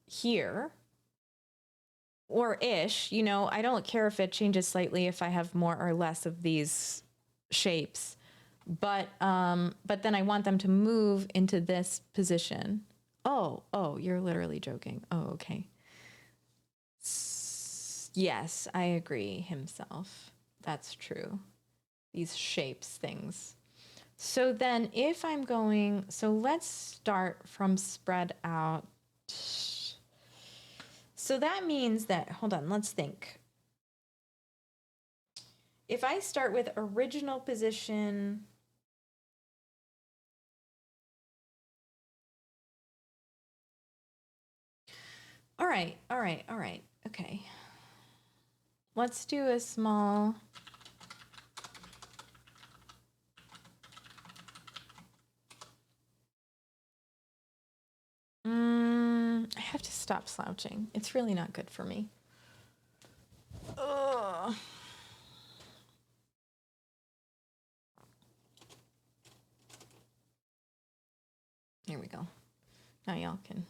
Here or ish, I don't care if it changes slightly if I have more or less of these shapes, but then I want them to move into this position Oh, you're literally joking. Oh, okay. Yes, I agree himself. That's true. These shapes things. So then if I'm going, so let's start from spread out. So that means that, hold on, let's think. If I start with original position, all right. Okay. Let's do a small. I have to stop slouching. It's really not good for me. Ugh. Here we go. Now y'all can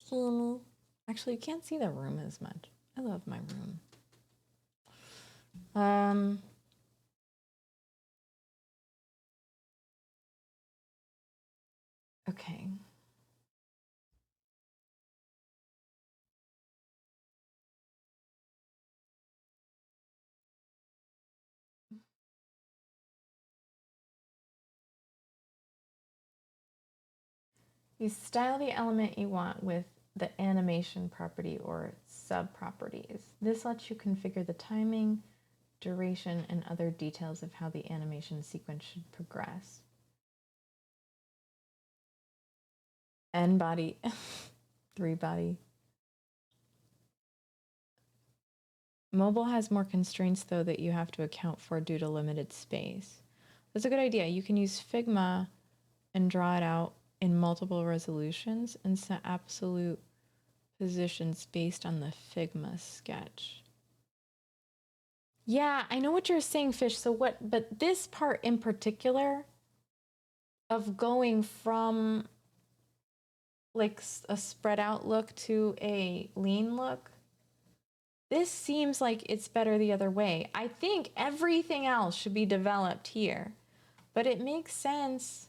see me. Actually, you can't see the room as much. I love my room. Okay. You style the element you want with the animation property or sub-properties. This lets you configure the timing, duration, and other details of how the animation sequence should progress. N body, 3 body. Mobile has more constraints though that you have to account for due to limited space. That's a good idea. You can use Figma and draw it out in multiple resolutions and set absolute positions based on the Figma sketch. Yeah, I know what you're saying, Fish. So what, but this part in particular of going from like a spread out look to a lean look, this seems like it's better the other way. I think everything else should be developed here, but it makes sense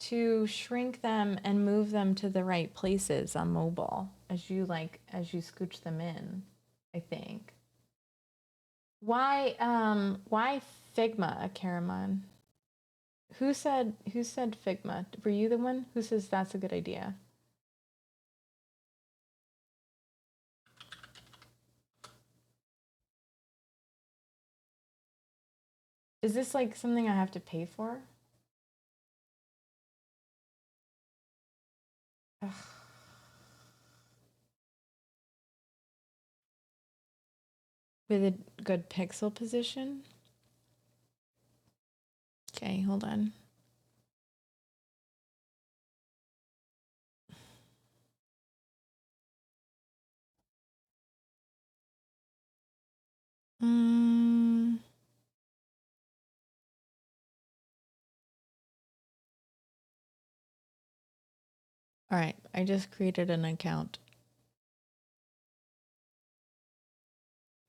to shrink them and move them to the right places on mobile as you scooch them in, I think. Why Figma, Karaman? Who said Figma? Were you the one who says that's a good idea? Is this like something I have to pay for? Ugh. With a good pixel position? Okay, hold on. All right, I just created an account.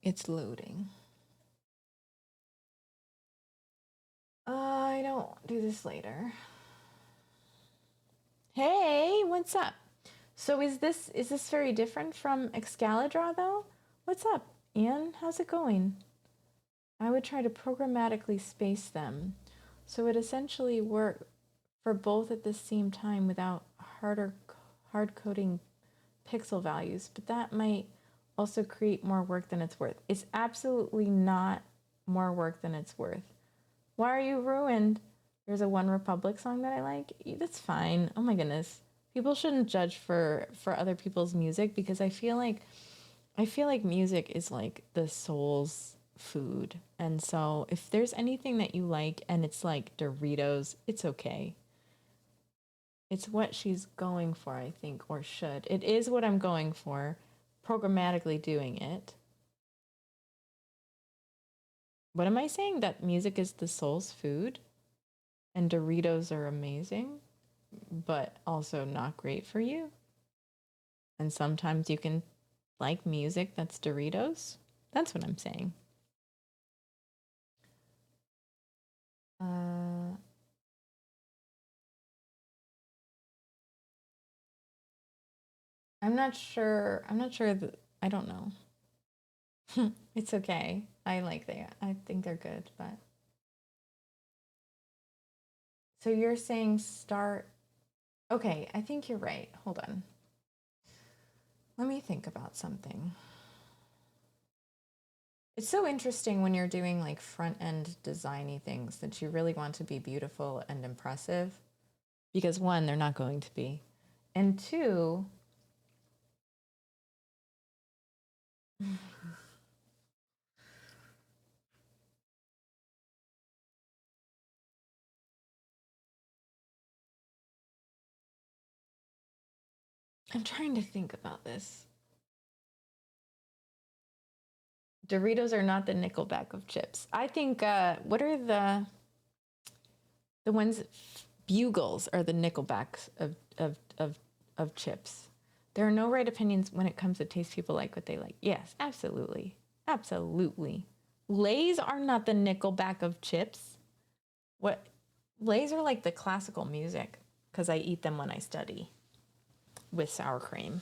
It's loading. I don't do this later. Hey, what's up? So is this very different from Excalibur though? What's up, Ian? How's it going? I would try to programmatically space them, so it essentially work for both at the same time without hard coding pixel values, but that might also create more work than it's worth. It's absolutely not more work than it's worth. Why are you ruined? There's a One Republic song that I like. That's fine. Oh my goodness. People shouldn't judge for other people's music because I feel like music is like the soul's food. And so if there's anything that you like and it's like Doritos, it's okay. It's what she's going for, I think, or should. It is what I'm going for, programmatically doing it. What am I saying? That music is the soul's food and Doritos are amazing, but also not great for you? And sometimes you can like music that's Doritos? That's what I'm saying. I'm not sure. That, I don't know. It's okay. I think they're good, but. So you're saying start. Okay, I think you're right. Hold on. Let me think about something. It's so interesting when you're doing like front end designy things that you really want to be beautiful and impressive. Because one, they're not going to be. And two, I'm trying to think about this. Doritos are not the Nickelback of chips. I think what are the ones? Bugles are the Nickelbacks of chips. There are no right opinions when it comes to taste. People like what they like. Yes, absolutely, absolutely. Lay's are not the Nickelback of chips. What Lay's are like the classical music because I eat them when I study with sour cream.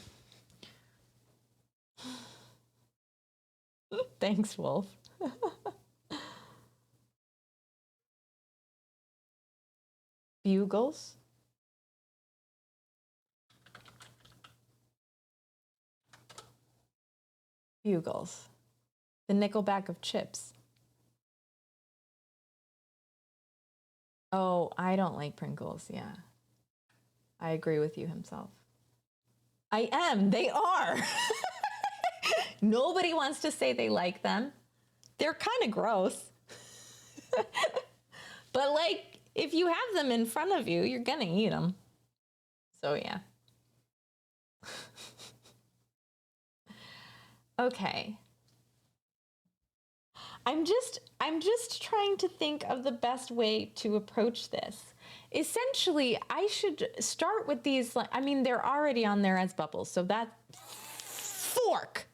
Thanks, Wolf. Bugles. Bugles. The Nickelback of chips. Oh, I don't like Pringles. Yeah. I agree with you himself. I am. They are. Nobody wants to say they like them. They're kind of gross. But like, if you have them in front of you, you're going to eat them. So yeah. Okay. I'm just trying to think of the best way to approach this. Essentially, I should start with these. I mean, they're already on there as bubbles, so that fork.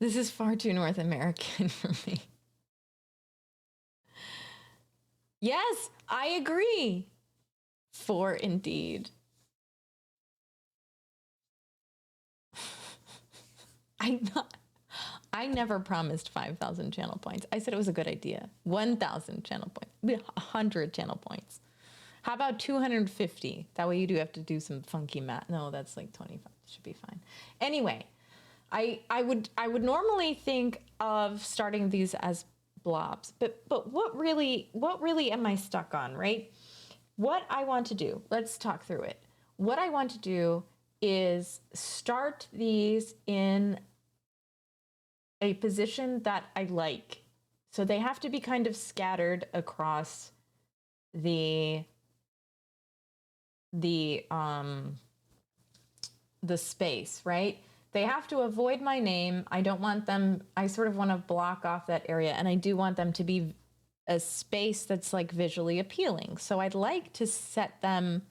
This is far too North American for me. Yes, I agree. For indeed. I never promised 5,000 channel points. I said it was a good idea. 1,000 channel points, 100 channel points. How about 250? That way you do have to do some funky math. No, that's like 25. Should be fine. Anyway, I would normally think of starting these as blobs, but what really am I stuck on, right? What I want to do, let's talk through it. What I want to do is start these in a position that I like. So they have to be kind of scattered across the space, right? They have to avoid my name. I don't want them, I sort of want to block off that area, and I do want them to be a space that's like visually appealing. So I'd like to set them,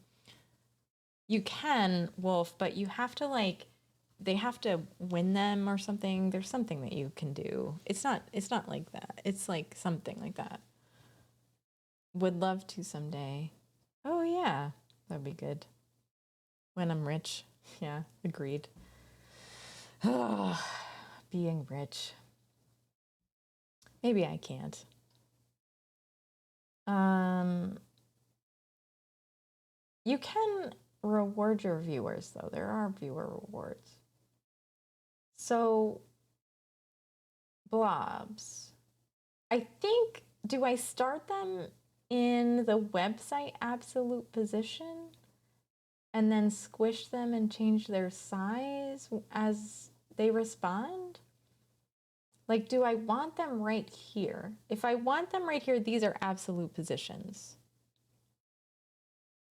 you can, Wolf, but you have to like, they have to win them or something. There's something that you can do. It's not like that. It's like something like that. Would love to someday. Oh yeah, that'd be good. When I'm rich. Yeah, agreed. Being rich. Maybe I can't. You can reward your viewers though. There are viewer rewards. So blobs. I think, do I start them in the website absolute position and then squish them and change their size as they respond? Like, do I want them right here? If I want them right here, these are absolute positions.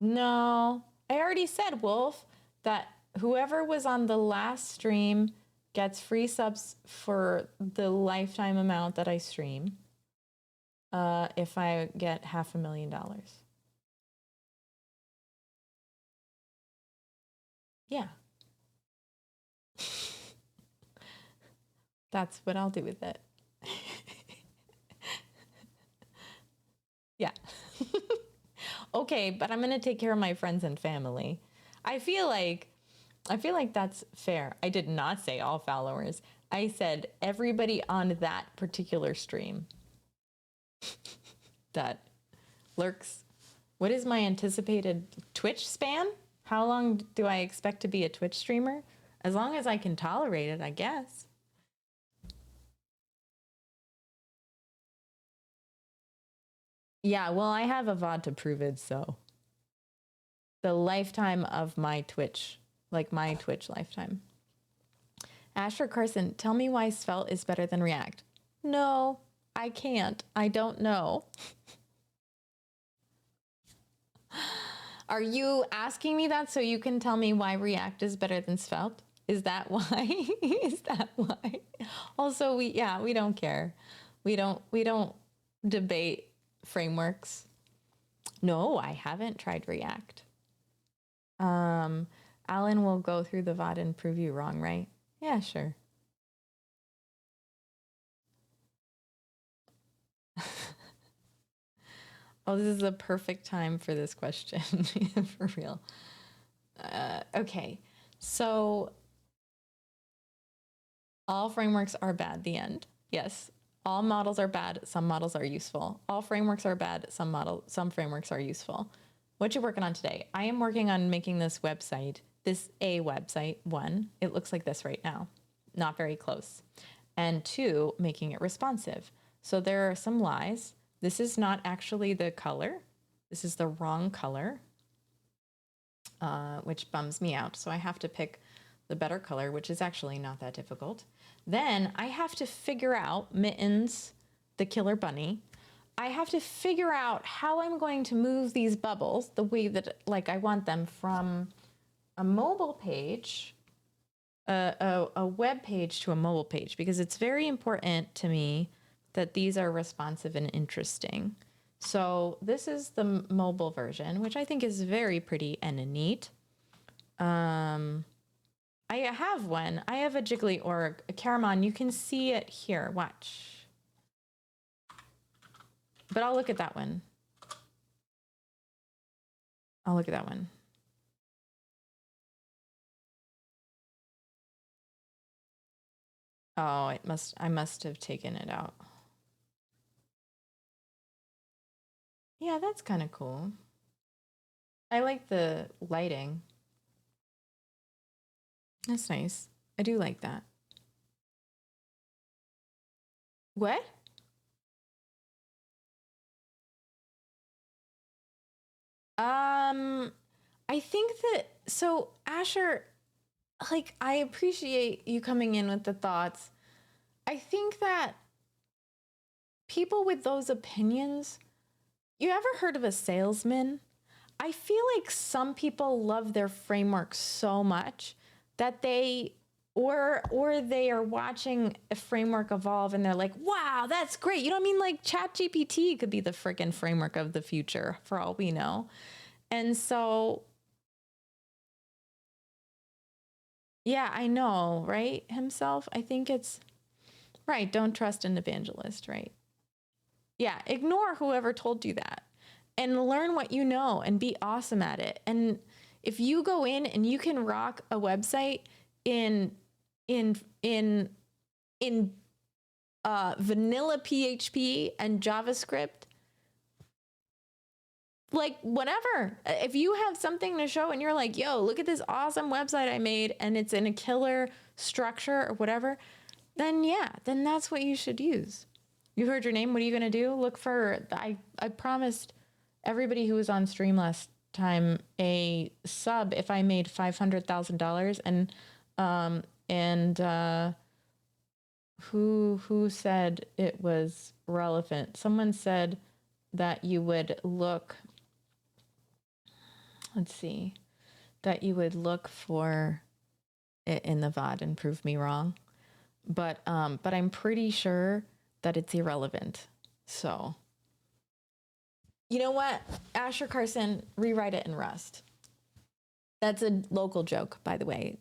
No, I already said, Wolf, that whoever was on the last stream gets free subs for the lifetime amount that I stream. If I get $500,000. Yeah. That's what I'll do with it. Yeah. Okay, but I'm going to take care of my friends and family. I feel like that's fair. I did not say all followers. I said everybody on that particular stream that lurks. What is my anticipated Twitch span? How long do I expect to be a Twitch streamer? As long as I can tolerate it, I guess. Yeah, well, I have a VOD to prove it, so. The lifetime of my Twitch, like my Twitch lifetime. Asher Carson, tell me why Svelte is better than React. No, I can't. I don't know. Are you asking me that so you can tell me why React is better than Svelte? Is that why? Is that why? Also, we don't care. We don't debate frameworks. No, I haven't tried React. Alan will go through the VOD and prove you wrong, right? Yeah, sure. Oh, this is a perfect time for this question, for real. Okay, so all frameworks are bad, the end. Yes, all models are bad, some models are useful. All frameworks are bad, some frameworks are useful. What you working on today? I am working on making this website, one. It looks like this right now, not very close. And two, making it responsive. So there are some lies. This is not actually the color. This is the wrong color, which bums me out. So I have to pick the better color, which is actually not that difficult. Then I have to figure out Mittens, the killer bunny. I have to figure out how I'm going to move these bubbles the way that like I want them from a mobile page, a web page to a mobile page, because it's very important to me that these are responsive and interesting. So this is the mobile version, which I think is very pretty and neat. I have one. I have a Jiggly org. Caramon, you can see it here. Watch. But I'll look at that one. I'll look at that one. Oh, I must have taken it out. Yeah, that's kind of cool. I like the lighting. That's nice. I do like that. What? I think that, so Asher, like, I appreciate you coming in with the thoughts. I think that people with those opinions, you ever heard of a salesman? I feel like some people love their framework so much that they or they are watching a framework evolve and they're like, wow, that's great. You know what I mean? Like ChatGPT could be the freaking framework of the future for all we know. And so, yeah, I know, right? Himself, I think it's right. Don't trust an evangelist, right? Yeah, ignore whoever told you that and learn what you know and be awesome at it. And if you go in and you can rock a website in vanilla PHP and JavaScript, like whatever, if you have something to show and you're like, yo, look at this awesome website I made and it's in a killer structure or whatever, then yeah, then that's what you should use. You heard your name. What are you going to do? Look for, I promised everybody who was on stream last time a sub if I made $500,000. And who said it was relevant? Someone said that you would look, let's see, that you would look for it in the VOD and prove me wrong. But I'm pretty sure that it's irrelevant. So, you know what? Asher Carson, rewrite it in Rust. That's a local joke, by the way.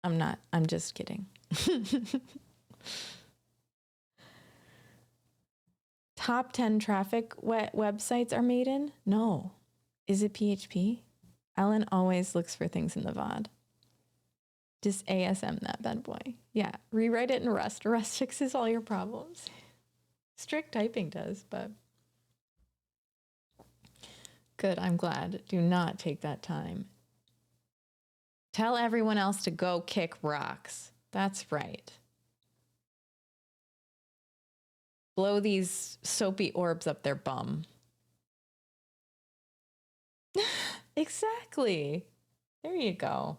I'm just kidding. Top 10 traffic websites are made in? No, Is it PHP? Ellen always looks for things in the VOD. Just ASM that bad boy. Yeah, rewrite it in Rust. Rust fixes all your problems. Strict typing does, but good, I'm glad. Do not take that time. Tell everyone else to go kick rocks. That's right. Blow these soapy orbs up their bum. Exactly. There you go.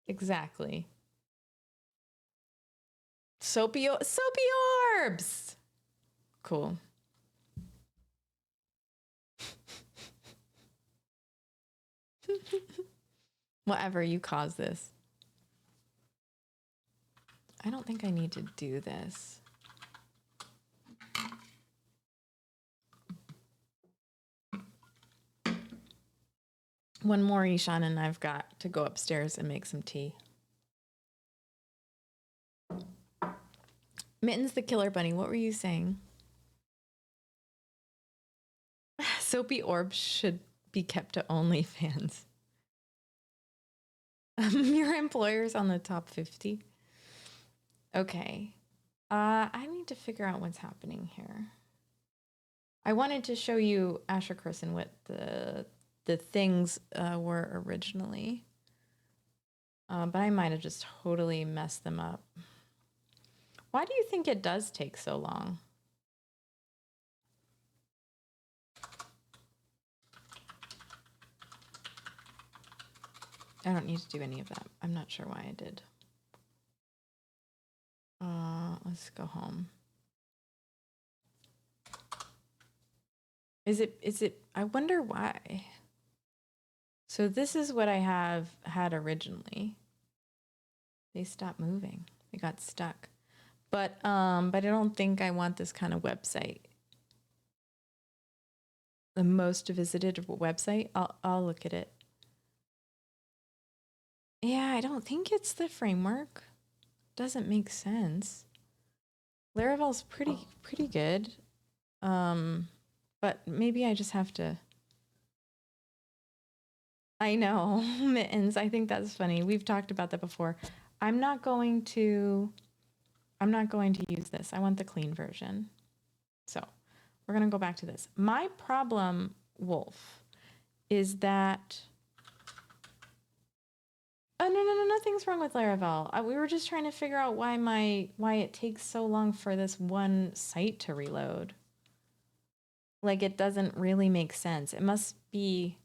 Exactly. Soapy orbs. Cool. Whatever, you caused this. I don't think I need to do this. One more, Ishan, and I've got to go upstairs and make some tea. Mittens the Killer Bunny, what were you saying? Soapy orbs should be kept to OnlyFans. Your employer's on the top 50. Okay. I need to figure out what's happening here. I wanted to show you Asher Chris and what the things were originally. But I might have just totally messed them up. Why do you think it does take so long? I don't need to do any of that. I'm not sure why I did. Let's go home. Is it, I wonder why. So this is what I had originally. They stopped moving. They got stuck. But I don't think I want this kind of website. The most visited website. I'll look at it. Yeah, I don't think it's the framework. Doesn't make sense. Laravel's pretty good. But maybe I just have to. I know, Mittens. I think that's funny. We've talked about that before. I'm not going to use this. I want the clean version. So we're going to go back to this. My problem, Wolf, is that... Oh, no, nothing's wrong with Laravel. We were just trying to figure out why it takes so long for this one site to reload. Like, it doesn't really make sense. It must be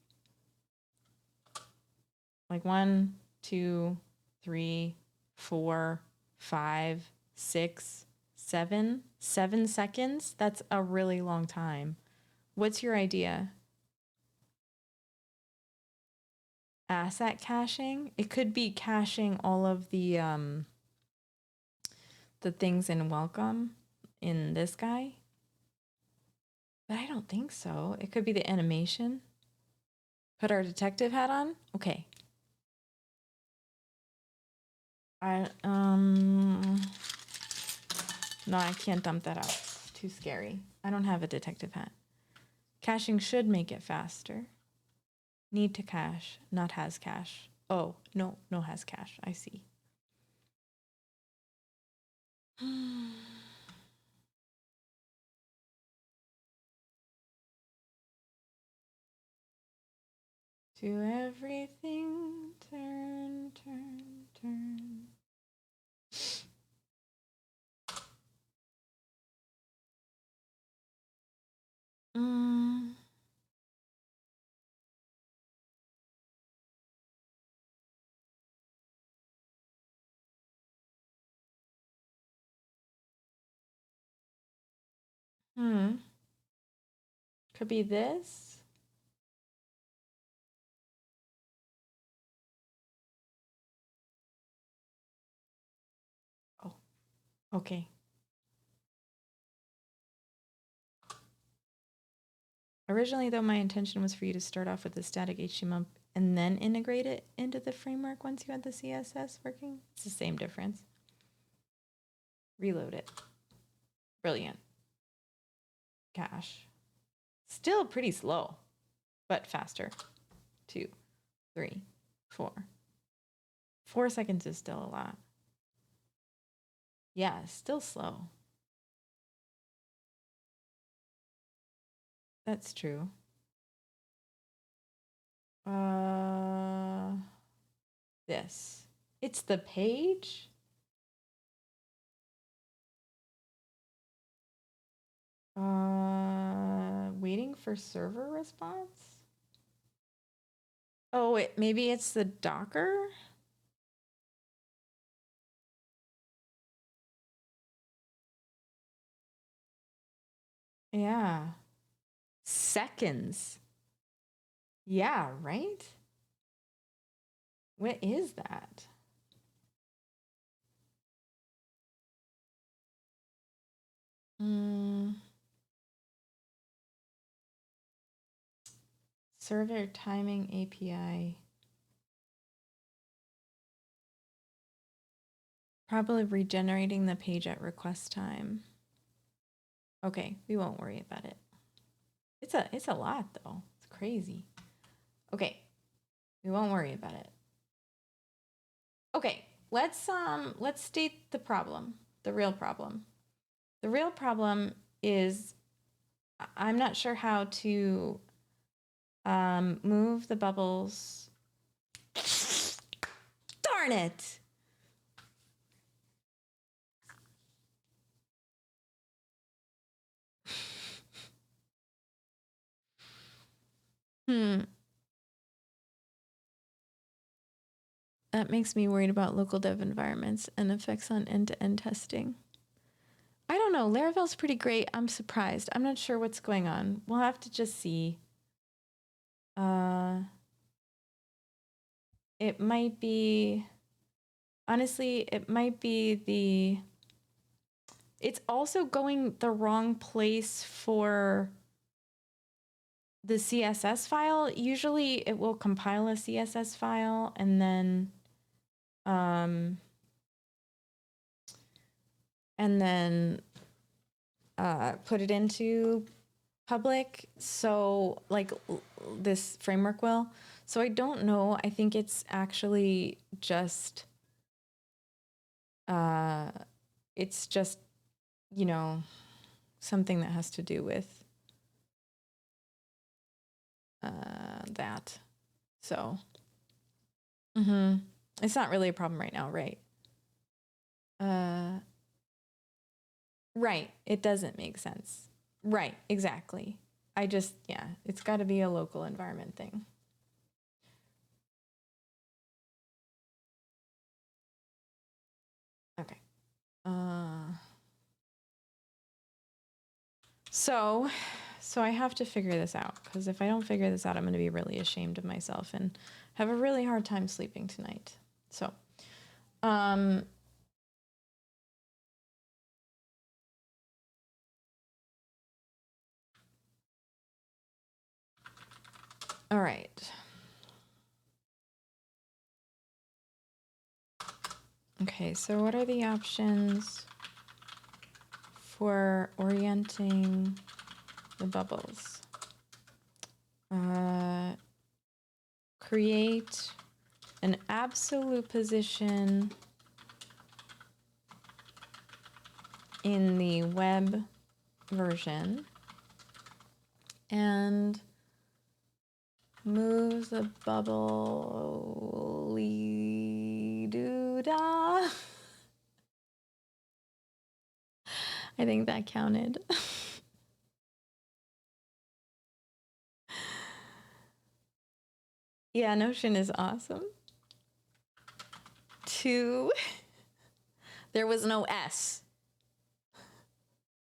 like 1, 2, 3, 4, 5, 6, 7 seconds. That's a really long time. What's your idea? Asset caching? It could be caching all of the things in welcome in this guy. But I don't think so. It could be the animation. Put our detective hat on. Okay. No, I can't dump that out. It's too scary. I don't have a detective hat. Caching should make it faster. Need to cache, not has cache. Oh, no has cache. I see. To everything, turn. Mm. Could be this. Oh, okay. Originally, though, my intention was for you to start off with the static HTML and then integrate it into the framework once you had the CSS working. It's the same difference. Reload it. Brilliant. Cache. Still pretty slow. but faster. 2, 3, 4. 4 seconds is still a lot. Yeah, still slow. That's true. This. It's the page? Waiting for server response? Oh, maybe it's the Docker? Yeah. Seconds. Yeah, right? What is that? Server timing API. Probably regenerating the page at request time. Okay, we won't worry about it. It's a lot though. It's crazy. Okay. We won't worry about it. Okay, let's state the problem, the real problem. The real problem is I'm not sure how to move the bubbles. Darn it. That makes me worried about local dev environments and effects on end-to-end testing. I don't know. Laravel's pretty great. I'm surprised. I'm not sure what's going on. We'll have to just see. It might be, honestly, it might be it's also going the wrong place for the CSS file. Usually it will compile a CSS file and then put it into public. So like this framework will. So I don't know. I think it's actually just, you know, something that has to do with that. So, it's not really a problem right now, right? Right. It doesn't make sense. Right. Exactly. Yeah, it's got to be a local environment thing. Okay. So I have to figure this out, because if I don't figure this out, I'm going to be really ashamed of myself and have a really hard time sleeping tonight. So, all right. Okay, so what are the options for orienting the bubbles? Create an absolute position in the web version and move the bubble doo-dah. I think that counted. Yeah, Notion is awesome. 2, there was no S.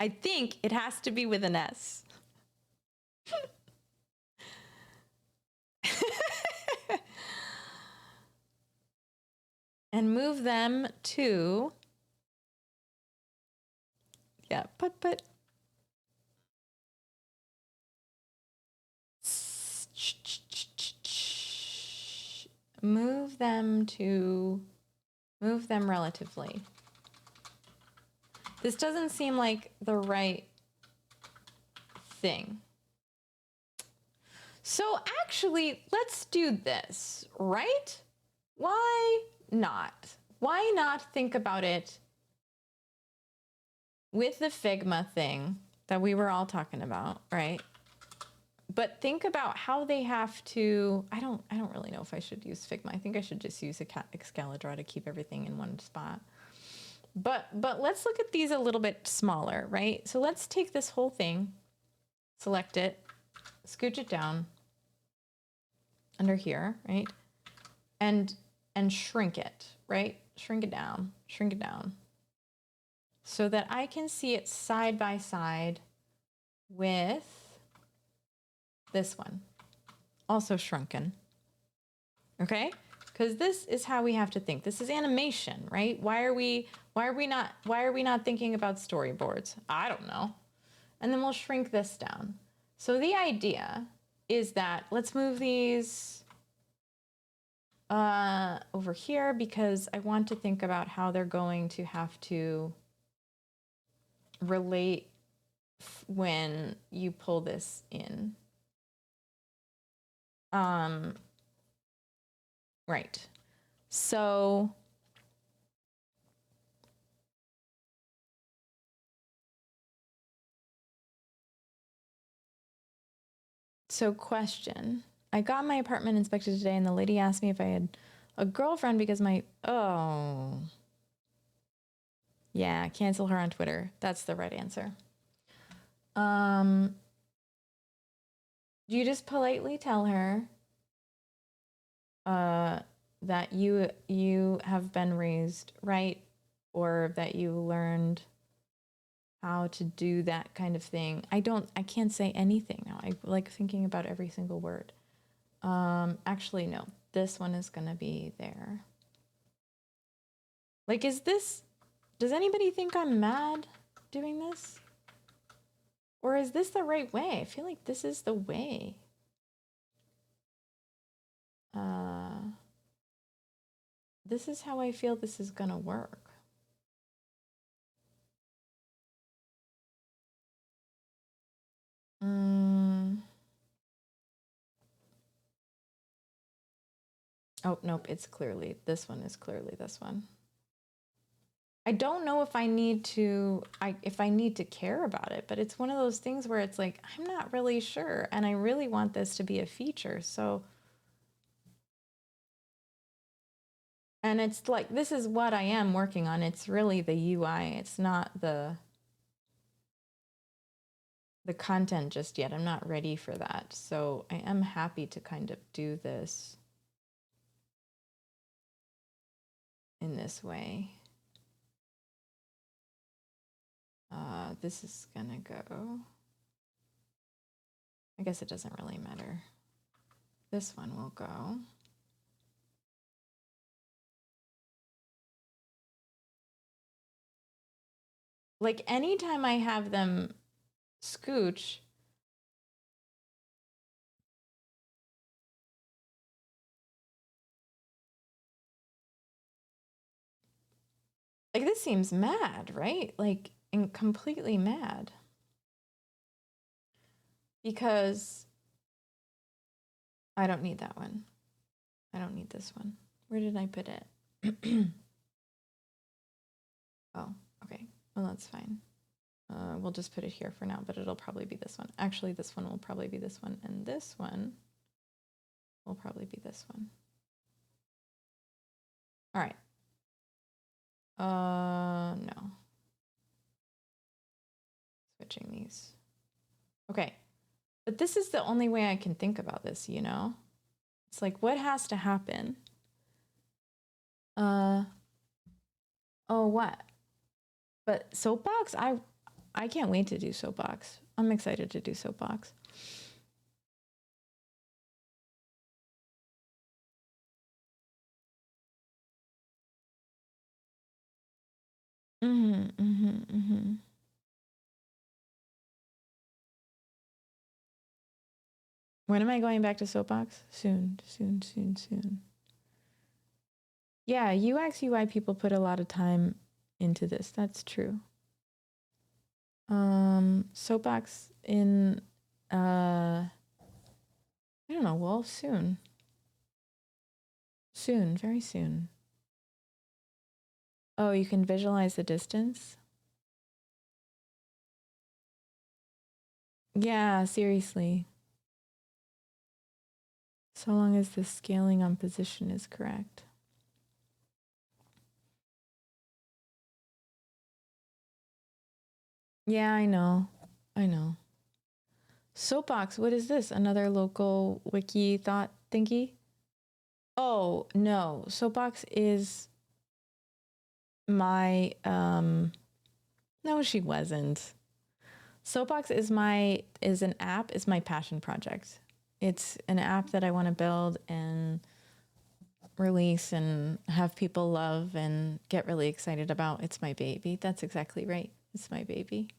I think it has to be with an S. And move them to, yeah, put. Move them relatively. This doesn't seem like the right thing. So actually, let's do this, right? Why not? Why not think about it with the Figma thing that we were all talking about, right? But think about how they have to. I don't really know if I should use Figma. I think I should just use Excalibur to keep everything in one spot. But let's look at these a little bit smaller, right? So let's take this whole thing, select it, scooch it down under here, right? And shrink it, right? Shrink it down, so that I can see it side by side with this one, also shrunken. Okay? Because this is how we have to think. This is animation, right? Why are we not thinking about storyboards? I don't know. And then we'll shrink this down. So the idea is that let's move these over here because I want to think about how they're going to have to relate when you pull this in. Right. So question. I got my apartment inspected today and the lady asked me if I had a girlfriend because yeah, cancel her on Twitter. That's the right answer. You just politely tell her that you have been raised right, or that you learned how to do that kind of thing. I can't say anything now. I like thinking about every single word. Actually, no, this one is gonna be there. Like, does anybody think I'm mad doing this? Or is this the right way? I feel like this is the way. This is how I feel this is gonna work. Oh, nope, this one is clearly this one. I don't know if I need to care about it, but it's one of those things where it's like, I'm not really sure, and I really want this to be a feature, so. And it's like, this is what I am working on. It's really the UI. It's not the content just yet. I'm not ready for that. So I am happy to kind of do this in this way. This is gonna go. I guess it doesn't really matter. This one will go. Like anytime I have them scooch, like this seems mad, right? Like completely mad. Because I don't need that one. I don't need this one. Where did I put it? Oh, okay. Well, that's fine. We'll just put it here for now, but it'll probably be this one. Actually, this one will probably be this one, and this one will probably be this one. All right. No. Switching these. Okay. But this is the only way I can think about this, you know? It's like, what has to happen? Oh, what? But Soapbox? I can't wait to do Soapbox. I'm excited to do Soapbox. When am I going back to Soapbox? Soon. Yeah, UX UI people put a lot of time into this. That's true. Soapbox in I don't know. Well, soon. Soon, very soon. Oh, you can visualize the distance? Yeah, seriously. So long as the scaling on position is correct. Yeah, I know. I know. Soapbox, what is this? Another local wiki thought thingy? Oh, no. Soapbox is my no, she wasn't. Soapbox is an app, is my passion project. It's an app that I want to build and release and have people love and get really excited about. It's my baby. That's exactly right. It's my baby.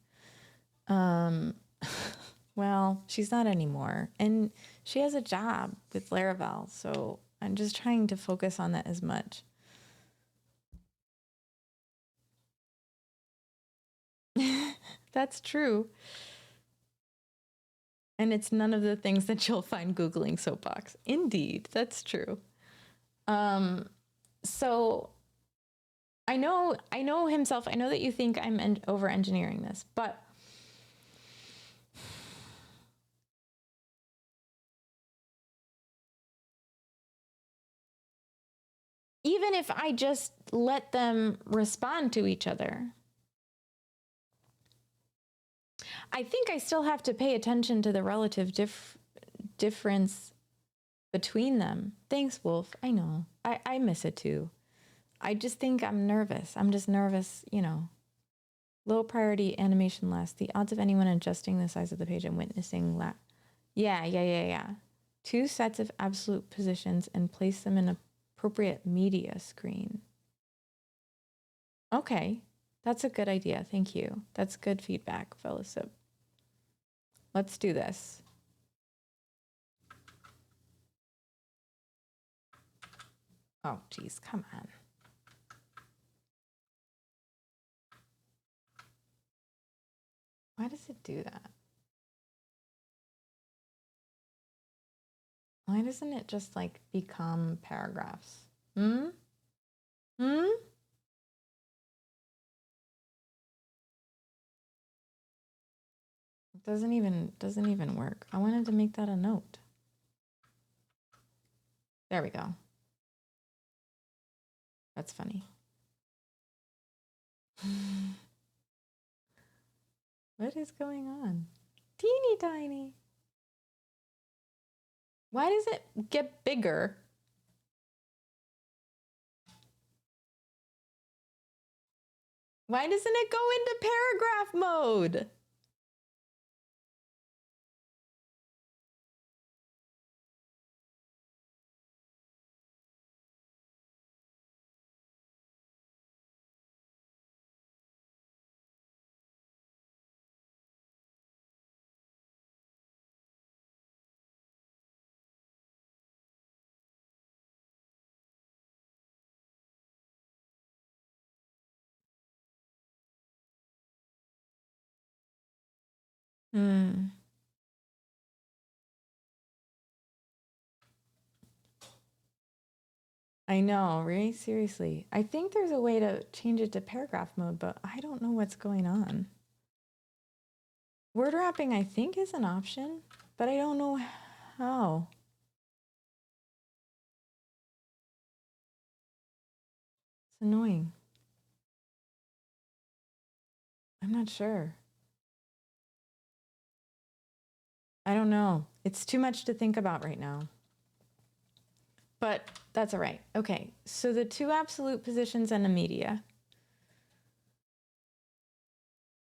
Well, she's not anymore. And she has a job with Laravel, so I'm just trying to focus on that as much. That's true. And it's none of the things that you'll find Googling Soapbox. Indeed, that's true. So I know himself. I know that you think I'm over engineering this, but even if I just let them respond to each other, I think I still have to pay attention to the relative difference between them. Thanks, Wolf. I know. I miss it too. I just think I'm nervous. I'm just nervous, you know. Low priority animation last. The odds of anyone adjusting the size of the page and witnessing Yeah. 2 sets of absolute positions and place them in appropriate media screen. Okay. That's a good idea. Thank you. That's good feedback, Philip. Let's do this. Oh, geez, come on. Why does it do that? Why doesn't it just like become paragraphs? Hmm? It doesn't even work. I wanted to make that a note. There we go. That's funny. What is going on? Teeny tiny. Why does it get bigger? Why doesn't it go into paragraph mode? I know, right? Seriously. I think there's a way to change it to paragraph mode, but I don't know what's going on. Word wrapping, I think, is an option, but I don't know how. It's annoying. I'm not sure. I don't know. It's too much to think about right now. But that's all right. Okay, so the 2 absolute positions and a media.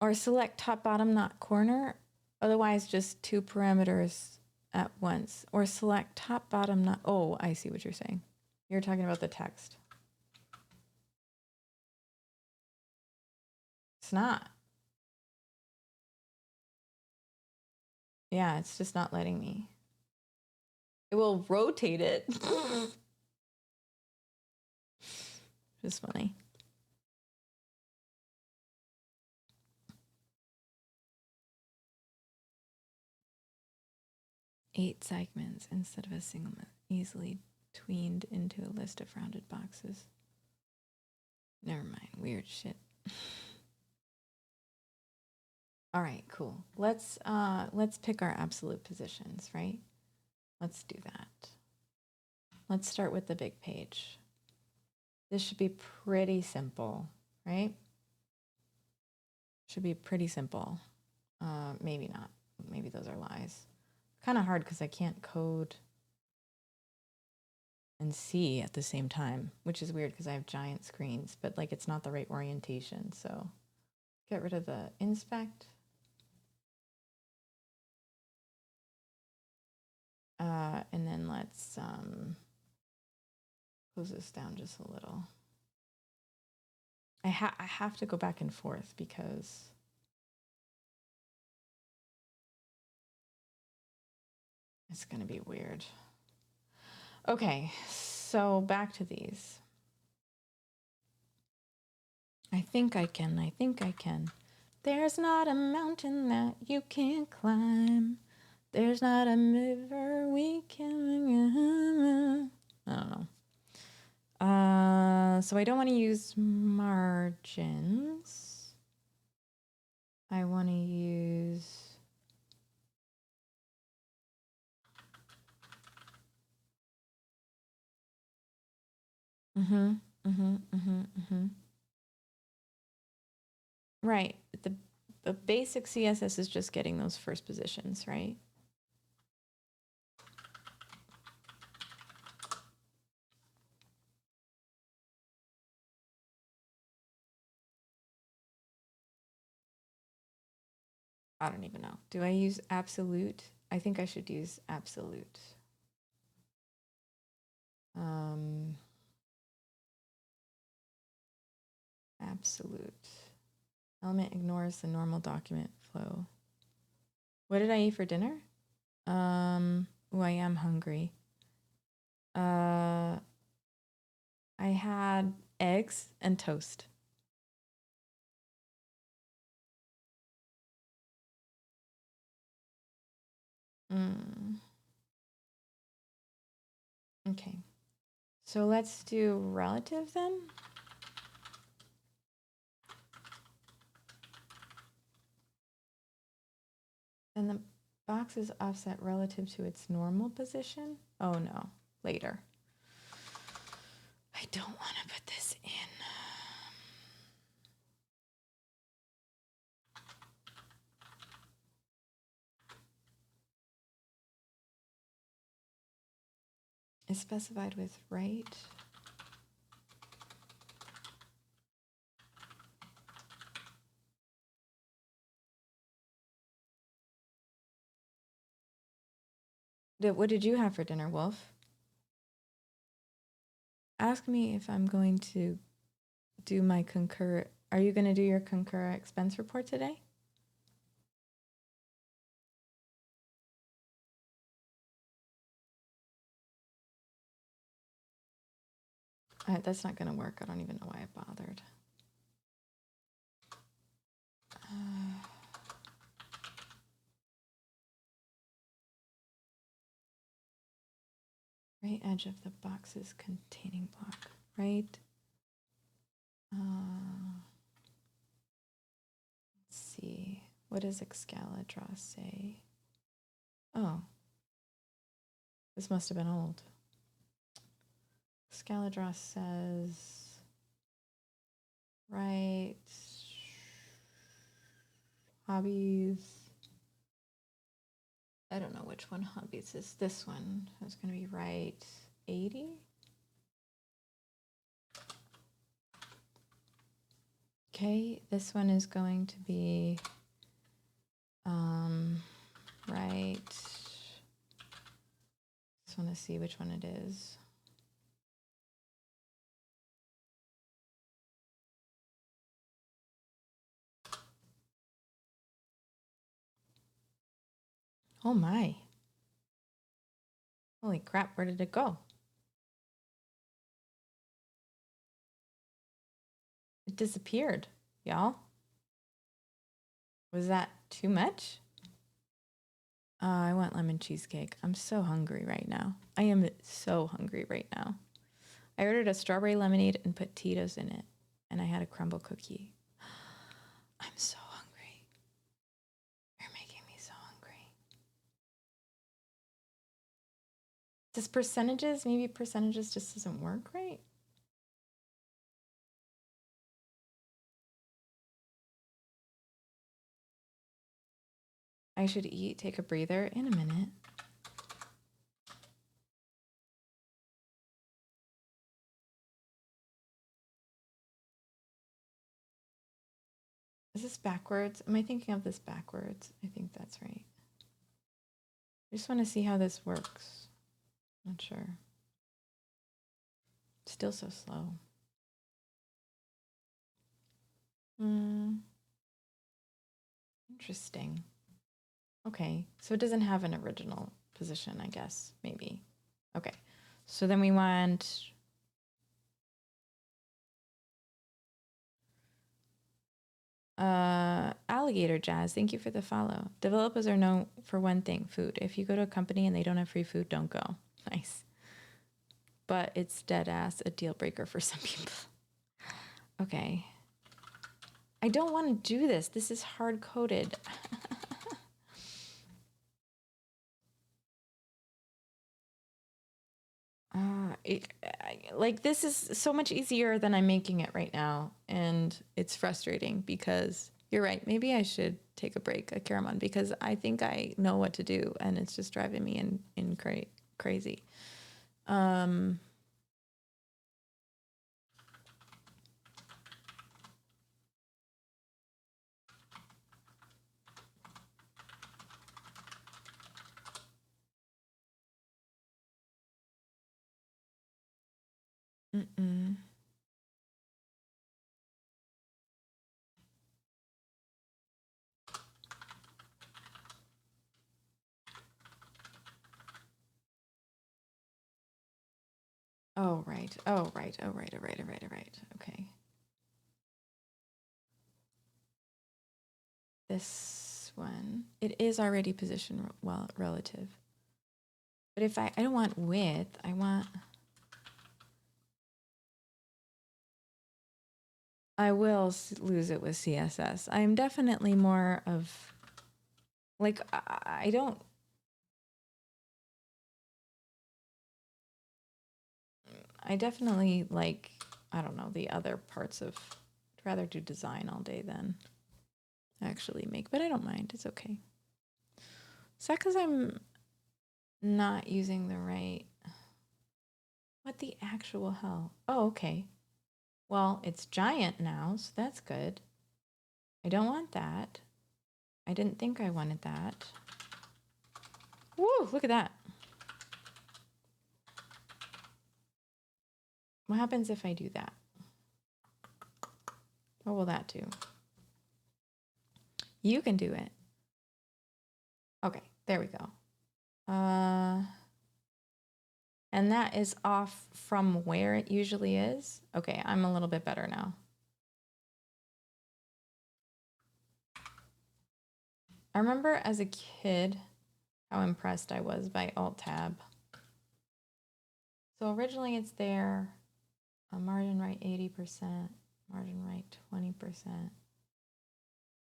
Or select top, bottom, not corner. Otherwise, just 2 parameters at once. Or select top, bottom, not... Oh, I see what you're saying. You're talking about the text. It's not. Yeah, it's just not letting me. It will rotate it. Just funny. 8 segments instead of a single easily tweened into a list of rounded boxes. Never mind, weird shit. All right, cool. Let's pick our absolute positions, right? Let's do that. Let's start with the big page. This should be pretty simple, right? Should be pretty simple. Maybe not. Maybe those are lies. Kind of hard because I can't code and see at the same time, which is weird because I have giant screens, but like it's not the right orientation. So get rid of the inspect. And then let's close this down just a little. I have to go back and forth because it's going to be weird. Okay, so back to these. I think I can. There's not a mountain that you can't climb. There's not a river we can. I don't know. So I don't want to use margins. I want to use Right. The basic CSS is just getting those first positions, right? I don't even know. Do I use absolute? I think I should use absolute. Absolute. Element ignores the normal document flow. What did I eat for dinner? Oh, I am hungry. I had eggs and toast. Okay. So let's do relative then. And the box is offset relative to its normal position. Oh no, later. I don't want to put this in. Is specified with right. What did you have for dinner, Wolf? Ask me if I'm going to do my Concur. Are you going to do your Concur expense report today? That's not going to work. I don't even know why I bothered. Right edge of the box's containing block, right? Let's see. What does Excalibur say? Oh, this must have been old. Excalibur says, right, hobbies. I don't know which one hobbies is this one. It's going to be right 80. Okay, this one is going to be right. Just want to see which one it is. Oh my. Holy crap, where did it go? It disappeared, y'all. Was that too much? I want lemon cheesecake. I'm so hungry right now. I am so hungry right now. I ordered a strawberry lemonade and put Tito's in it, and I had a crumble cookie. I'm so hungry. You're making me so hungry. Does percentages, maybe percentages just doesn't work right? I should eat, take a breather in a minute. Is this backwards? Am I thinking of this backwards? I think that's right. I just want to see how this works. Not sure. Still so slow. Interesting. Okay, so it doesn't have an original position, I guess, maybe. Okay, so then we want... Alligator Jazz, thank you for the follow. Developers are known for one thing, food. If you go to a company and they don't have free food, don't go. Nice. But it's dead ass a deal breaker for some people. Okay. I don't want to do this. This is hard coded. Like this is so much easier than I'm making it right now, and it's frustrating because you're right. Maybe I should take a break, Karamon, because I think I know what to do, and it's just driving me in crazy. Mm-mm. Oh, right. Oh, right. Oh, right. Oh, right. Oh, right. Oh, right. Okay. This one, it is already position well relative. But if I don't want width, I want... I will lose it with CSS. I'm definitely more of... Like, I don't... I definitely like, I don't know, the other parts of... I'd rather do design all day than actually make, but I don't mind. It's okay. Is that because I'm not using the right... What the actual hell? Oh, okay. Well, it's giant now, so that's good. I don't want that. I didn't think I wanted that. Woo, look at that. What happens if I do that? What will that do? You can do it. Okay, there we go. And that is off from where it usually is. Okay, I'm a little bit better now. I remember as a kid how impressed I was by Alt-Tab. So originally it's there, margin right 80%, margin right 20%.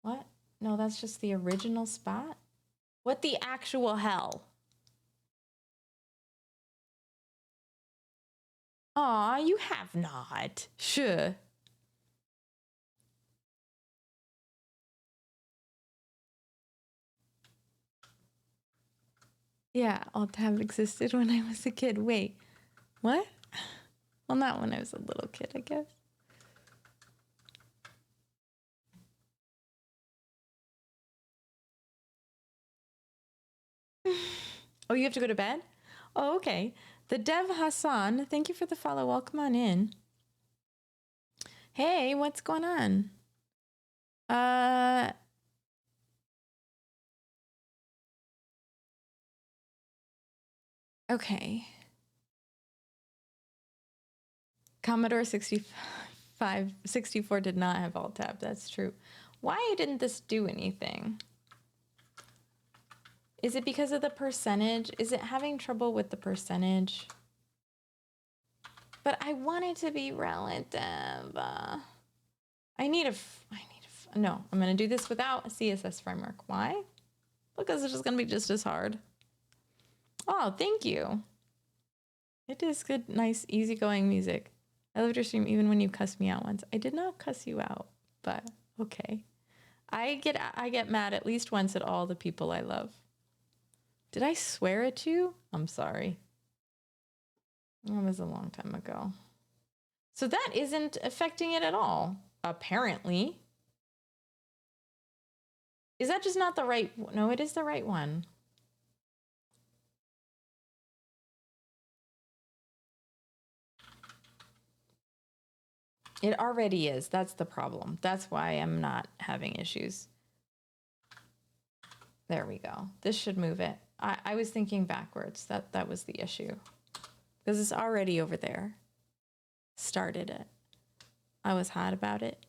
What? No, that's just the original spot? What the actual hell? Aw, you have not. Sure. Yeah, Alt-Tab existed when I was a kid. Wait, what? Well, not when I was a little kid, I guess. Oh, you have to go to bed? Oh, okay. The Dev Hassan, thank you for the follow. Welcome on in. Hey, what's going on? Okay. Commodore 64 did not have Alt-Tab. That's true. Why didn't this do anything? Is it because of the percentage? Is it having trouble with the percentage? But I want it to be relative. No, I'm going to do this without a CSS framework. Why? Because it's just going to be just as hard. Oh, thank you. It is good, nice, easygoing music. I loved your stream even when you cussed me out once. I did not cuss you out, but okay. I get mad at least once at all the people I love. Did I swear at you? I'm sorry. That was a long time ago. So that isn't affecting it at all, apparently. Is that just not the right? No, it is the right one. It already is. That's the problem. That's why I'm not having issues. There we go. This should move it. I was thinking backwards. That was the issue. Because it's already over there. Started it. I was hot about it.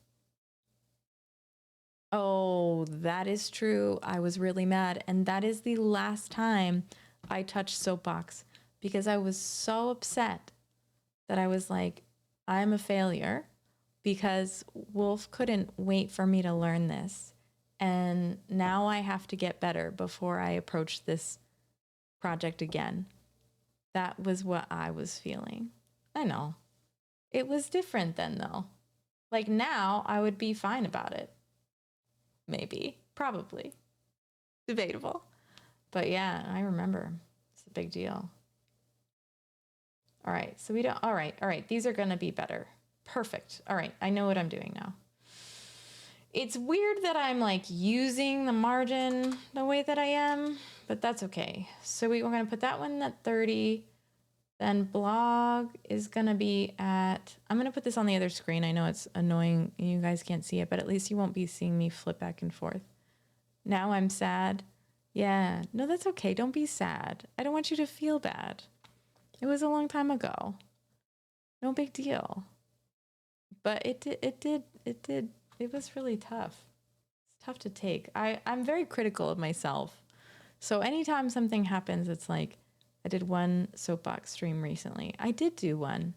Oh, that is true. I was really mad. And that is the last time I touched Soapbox because I was so upset that I was like, I'm a failure because Wolf couldn't wait for me to learn this. And now I have to get better before I approach this project again. That was what I was feeling. I know. It was different then, though. Like now, I would be fine about it. Maybe. Probably. Debatable. But yeah, I remember. It's a big deal. All right. So we don't. All right. These are going to be better. Perfect. All right. I know what I'm doing now. It's weird that I'm like using the margin the way that I am, but that's okay. So we're going to put that one at 30. Then blog is going to be at, I'm going to put this on the other screen. I know it's annoying. You guys can't see it, but at least you won't be seeing me flip back and forth. Now I'm sad. Yeah. No, that's okay. Don't be sad. I don't want you to feel bad. It was a long time ago. No big deal. But it did. It was really tough. It's tough to take. I'm very critical of myself. So anytime something happens, it's like, I did one Soapbox stream recently. I did do one.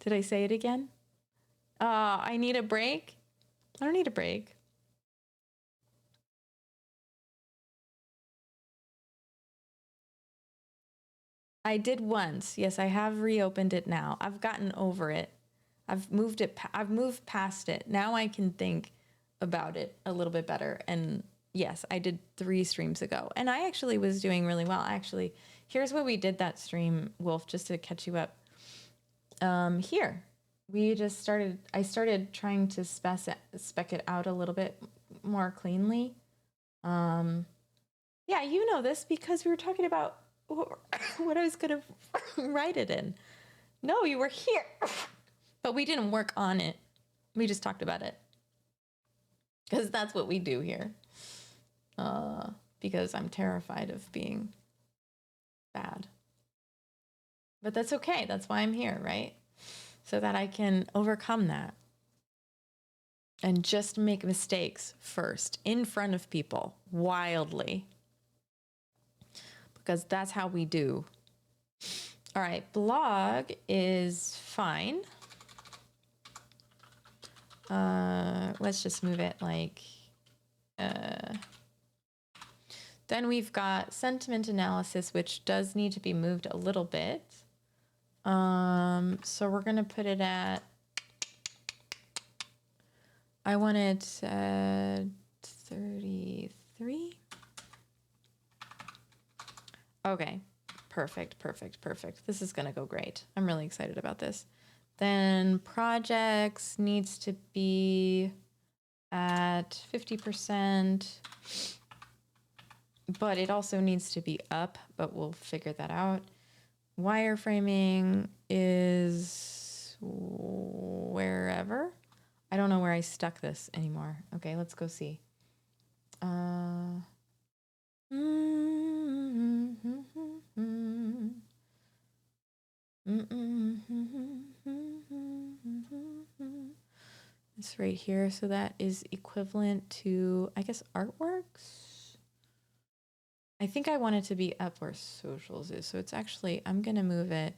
Did I say it again? I need a break? I don't need a break. I did once. Yes, I have reopened it now. I've gotten over it. I've moved past it. Now I can think about it a little bit better. And yes, I did 3 streams ago. And I actually was doing really well. Actually, here's where we did that stream, Wolf, just to catch you up. Here. I started trying to spec it out a little bit more cleanly. Yeah, you know this because we were talking about what I was going to write it in. No, you were here. But we didn't work on it. We just talked about it. Because that's what we do here. Because I'm terrified of being bad. But that's okay. That's why I'm here, right? So that I can overcome that. And just make mistakes first, in front of people, wildly. Because that's how we do. All right, blog is fine. Let's just move it like, then we've got sentiment analysis, which does need to be moved a little bit. So we're going to put it at, I want it at 33. Okay, perfect. This is going to go great. I'm really excited about this. Then projects needs to be at 50%, but it also needs to be up, but we'll figure that out. Wireframing is wherever. I don't know where I stuck this anymore. Okay, let's go see. It's right here. So that is equivalent to, I guess, artworks. I think I want it to be up where socials is. So it's actually, I'm going to move it.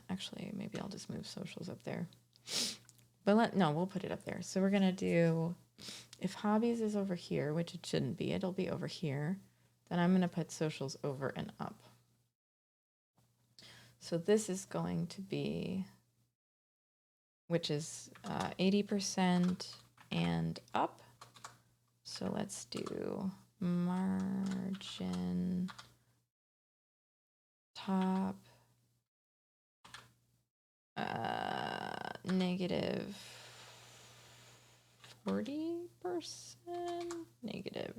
Actually, maybe I'll just move socials up there. But no, we'll put it up there. So we're going to do, if hobbies is over here, which it shouldn't be, it'll be over here. Then I'm going to put socials over and up. So this is going to be, which is 80% and up. So let's do margin top negative 40%, negative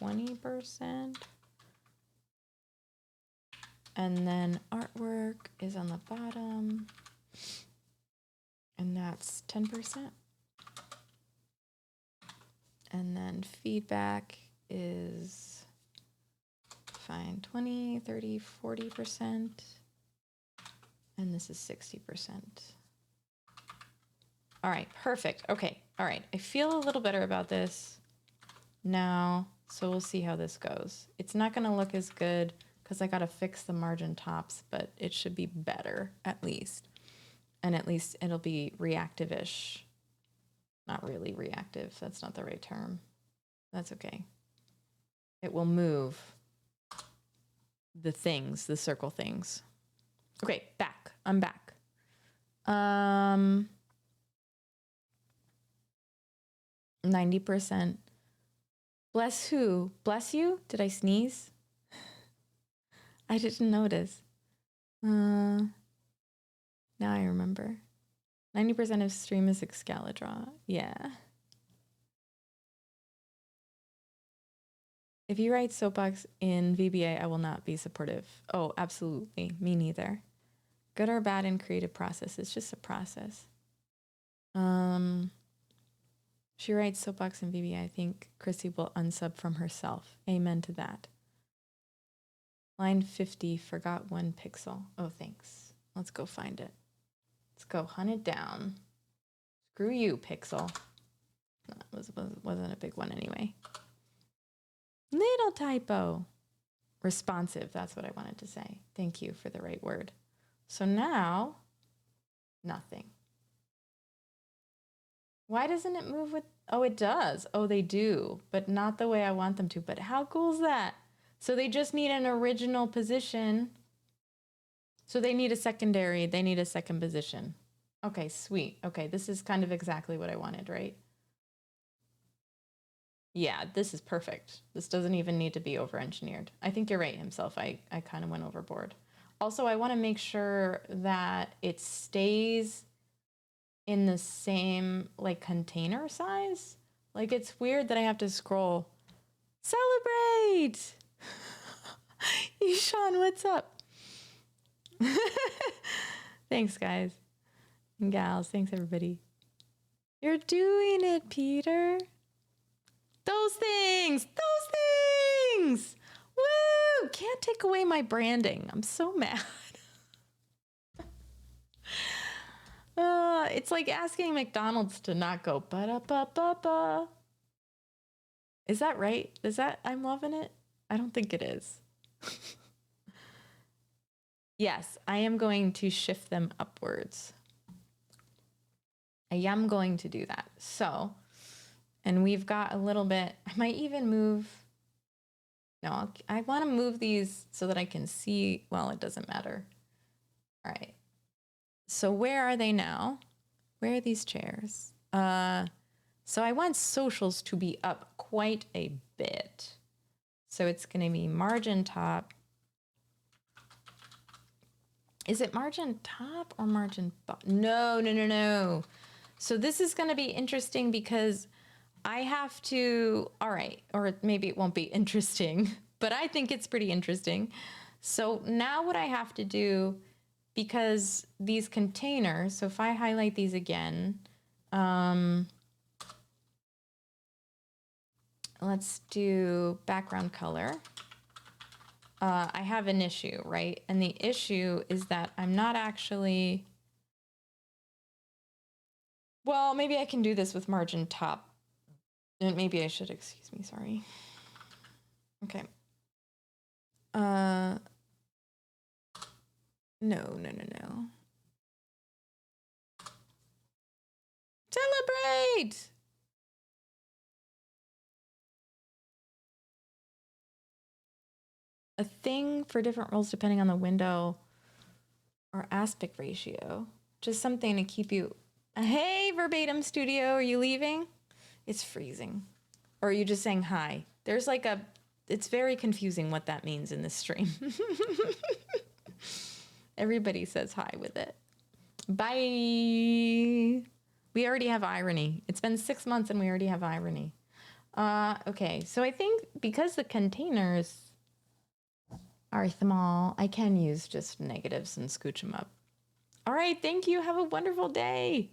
20%. And then artwork is on the bottom, and that's 10%. And then feedback is fine, 20, 30, 40%. And this is 60%. All right, perfect. Okay, all right. I feel a little better about this now, so we'll see how this goes. It's not gonna look as good because I gotta fix the margin tops, but it should be better at least. And at least it'll be reactive-ish. Not really reactive, that's not the right term. That's okay. It will move the things, the circle things. Okay, back. I'm back. 90%. Bless who? Bless you? Did I sneeze? I didn't notice. Now I remember. 90% of stream is Excalibur. Yeah. If you write soapbox in VBA, I will not be supportive. Oh, absolutely. Me neither. Good or bad in creative process. It's just a process. She writes soapbox in VBA. I think Chrissy will unsub from herself. Amen to that. Line 50, forgot 1 pixel. Oh, thanks. Let's go find it. Let's go hunt it down. Screw you, pixel. No, it wasn't a big one anyway. Little typo. Responsive, that's what I wanted to say. Thank you for the right word. So now, nothing. Why doesn't it move with, oh, it does. Oh, they do, but not the way I want them to. But how cool is that? So they just need an original position. So they need a secondary, they need a second position. Okay, sweet. Okay, this is kind of exactly what I wanted, right? Yeah, this is perfect. This doesn't even need to be over-engineered. I think you're right, himself. I kind of went overboard. Also, I want to make sure that it stays in the same like container size. Like it's weird that I have to scroll. Celebrate! Ishan, what's up? Thanks, guys and gals. Thanks, everybody. You're doing it, Peter. Those things! Woo! Can't take away my branding. I'm so mad. It's like asking McDonald's to not go ba-da-ba-ba-ba. Is that right? Is that, I'm loving it? I don't think it is. Yes, I am going to shift them upwards. I am going to do that. So, and we've got a little bit, I might even move, no, I want to move these so that I can see, well, it doesn't matter. All right. So where are they now? Where are these chairs? So I want socials to be up quite a bit. So it's going to be margin top. Is it margin top or margin bottom? No. So this is going to be interesting because I have to, all right, or maybe it won't be interesting, but I think it's pretty interesting. So now what I have to do, because these containers, so if I highlight these again, let's do background color. I have an issue, right? And the issue is that I'm not actually, Well, maybe I can do this with margin top. And maybe I should, excuse me, sorry. Okay. No. Celebrate! A thing for different roles depending on the window or aspect ratio. Just something to keep you. Hey, Verbatim Studio, are you leaving? It's freezing. Or are you just saying hi? There's like a. It's very confusing what that means in this stream. Everybody says hi with it. Bye. We already have irony. It's been 6 months and we already have irony. Okay, so I think because the containers are small, I can use just negatives and scooch them up. All right, thank you. Have a wonderful day.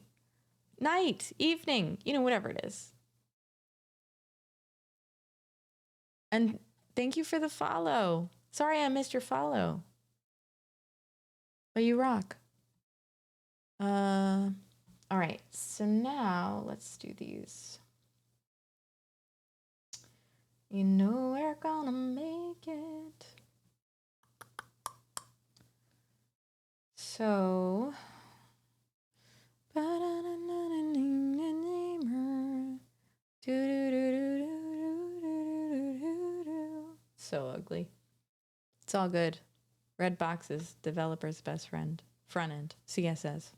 Night, evening, whatever it is. And thank you for the follow. Sorry I missed your follow. But you rock. All right, so now let's do these. We're gonna make it. So, so ugly. It's all good. Red boxes, developer's best friend. Front end, CSS.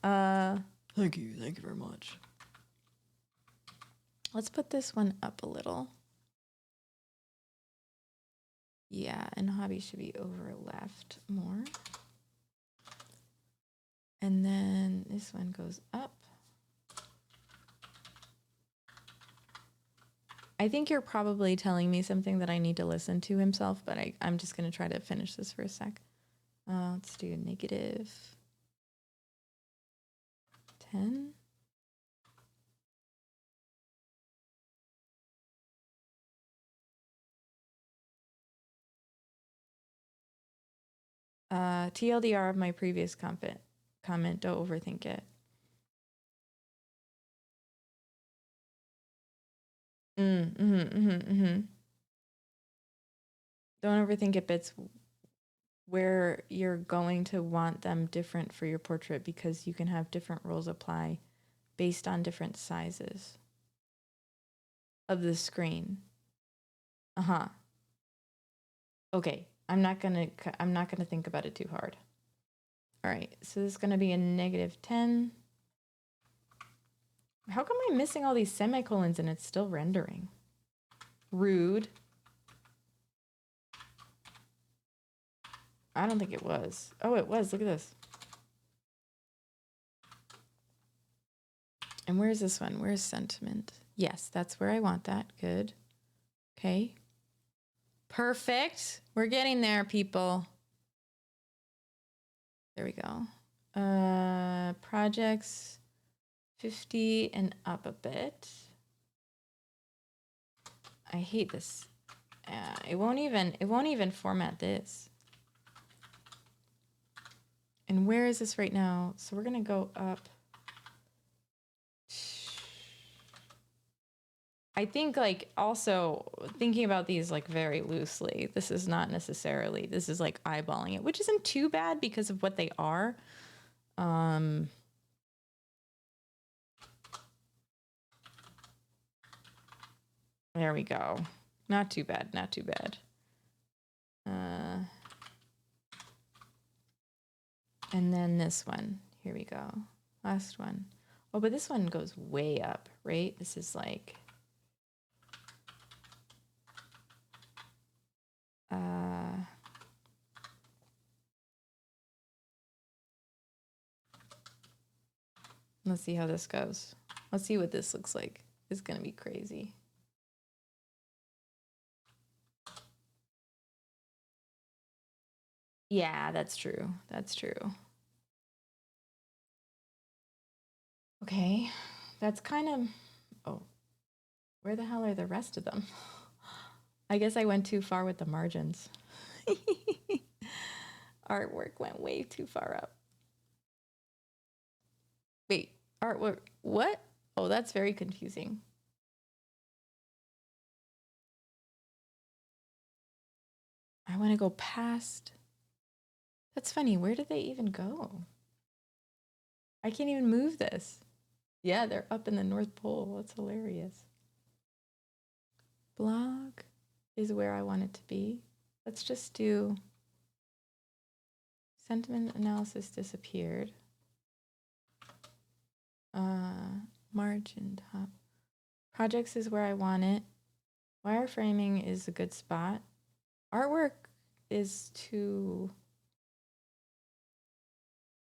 Thank you very much. Let's put this one up a little. Yeah, and hobby should be over left more. And then this one goes up. I think you're probably telling me something that I need to listen to himself, but I'm just going to try to finish this for a sec. Let's do negative 10. TLDR of my previous comment, don't overthink it. Don't overthink it, bits where you're going to want them different for your portrait because you can have different rules apply based on different sizes of the screen. Okay, I'm not gonna think about it too hard. All right, so this is gonna be a negative 10. How come I'm missing all these semicolons and it's still rendering? Rude. I don't think it was. Oh, it was. Look at this. And where's this one? Where's sentiment? Yes, that's where I want that. Good. Okay. Perfect. We're getting there, people. There we go. Projects 50 and up a bit. I hate this. It won't even format this. And where is this right now? So we're gonna go up. I think also thinking about these very loosely, this is not necessarily, this is eyeballing it, which isn't too bad because of what they are. There we go. Not too bad. And then this one, here we go. Last one. Oh, but this one goes way up, right? This is let's see how this goes. Let's see what this looks like. It's gonna be crazy. Yeah, that's true. Okay, that's kind of, oh, where the hell are the rest of them? I guess I went too far with the margins. Artwork went way too far up. Wait, Artwork. What? Oh, that's very confusing. I want to go past. That's funny. Where did they even go? I can't even move this. Yeah, they're up in the North Pole. That's hilarious. Blog is where I want it to be. Let's just do sentiment analysis disappeared. Margin top. Projects is where I want it. Wireframing is a good spot. Artwork is too...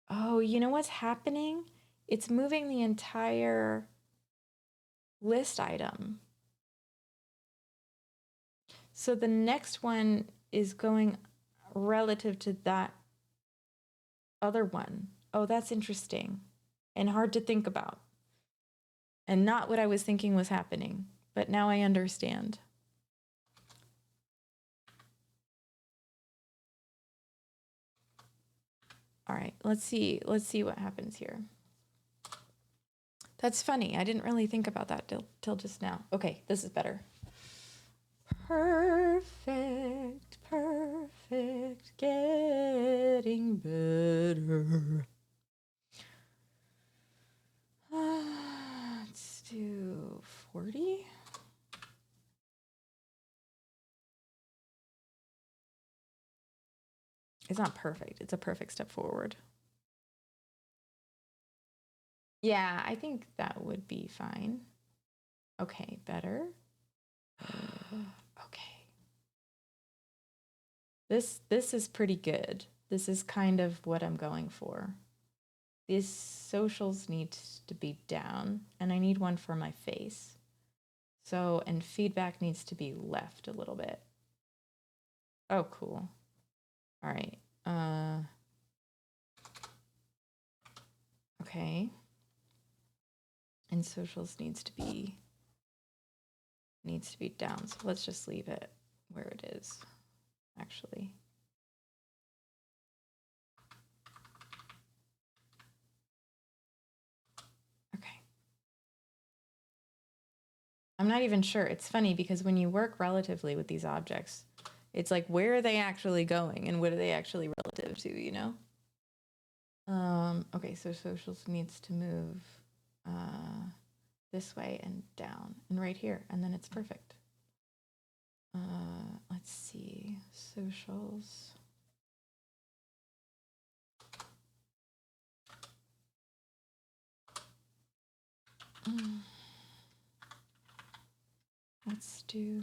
Oh, you know what's happening? It's moving the entire list item. So the next one is going relative to that other one. Oh, that's interesting and hard to think about. And not what I was thinking was happening, but now I understand. All right, let's see what happens here. That's funny. I didn't really think about that till just now. Okay, this is better. Perfect, perfect, getting better. Let's do 40. It's not perfect. It's a perfect step forward. Yeah, I think that would be fine. Okay, better. Okay. This is pretty good. This is kind of what I'm going for. These socials need to be down, and I need one for my face. So, and feedback needs to be left a little bit. Oh, cool. All right. Okay. And socials needs to be down. So let's just leave it where it is, actually. Okay. I'm not even sure. It's funny because when you work relatively with these objects, it's like, where are they actually going and what are they actually relative to, you know? Okay, so socials needs to move this way and down and right here, and then it's perfect. Let's see, socials. Let's do.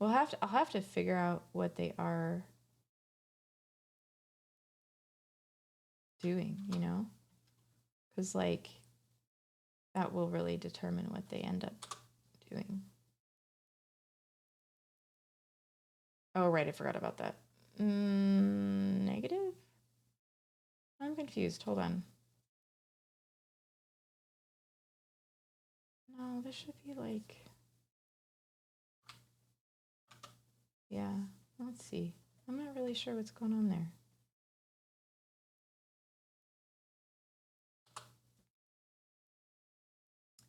I'll have to figure out what they are doing, you know? Because, like, that will really determine what they end up doing. Oh, right, I forgot about that. Negative? I'm confused. Hold on. No, this should be like... Yeah, let's see. I'm not really sure what's going on there.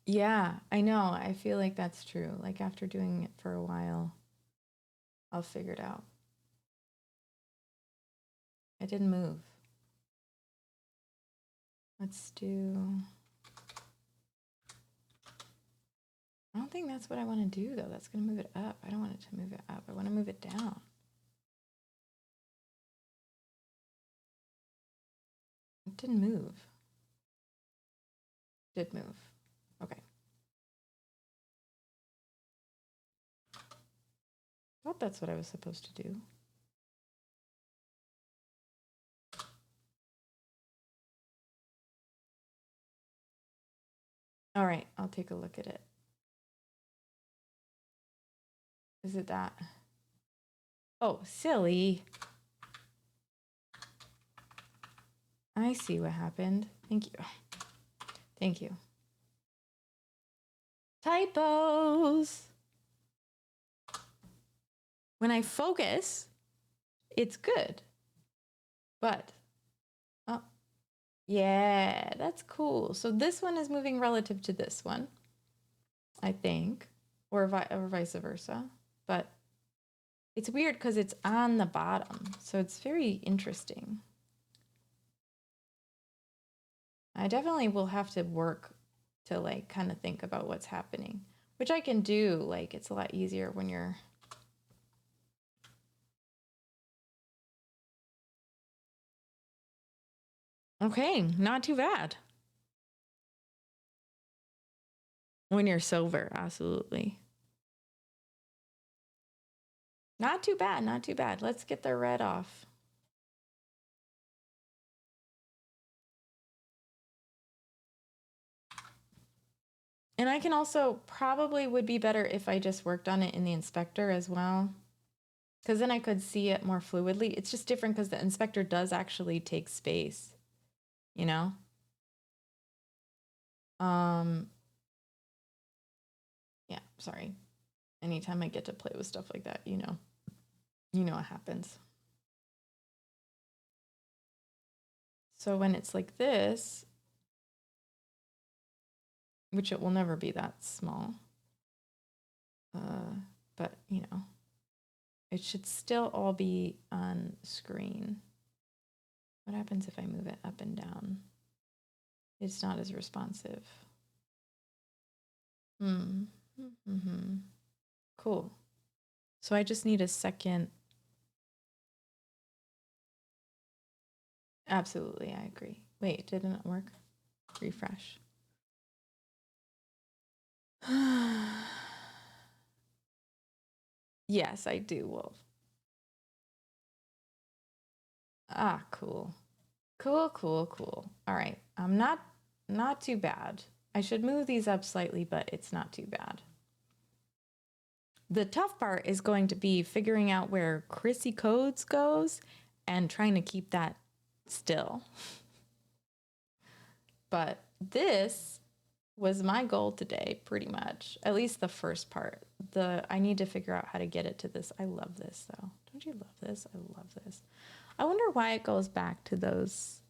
Yeah, I know. I feel like that's true. Like after doing it for a while, I'll figure it out. It didn't move. Let's do... I don't think that's what I want to do, though. That's going to move it up. I don't want it to move it up. I want to move it down. It didn't move. It did move. Okay. I thought that's what I was supposed to do. All right, I'll take a look at it. Is it that? Oh, silly. I see what happened. Thank you. Thank you. Typos. When I focus, it's good. But, oh, yeah, that's cool. So this one is moving relative to this one, I think, or vice versa. But it's weird because it's on the bottom. So it's very interesting. I definitely will have to work to like kind of think about what's happening, which I can do. Like it's a lot easier when you're okay, not too bad. When you're sober, absolutely. Not too bad, not too bad. Let's get the red off. And I can also probably would be better if I just worked on it in the inspector as well. Because then I could see it more fluidly. It's just different because the inspector does actually take space, you know? Yeah, sorry. Anytime I get to play with stuff like that, you know what happens. So when it's like this, which it will never be that small, but you know, it should still all be on screen. What happens if I move it up and down? It's not as responsive. Cool. So I just need a second. Absolutely, I agree. Wait, didn't it work? Refresh. Yes, I do, Wolf. Ah, cool. Cool. All right. I'm not too bad. I should move these up slightly, but it's not too bad. The tough part is going to be figuring out where Chrissy Codes goes and trying to keep that still. But this was my goal today, pretty much. At least the first part. I need to figure out how to get it to this. I love this though. Don't you love this? I love this. I wonder why it goes back to those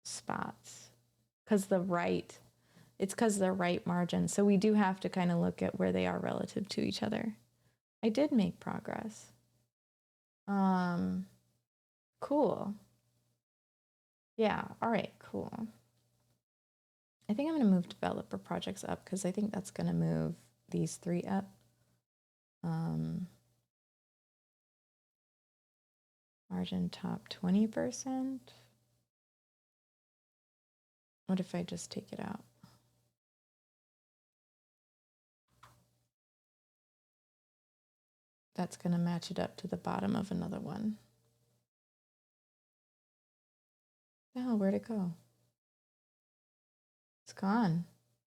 spots. It's because the right margin. So we do have to kind of look at where they are relative to each other. I did make progress. Cool. Yeah, all right, cool. I think I'm going to move developer projects up because I think that's going to move these three up. Margin top 20%. What if I just take it out? That's going to match it up to the bottom of another one. The hell, where'd it go? It's gone,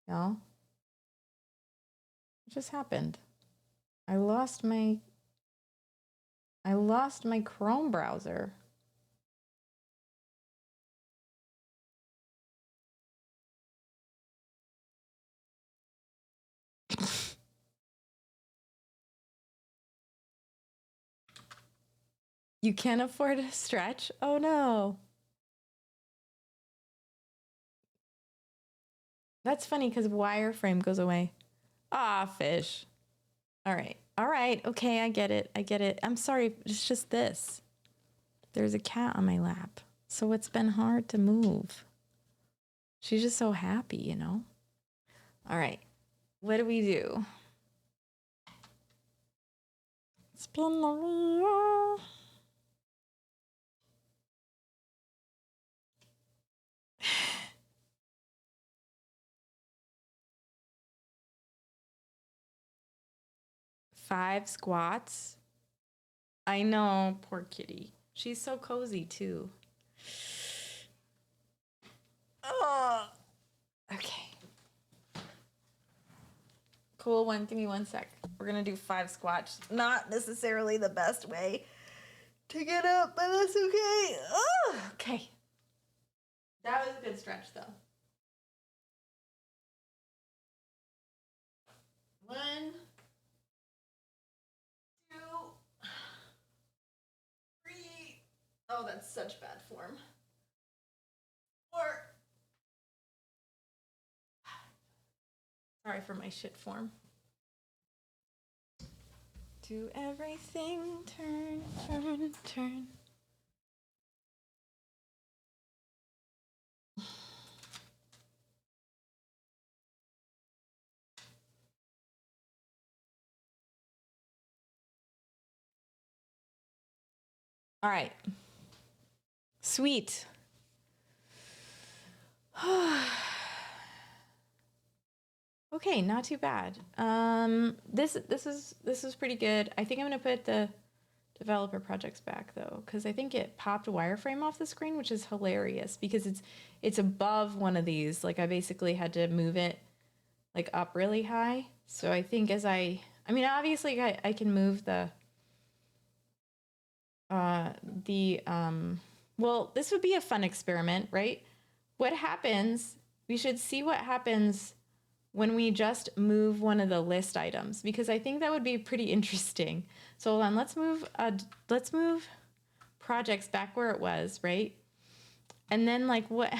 y'all. What just happened? I lost my Chrome browser. You can't afford a stretch? Oh no. That's funny because wireframe goes away. Ah, fish. All right. Okay, I get it. I'm sorry. It's just this. There's a cat on my lap. So it's been hard to move. She's just so happy, you know? All right. What do we do? Spin the wheel. Five squats. I know, poor kitty. She's so cozy too. Oh, okay. Cool one. Give me 1 sec. We're gonna do 5 squats. Not necessarily the best way to get up, but that's okay. Oh, okay. That was a good stretch though. 1, 2, 3. Oh, that's such bad form. Or sorry for my shit form. To everything, turn, turn, turn. All right. Sweet. Okay, not too bad. This is pretty good. I think I'm gonna put the developer projects back though, because I think it popped wireframe off the screen, which is hilarious because it's above one of these. Like I basically had to move it like up really high. So I think as I mean obviously I can move well, this would be a fun experiment, right? What happens, we should see what happens when we just move one of the list items, because I think that would be pretty interesting. So hold on, let's move projects back where it was, right? And then like what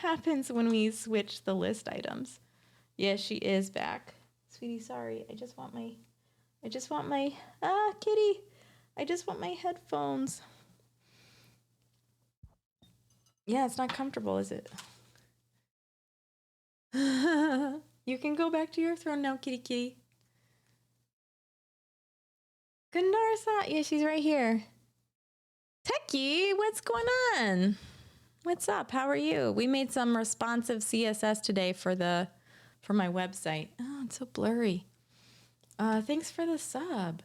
happens when we switch the list items? Yeah, she is back. Sweetie, sorry. I just want my kitty. I just want my headphones. Yeah, it's not comfortable, is it? You can go back to your throne now, kitty kitty. Gundarsa, yeah, she's right here. Techie, what's going on? What's up? How are you? We made some responsive CSS today for my website. Oh, it's so blurry. Thanks for the sub.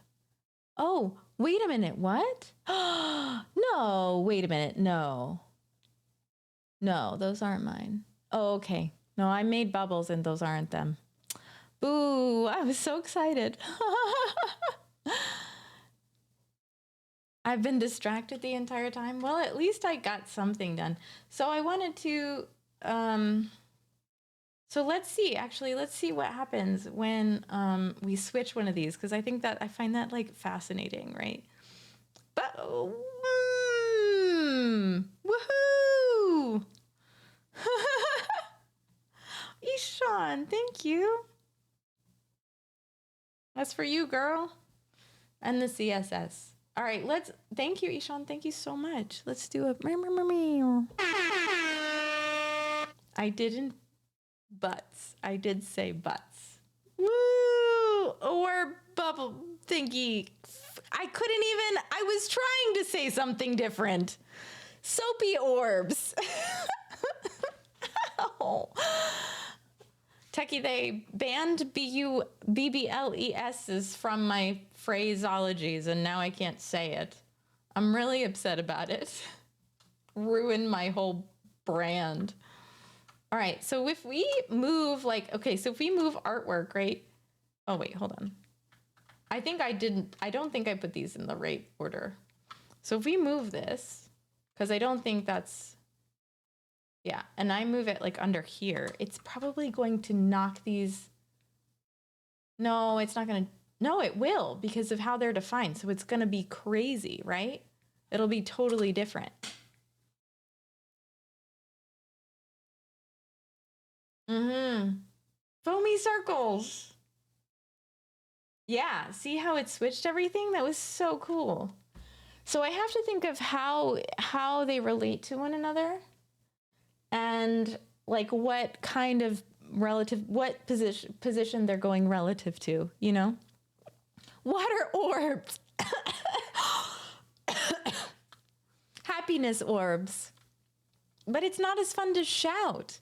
Oh, wait a minute. What? No, wait a minute. No, those aren't mine. Oh, okay. No, I made bubbles and those aren't them. Boo, I was so excited. I've been distracted the entire time. Well, at least I got something done. So I wanted to, so let's see what happens when we switch one of these, because I find that like fascinating, right? But, woohoo! Ishan, thank you. That's for you, girl. And the CSS. All right, thank you, Ishan. Thank you so much. Let's do a I didn't butts. I did say butts. Woo! Or bubble thingy. I was trying to say something different. Soapy orbs. Ow. Techie, they banned BBLESs from my phraseologies, and now I can't say it. I'm really upset about it. Ruined my whole brand. All right, so if we move if we move artwork, right? Oh, wait, hold on. I don't think I put these in the right order. So if we move this, because I don't think that's, yeah, and I move it like under here, it's probably going to knock these. No, it's not going to. No, it will because of how they're defined. So it's going to be crazy, right? It'll be totally different. Foamy circles. Yeah, see how it switched everything? That was so cool. So I have to think of how they relate to one another. And like what kind of what position they're going relative to, you know? Water orbs. Happiness orbs. But it's not as fun to shout.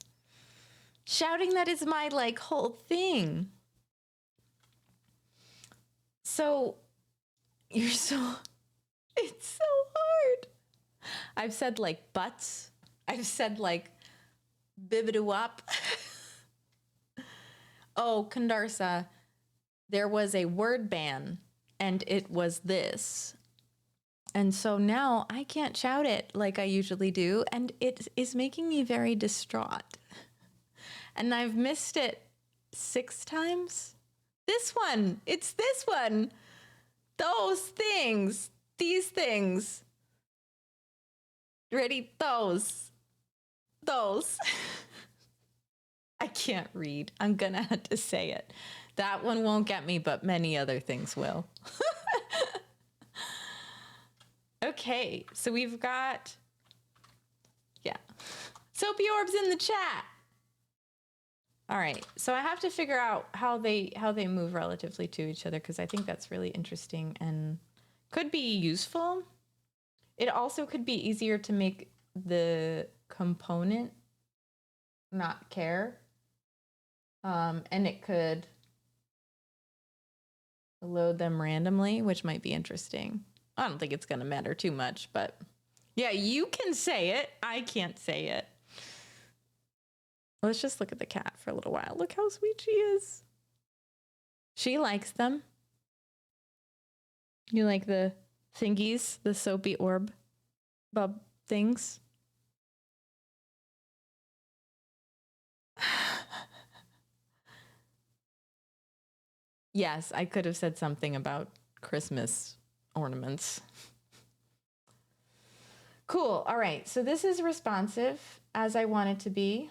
Shouting, that is my like whole thing. So it's so hard. I've said like butts. I've said like bibidoo-up. Oh, Kundarsa, there was a word ban and it was this. And so now I can't shout it like I usually do, and it is making me very distraught. And I've missed it 6 times. It's this one. Those things, these things. Ready? Those. I can't read. I'm gonna have to say it. That one won't get me, but many other things will. Okay, so we've got, yeah, soapy orbs in the chat. All right, so I have to figure out how they move relatively to each other because I think that's really interesting and could be useful. It also could be easier to make the component not care, and it could load them randomly, which might be interesting. I don't think it's going to matter too much, but yeah, you can say it. I can't say it. Let's just look at the cat for a little while. Look how sweet she is. She likes them. You like the thingies, the soapy orb bub things? Yes, I could have said something about Christmas ornaments. Cool. All right. So this is responsive as I want it to be.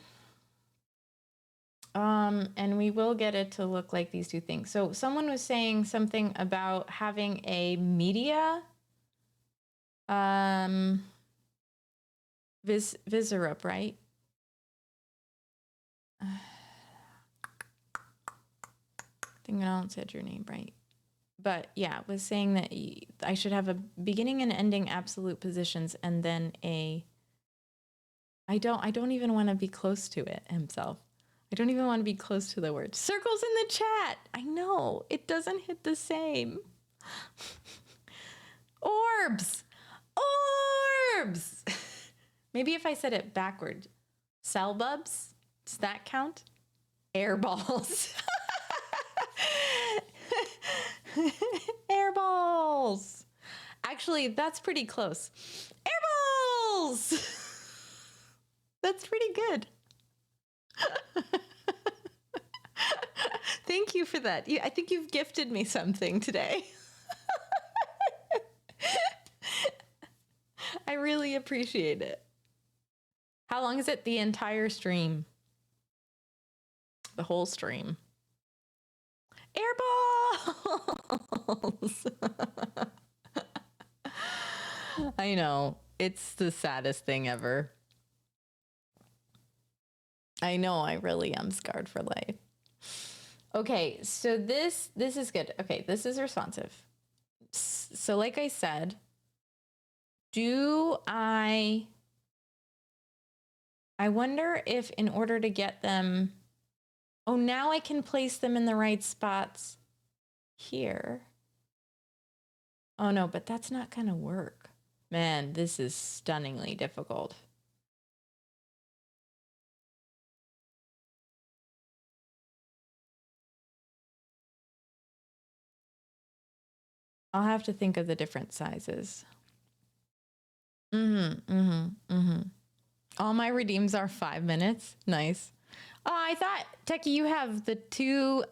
And we will get it to look like these two things. So someone was saying something about having a media Viserup, right? I think I don't said your name right. But yeah, was saying that I should have a beginning and ending absolute positions and then a I don't even want to be close to it himself. I don't even want to be close to the word. Circles in the chat. I know. It doesn't hit the same. Orbs. Orbs. Maybe if I said it backward. Cell bubs. Does that count? Air balls. Air balls. Actually, that's pretty close. Air balls. That's pretty good. Thank you for that. I think you've gifted me something today. I really appreciate it. How long is it? The entire stream. The whole stream. Air balls. I know. It's the saddest thing ever. I know, I really am scarred for life. Okay, so this is good. Okay, this is responsive. So like I said, I wonder if in order to get them, oh, now I can place them in the right spots here. Oh no, but that's not gonna work. Man, this is stunningly difficult. I'll have to think of the different sizes. All my redeems are 5 minutes. Nice. Oh, I thought, Techie, you have the two,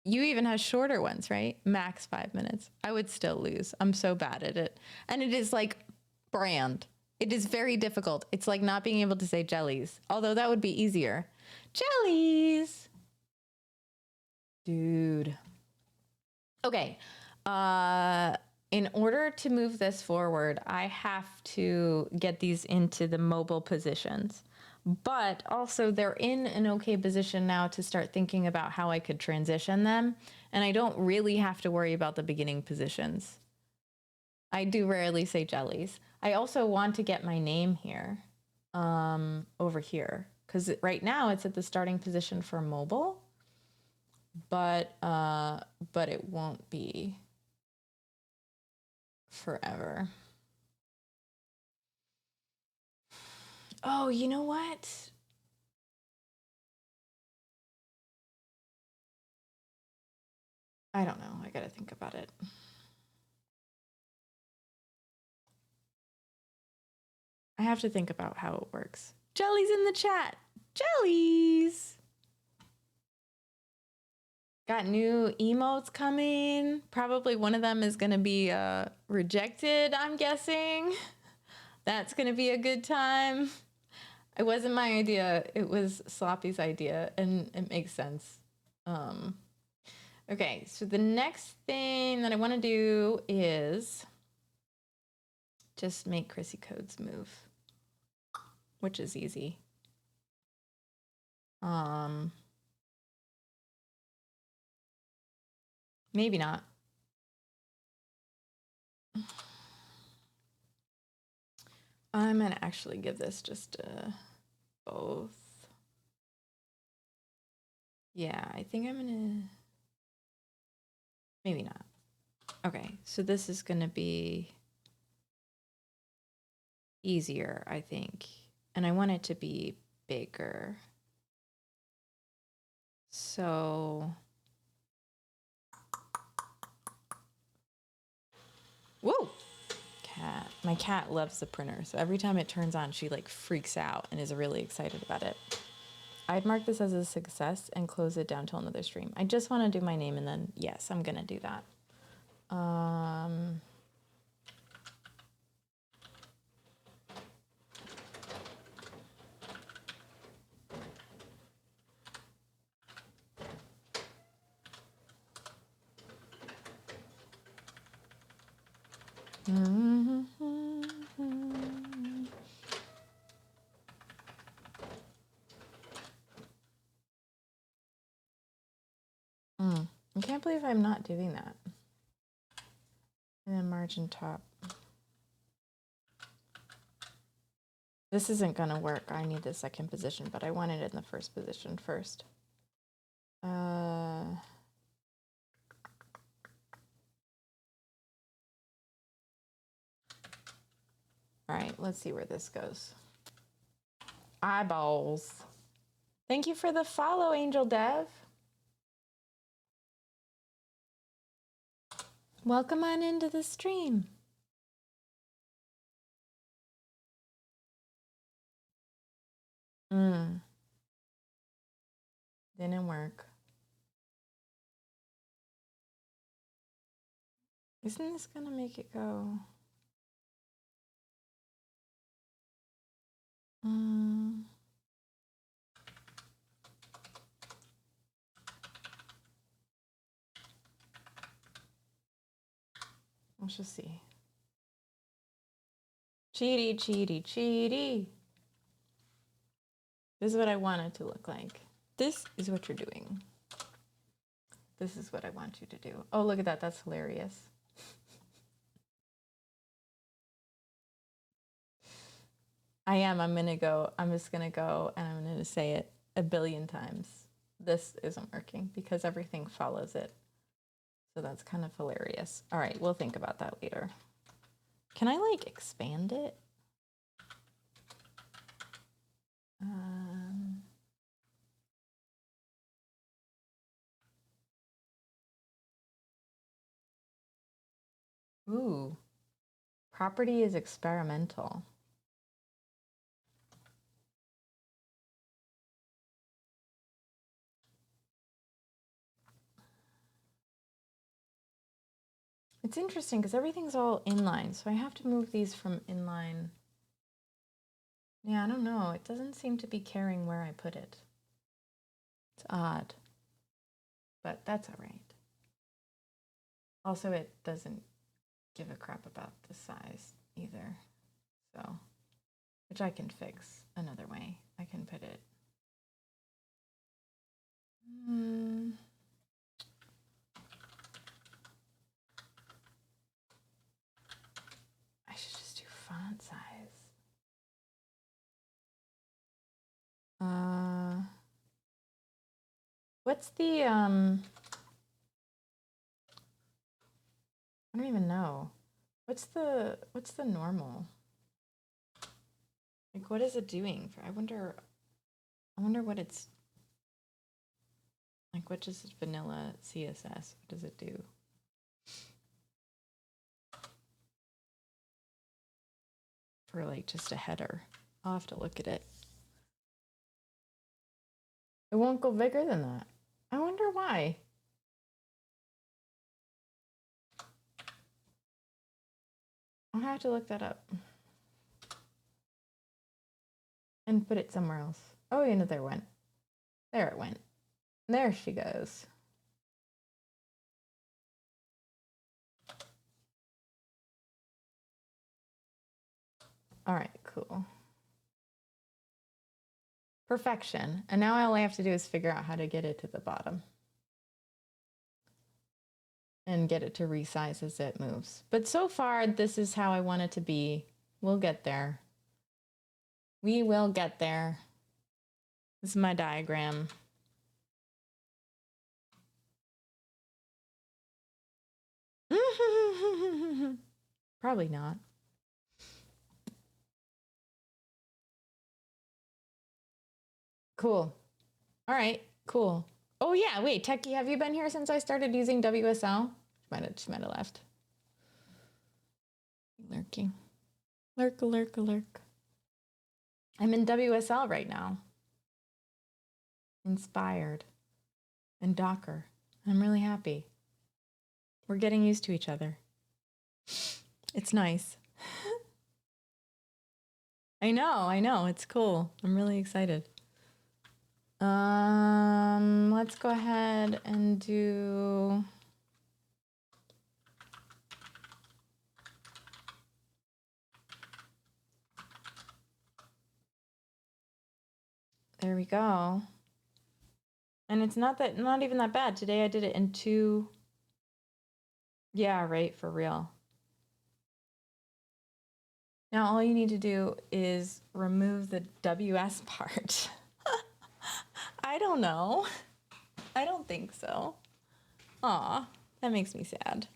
you even have shorter ones, right? Max 5 minutes. I would still lose. I'm so bad at it. And it is like brand. It is very difficult. It's like not being able to say jellies, although that would be easier. Jellies. Dude. Okay. In order to move this forward, I have to get these into the mobile positions. But also they're in an okay position now to start thinking about how I could transition them. And I don't really have to worry about the beginning positions. I do rarely say jellies. I also want to get my name here, over here. Because right now it's at the starting position for mobile. But it won't be forever. Oh, you know what? I don't know. I gotta think about it. I have to think about how it works. Jellies in the chat. Jellies. Got new emotes coming. Probably one of them is gonna be rejected, I'm guessing. That's going to be a good time. It wasn't my idea. It was Sloppy's idea, and it makes sense. Okay, so the next thing that I want to do is just make Chrissy Codes move, which is easy. Maybe not. I'm gonna actually give this just both. Yeah, I think I'm gonna, maybe not. Okay, so this is gonna be easier, I think. And I want it to be bigger. So, whoa, cat. My cat loves the printer. So every time it turns on, she like freaks out and is really excited about it. I'd mark this as a success and close it down till another stream. I just want to do my name and then, yes, I'm going to do that. I can't believe I'm not doing that. And then margin top. This isn't gonna work. I need the second position, but I want it in the first position first. All right, let's see where this goes. Eyeballs. Thank you for the follow, Angel Dev. Welcome on into the stream. Didn't work. Isn't this gonna make it go? Let's just see. Cheaty, cheaty, cheaty. This is what I want it to look like. This is what you're doing. This is what I want you to do. Oh, look at that. That's hilarious. I am. I'm just going to go and I'm going to say it a billion times. This isn't working because everything follows it. So that's kind of hilarious. All right. We'll think about that later. Can I like expand it? Ooh, property is experimental. It's interesting because everything's all inline, so I have to move these from inline. Yeah, I don't know. It doesn't seem to be caring where I put it. It's odd, but that's all right. Also, it doesn't give a crap about the size either, so, which I can fix another way. I can put it. I should just do font size. What's the, I don't even know. What's the normal? Like, what is it doing? I wonder what it's, like, what does vanilla CSS, what does it do? For like just a header. I'll have to look at it. It won't go bigger than that. I wonder why. I'll have to look that up. and put it somewhere else. Oh, you know, there it went. There it went. There she goes. All right, cool. Perfection. And now all I have to do is figure out how to get it to the bottom and get it to resize as it moves. But so far, this is how I want it to be. We'll get there. We will get there. This is my diagram. Probably not. Cool. All right, cool. Oh yeah, wait, Techie, have you been here since I started using WSL? She might have left. Lurking. Lurk, lurk, lurk. I'm in WSL right now. Inspired. And Docker. I'm really happy. We're getting used to each other. It's nice. I know, it's cool. I'm really excited. Let's go ahead and do there we go. And it's not even that bad. Today I did it in 2. Yeah, right, for real. Now all you need to do is remove the WS part. I don't know. I don't think so. Aw, that makes me sad.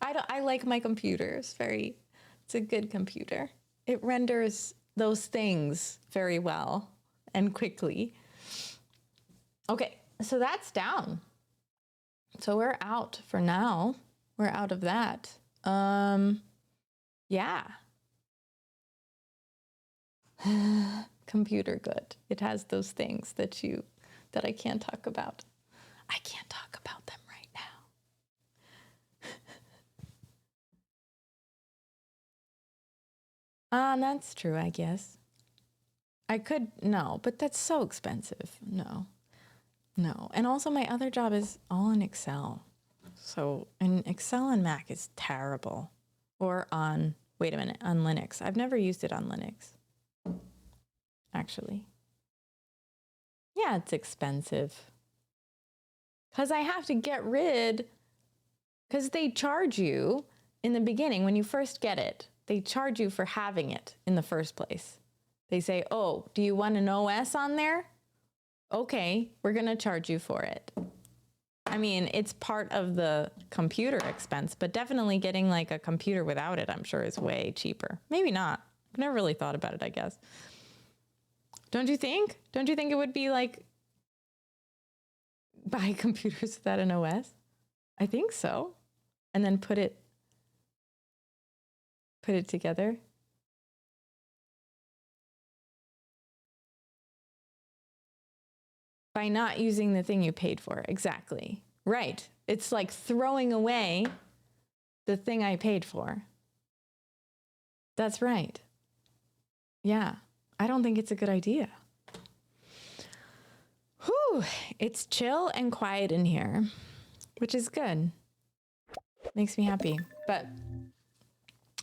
I like my computer. It's a good computer. It renders those things very well and quickly. Okay, so that's down. So we're out for now. We're out of that. Yeah. Computer good. It has those things that I can't talk about. I can't talk about them right now. That's true, I guess. I could, no, but that's so expensive. No. And also my other job is all in Excel. So, and Excel on Mac is terrible. Or on Linux. I've never used it on Linux. Actually. Yeah, it's expensive. Because I have to get rid, because they charge you in the beginning when you first get it. They charge you for having it in the first place. They say, oh, do you want an OS on there? Okay, we're going to charge you for it. I mean, it's part of the computer expense, but definitely getting like a computer without it, I'm sure is way cheaper. Maybe not. I've never really thought about it, I guess. Don't you think? Don't you think it would be like buy computers without an OS? I think so. And then put it together. By not using the thing you paid for. Exactly. Right. It's like throwing away the thing I paid for. That's right. Yeah. I don't think it's a good idea. Whew. It's chill and quiet in here, which is good. Makes me happy. But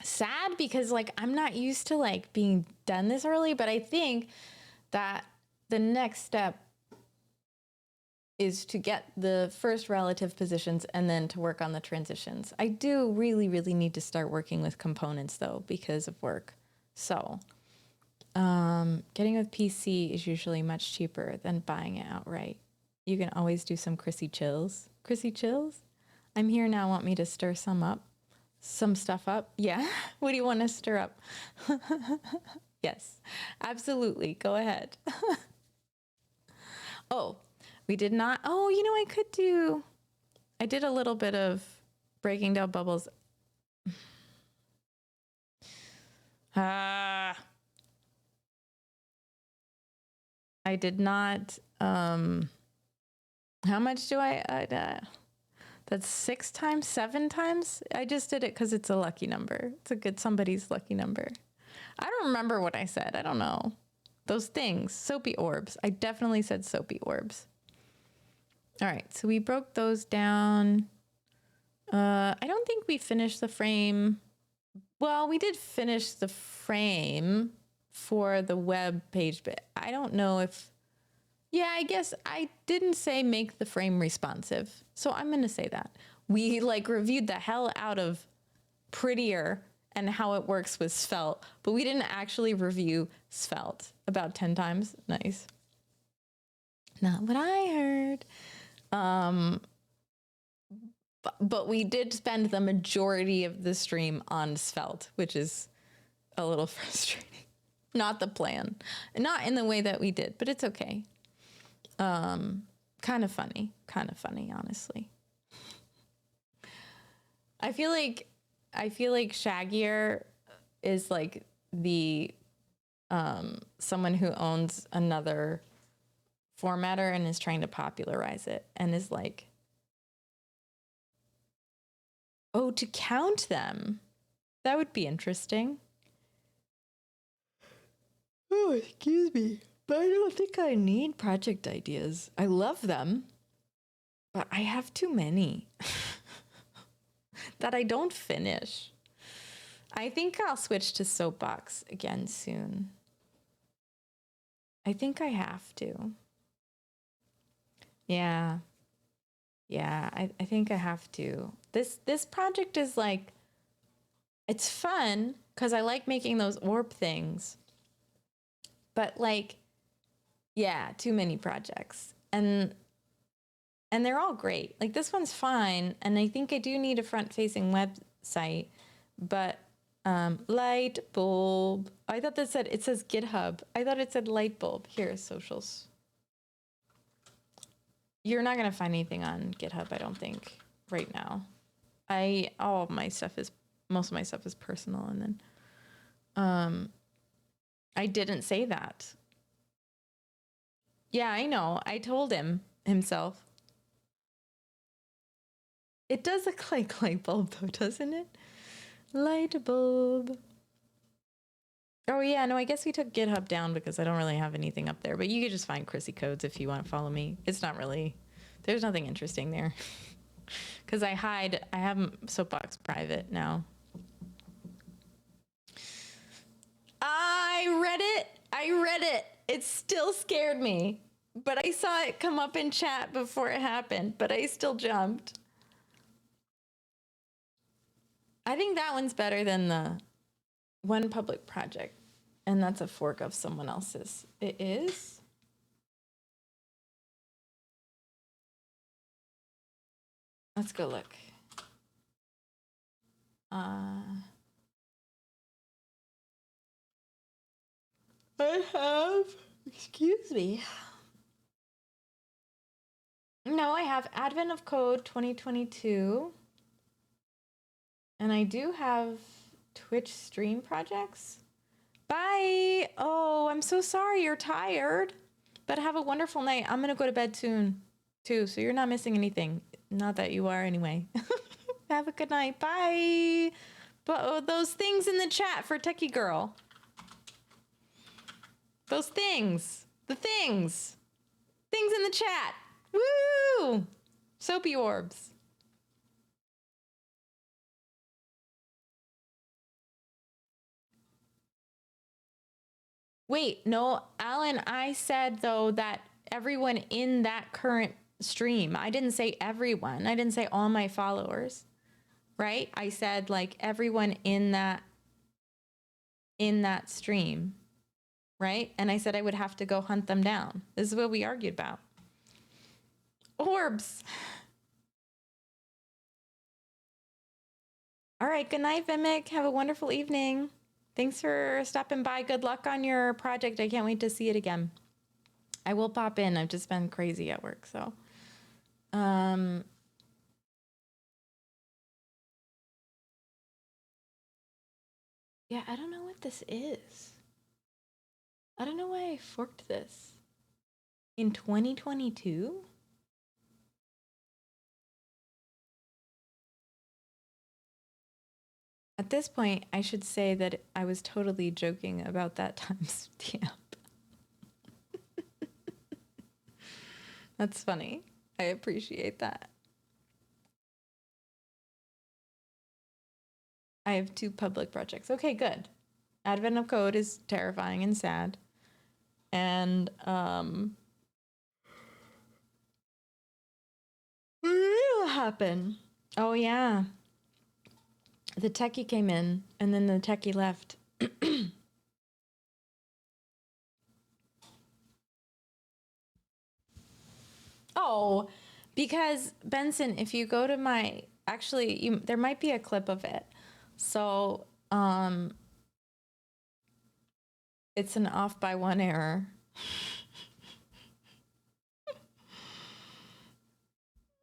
sad because like I'm not used to like being done this early, but I think that the next step is to get the first relative positions and then to work on the transitions. I do really, really need to start working with components though because of work. So getting with PC is usually much cheaper than buying it outright. You can always do some Chrissy chills. Chrissy chills? I'm here now. Want me to stir some stuff up? Yeah. What do you want to stir up? Yes, absolutely. Go ahead. Oh, we did not. Oh, you know, I did a little bit of breaking down bubbles. I did not. How much do that's 6 times, 7 times? I just did it because it's a lucky number. It's somebody's lucky number. I don't remember what I said. I don't know. Those things, soapy orbs. I definitely said soapy orbs. All right, so we broke those down. I don't think we finished the frame. Well, we did finish the frame for the web page, but I don't know if, yeah, I guess I didn't say make the frame responsive. So I'm going to say that. We like reviewed the hell out of Prettier and how it works with Svelte, but we didn't actually review Svelte about 10 times. Nice. Not what I heard. But we did spend the majority of the stream on Svelte, which is a little frustrating. Not the plan. Not in the way that we did, but it's okay. Kind of funny, honestly. I feel like Shaggier is like the someone who owns another formatter and is trying to popularize it and is like, oh, to count them. That would be interesting. Oh, excuse me. But I don't think I need project ideas. I love them, but I have too many that I don't finish. I think I'll switch to Soapbox again soon. I think I have to. Yeah. Yeah, I think I have to. This project is like, it's fun because I like making those orb things. But like, yeah, too many projects. And they're all great. Like this one's fine. And I think I do need a front-facing website. But light bulb. I thought that said, it says GitHub. I thought it said light bulb. Here, socials. You're not gonna find anything on GitHub, I don't think, right now. Most of my stuff is personal, and then I didn't say that. Yeah, I know. I told himself. It does look like light bulb though, doesn't it? Light bulb. Oh yeah, no, I guess we took GitHub down because I don't really have anything up there, but you could just find Chrissy Codes if you want to follow me. It's not really, there's nothing interesting there. Because I have Soapbox private now. I read it. It still scared me. But I saw it come up in chat before it happened, but I still jumped. I think that one's better than the One Public Project. And that's a fork of someone else's. It is? Let's go look. I have, excuse me. No, I have Advent of Code 2022. And I do have Twitch stream projects. Bye. Oh, I'm so sorry you're tired. But have a wonderful night. I'm going to go to bed soon, too. So you're not missing anything. Not that you are anyway. Have a good night. Bye. But those things in the chat for Techie Girl. Those things. The things. Things in the chat. Woo! Soapy orbs. Wait, no, Alan, I said, though, that everyone in that current stream, I didn't say everyone. I didn't say all my followers, right? I said, like, everyone in that stream, right? And I said I would have to go hunt them down. This is what we argued about. Orbs. All right, good night, Vimic. Have a wonderful evening. Thanks for stopping by. Good luck on your project. I can't wait to see it again. I will pop in. I've just been crazy at work, so. Yeah, I don't know what this is. I don't know why I forked this. In 2022? At this point, I should say that I was totally joking about that timestamp. That's funny. I appreciate that. I have 2 public projects. Okay, good. Advent of Code is terrifying and sad. And what will happen? Oh yeah. The techie came in and then the techie left. Oh, because Benson, if you go to my there might be a clip of it. So, it's an off by 1 error.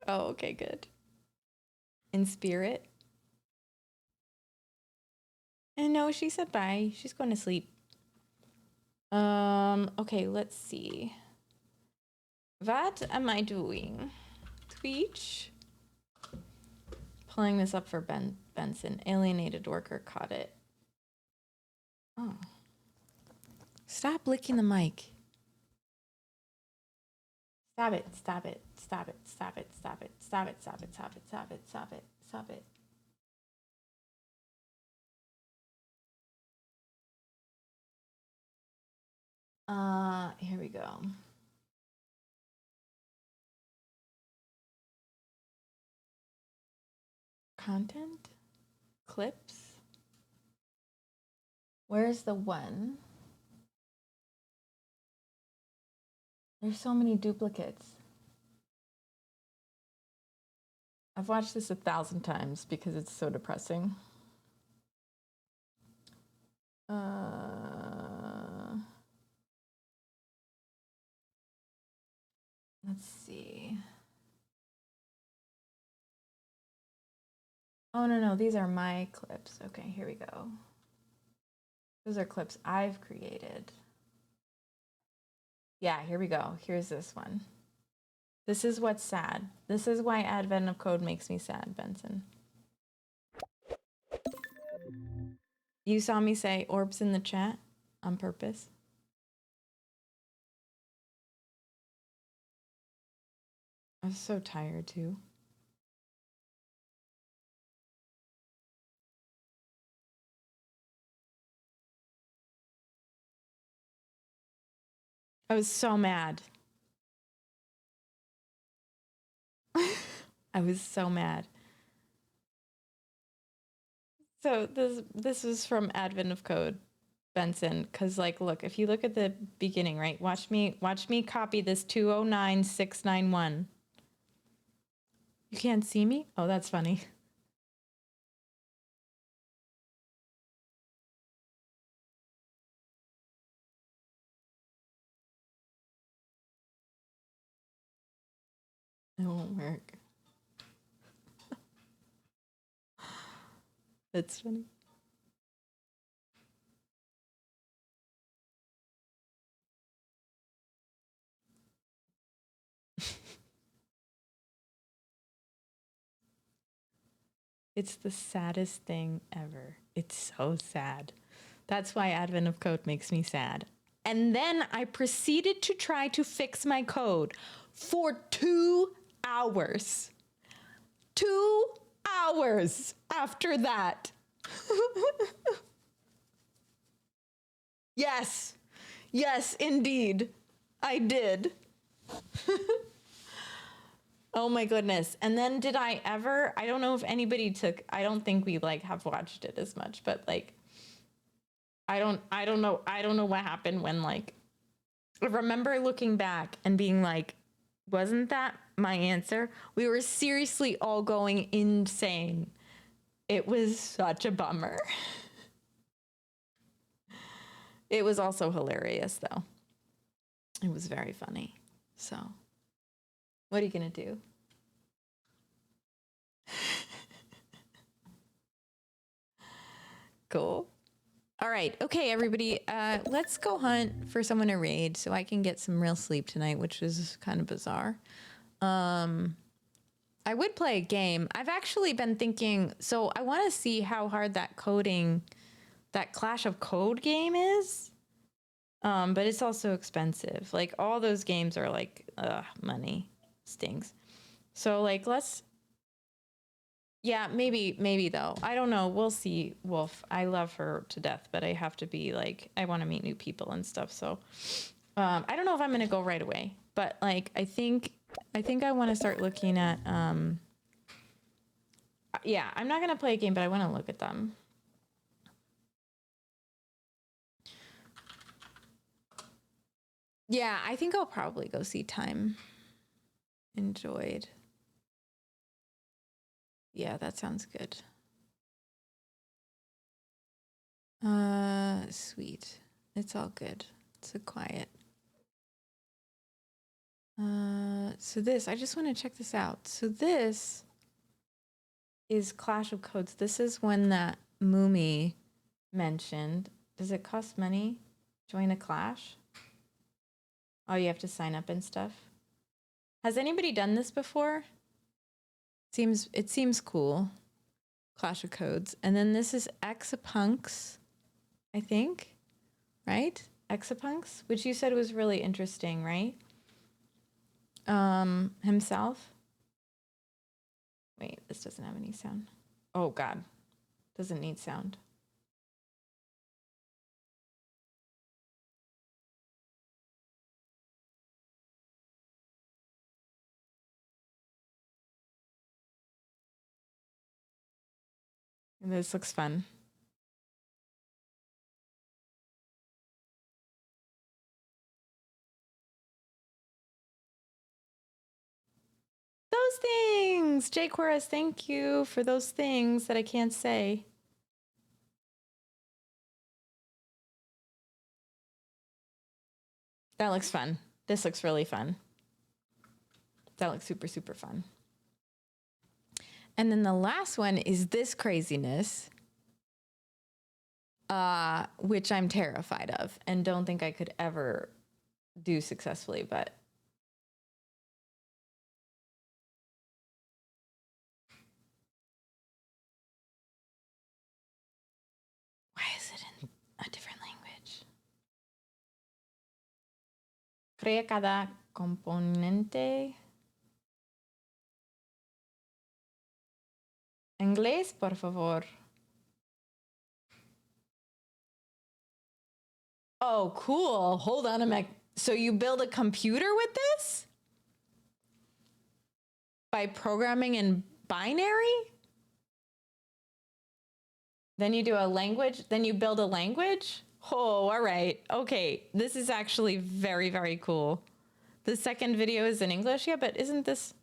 Oh, okay, good. In spirit. And no, she said bye. She's going to sleep. Okay, let's see. What am I doing? Twitch. Pulling this up for Benson. Alienated worker caught it. Oh. Stop licking the mic. Stop it, stop it, stop it, stop it, stop it, stop it, stop it, stop it, stop it, stop it, stop it. Here we go. Content? Clips? Where's the one? There's so many duplicates. I've watched this 1,000 times because it's so depressing. Let's see. Oh, no, these are my clips. Okay, here we go. Those are clips I've created. Yeah, here we go. Here's this one. This is what's sad. This is why Advent of Code makes me sad, Benson. You saw me say orbs in the chat on purpose. I was so tired too. I was so mad. I was so mad. So this is from Advent of Code, Benson, because like look, if you look at the beginning, right? Watch me copy this 209691. You can't see me? Oh, that's funny. It won't work. That's funny. It's the saddest thing ever. It's so sad. That's why Advent of Code makes me sad. And then I proceeded to try to fix my code for 2 hours. 2 hours after that. Yes. Yes, indeed. I did. Oh my goodness. And then did I ever, I don't know if anybody I don't think we like have watched it as much, but like I don't know what happened when like I remember looking back and being like, wasn't that my answer? We were seriously all going insane. It was such a bummer. It was also hilarious though. It was very funny. So, what are you gonna do? Cool. All right. Okay, everybody. Let's go hunt for someone to raid so I can get some real sleep tonight, which is kind of bizarre. I would play a game. I've actually been thinking, so I want to see how hard that Clash of Code game is. But it's also expensive. Like all those games are like, money stinks. So like yeah, maybe though. I don't know. We'll see. Wolf. I love her to death, but I have to be like, I want to meet new people and stuff. So I don't know if I'm gonna go right away, but like I think I want to start looking at yeah, I'm not gonna play a game, but I want to look at them. Yeah, I think I'll probably go see Time Enjoyed. Yeah, that sounds good. Sweet. It's all good. It's a quiet. So this, I just want to check this out. So this is Clash of Codes. This is one that Moomy mentioned. Does it cost money? Join a clash? Oh, you have to sign up and stuff. Has anybody done this before? It seems cool. Clash of Codes. And then this is Exapunks, I think, right? Exapunks, which you said was really interesting, right? Himself. Wait, this doesn't have any sound. Oh God, doesn't need sound. This looks fun. Those things! Jay Quares, thank you for those things that I can't say. That looks fun. This looks really fun. That looks super, super fun. And then the last one is this craziness, which I'm terrified of and don't think I could ever do successfully, but why is it in a different language? Crea cada componente. Inglés, por favor. Oh, cool. Hold on a minute. So you build a computer with this? By programming in binary? Then you do a language, then you build a language? Oh, all right. Okay. This is actually very, very cool. The second video is in English, yeah, but isn't this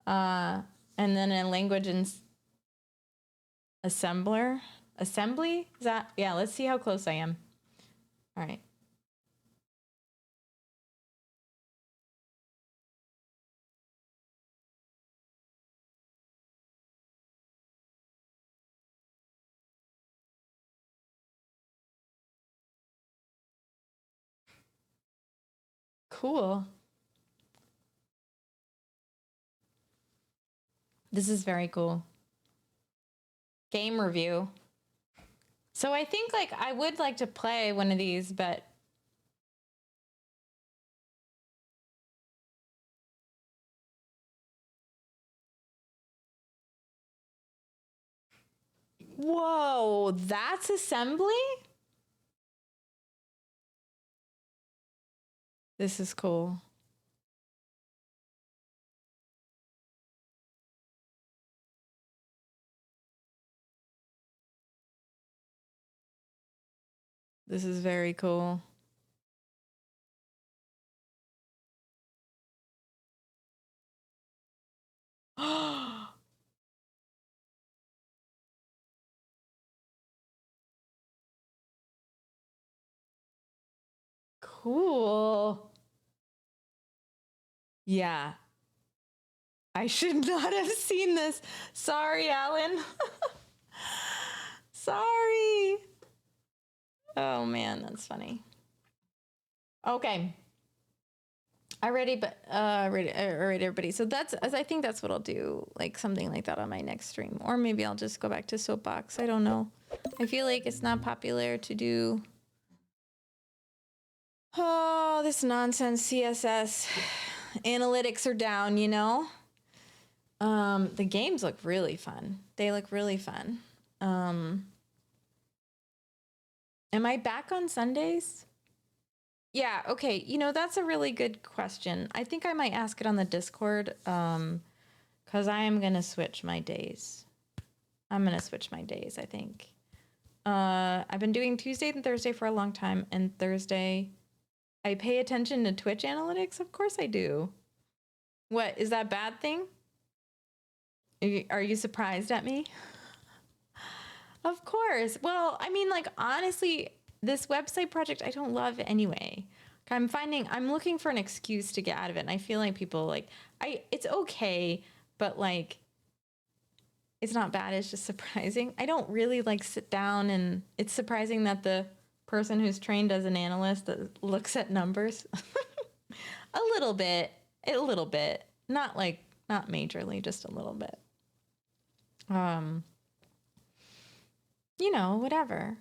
and then a language in assembler? Assembly? Is that? Yeah, let's see how close I am. All right. Cool. This is very cool. Game review. So I think like I would like to play one of these, but whoa, that's assembly? This is cool. This is very cool. Cool. Yeah. I should not have seen this. Sorry, Alan. Sorry. Oh man, that's funny. Okay. I ready, but ready, all right, everybody. So I think that's what I'll do, like something like that on my next stream, or maybe I'll just go back to Soapbox. I don't know. I feel like it's not popular to do Oh, this nonsense CSS analytics are down, you know? The games look really fun. They look really fun. Am I back on Sundays? Yeah, okay. You know, that's a really good question. I think I might ask it on the Discord, because I am going to switch my days. I'm going to switch my days, I think. I've been doing Tuesday and Thursday for a long time, and Thursday, I pay attention to Twitch analytics. Of course I do. What, is that a bad thing? Are you surprised at me? Of course. Well, I mean, like, honestly, this website project, I don't love anyway. I'm looking for an excuse to get out of it. And I feel like people like, it's okay, but like, it's not bad. It's just surprising. I don't really like sit down, and it's surprising that the person who's trained as an analyst that looks at numbers a little bit, not majorly, just a little bit. You know, whatever.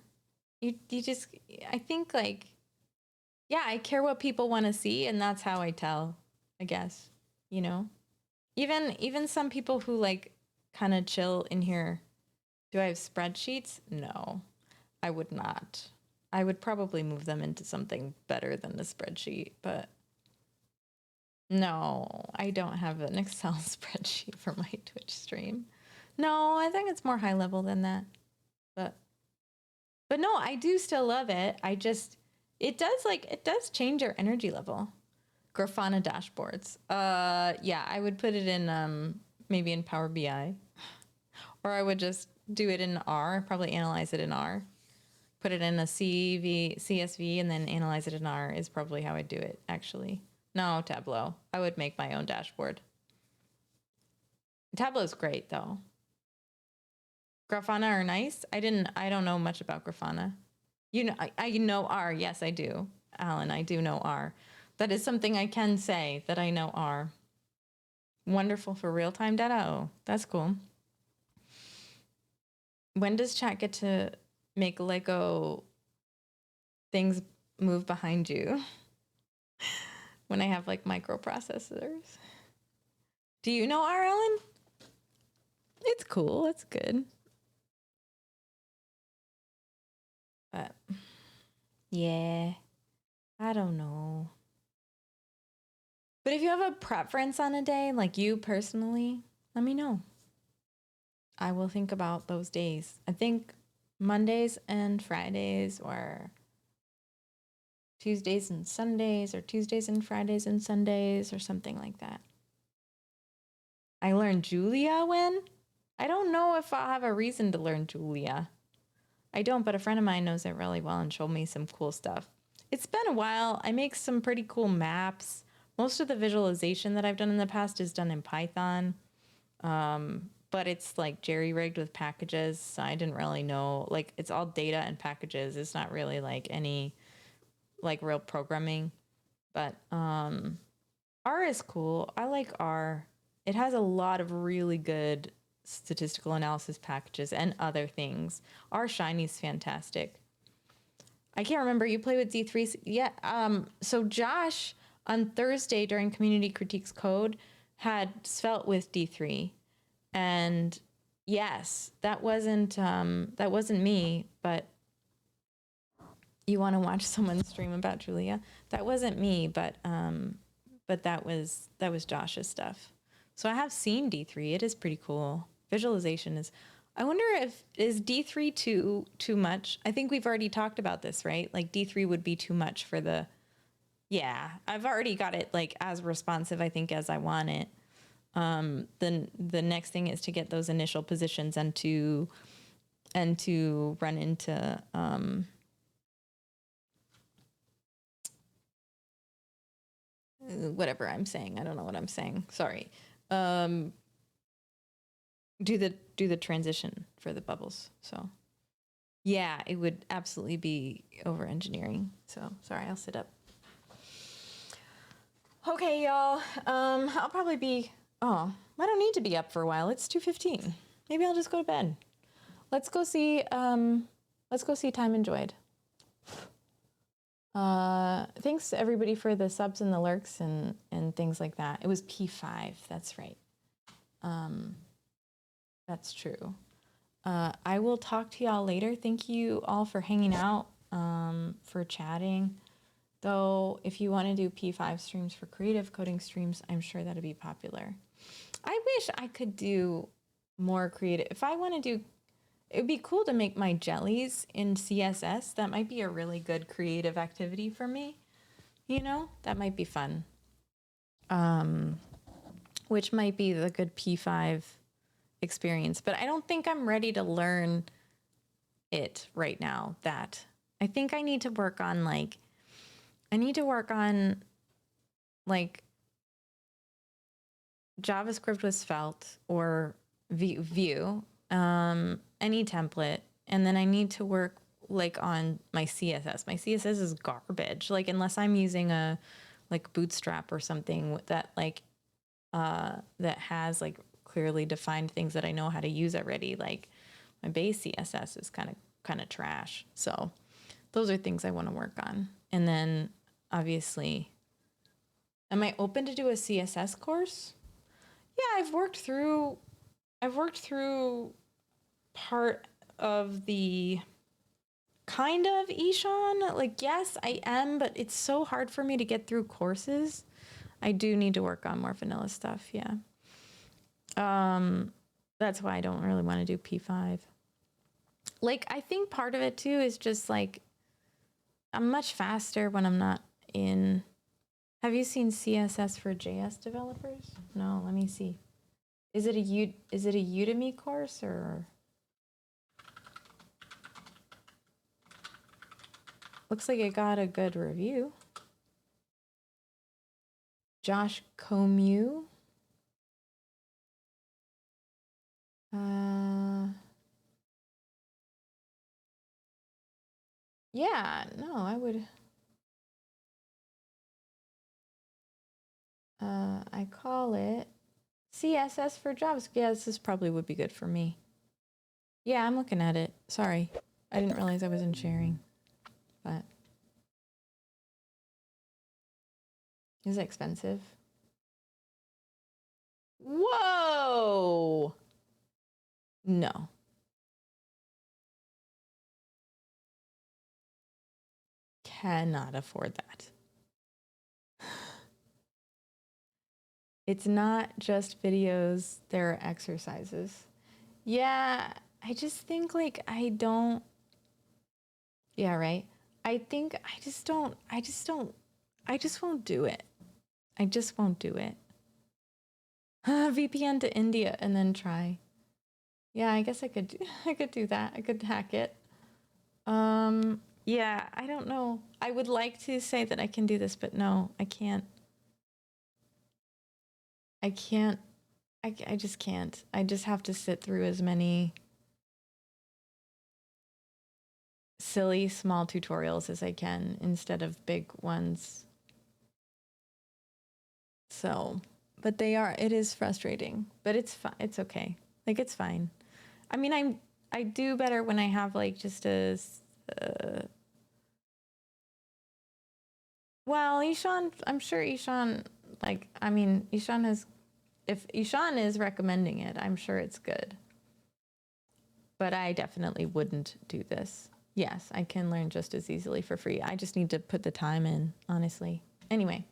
You just, I think like, yeah, I care what people want to see, and that's how I tell, I guess, you know? Even some people who like kind of chill in here. Do I have spreadsheets? No, I would not. I would probably move them into something better than the spreadsheet, but no, I don't have an Excel spreadsheet for my Twitch stream. No, I think it's more high level than that. But no, I do still love it. It does change your energy level. Grafana dashboards. Yeah, I would put it in maybe in Power BI. Or I would just do it in R, probably analyze it in R. Put it in a CSV and then analyze it in R is probably how I do it, actually. No, Tableau. I would make my own dashboard. Tableau's great, though. Grafana are nice. I don't know much about Grafana. You know, I know R. Yes, I do. Alan, I do know R. That is something I can say, that I know R. Wonderful for real-time data. Oh, that's cool. When does chat get to make Lego things move behind you? When I have like microprocessors. Do you know R, Ellen? It's cool. It's good. But yeah, I don't know. But if you have a preference on a day, like you personally, let me know. I will think about those days. I think Mondays and Fridays, or Tuesdays and Sundays, or Tuesdays and Fridays and Sundays, or something like that. I learned Julia when? I don't know if I'll have a reason to learn Julia. I don't, but a friend of mine knows it really well and showed me some cool stuff. It's been a while. I make some pretty cool maps. Most of the visualization that I've done in the past is done in Python. But it's like jerry-rigged with packages. So I didn't really know, like, it's all data and packages. It's not really like any like real programming. But R is cool. I like R. It has a lot of really good statistical analysis packages and other things. R Shiny is fantastic. I can't remember, you play with D3? Yeah. So Josh on Thursday during Community Critiques Code had Svelte with D3. And yes, that wasn't me, but you want to watch someone stream about Julia? That wasn't me, but that was Josh's stuff. So I have seen D3. It is pretty cool. Visualization is, I wonder is D3 too much? I think we've already talked about this, right? Like D3 would be too much for the, yeah, I've already got it like as responsive, I think, as I want it. Then the next thing is to get those initial positions and to run into, whatever I'm saying. I don't know what I'm saying. Sorry. Do the transition for the bubbles. So yeah, it would absolutely be over engineering. So sorry, I'll sit up. Okay, y'all. I'll probably be, I don't need to be up for a while. It's 2:15. Maybe I'll just go to bed. Let's go see Time Enjoyed. Thanks to everybody for the subs and the lurks and things like that. It was P5. That's right. That's true. I will talk to y'all later. Thank you all for hanging out, for chatting. Though, if you want to do P5 streams for creative coding streams, I'm sure that'd be popular. I wish I could do more creative. If I want to do, it would be cool to make my jellies in CSS. That might be a really good creative activity for me. You know, that might be fun. Which might be the good P5 experience, but I don't think I'm ready to learn it right now. That I think I need to work on like JavaScript with Svelte or Vue, any template, and then I need to work like on my CSS. My CSS is garbage. Like unless I'm using a like Bootstrap or something that like that has like clearly defined things that I know how to use already. Like my base CSS is kind of trash. So those are things I want to work on. And then obviously, am I open to do a CSS course? Yeah, I've worked through part of the kind of Ishan. Like, yes, I am, but it's so hard for me to get through courses. I do need to work on more vanilla stuff, yeah. That's why I don't really want to do P5. Like, I think part of it too is just like I'm much faster when I'm not in. Have you seen CSS for JS developers? No, let me see. Is it a Udemy course or? Looks like it got a good review. Josh Comeau. Yeah, no, I would. I call it CSS for JavaScript. Yeah, this probably would be good for me. Yeah, I'm looking at it. Sorry, I didn't realize I wasn't sharing. But is it expensive? Whoa! No. Cannot afford that. It's not just videos, there are exercises. Yeah, I just think like I don't. Yeah, right. I think I just won't do it. I just won't do it. VPN to India and then try. Yeah, I guess I could do that. I could hack it. Yeah, I don't know. I would like to say that I can do this, but no, I can't. I can't. I just can't. I just have to sit through as many silly small tutorials as I can instead of big ones. So, but it is frustrating, but it's fine. It's okay. Like it's fine. I mean, I do better when I have like just well, Ishan, I'm sure Ishan, like, I mean, Ishan has, if Ishan is recommending it, I'm sure it's good. But I definitely wouldn't do this. Yes, I can learn just as easily for free. I just need to put the time in, honestly. Anyway,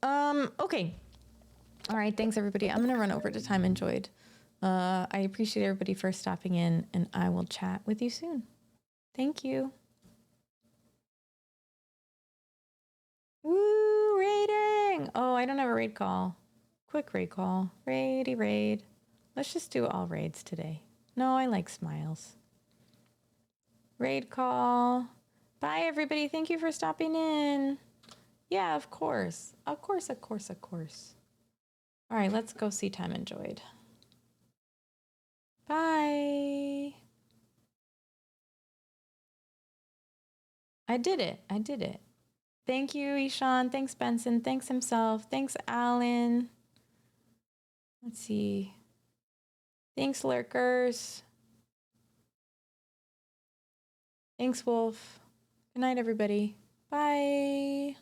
okay. All right, thanks everybody. I'm gonna run over to Time Enjoyed. I appreciate everybody for stopping in, and I will chat with you soon. Thank you. Woo, raiding! Oh, I don't have a raid call. Quick raid call. Raidy raid. Let's just do all raids today. No, I like smiles. Raid call. Bye, everybody. Thank you for stopping in. Yeah, of course. Of course, of course, of course. All right, let's go see Time Enjoyed. Bye. I did it. I did it. Thank you, Ishan. Thanks, Benson. Thanks, himself. Thanks, Alan. Let's see. Thanks, Lurkers. Thanks, Wolf. Good night, everybody. Bye.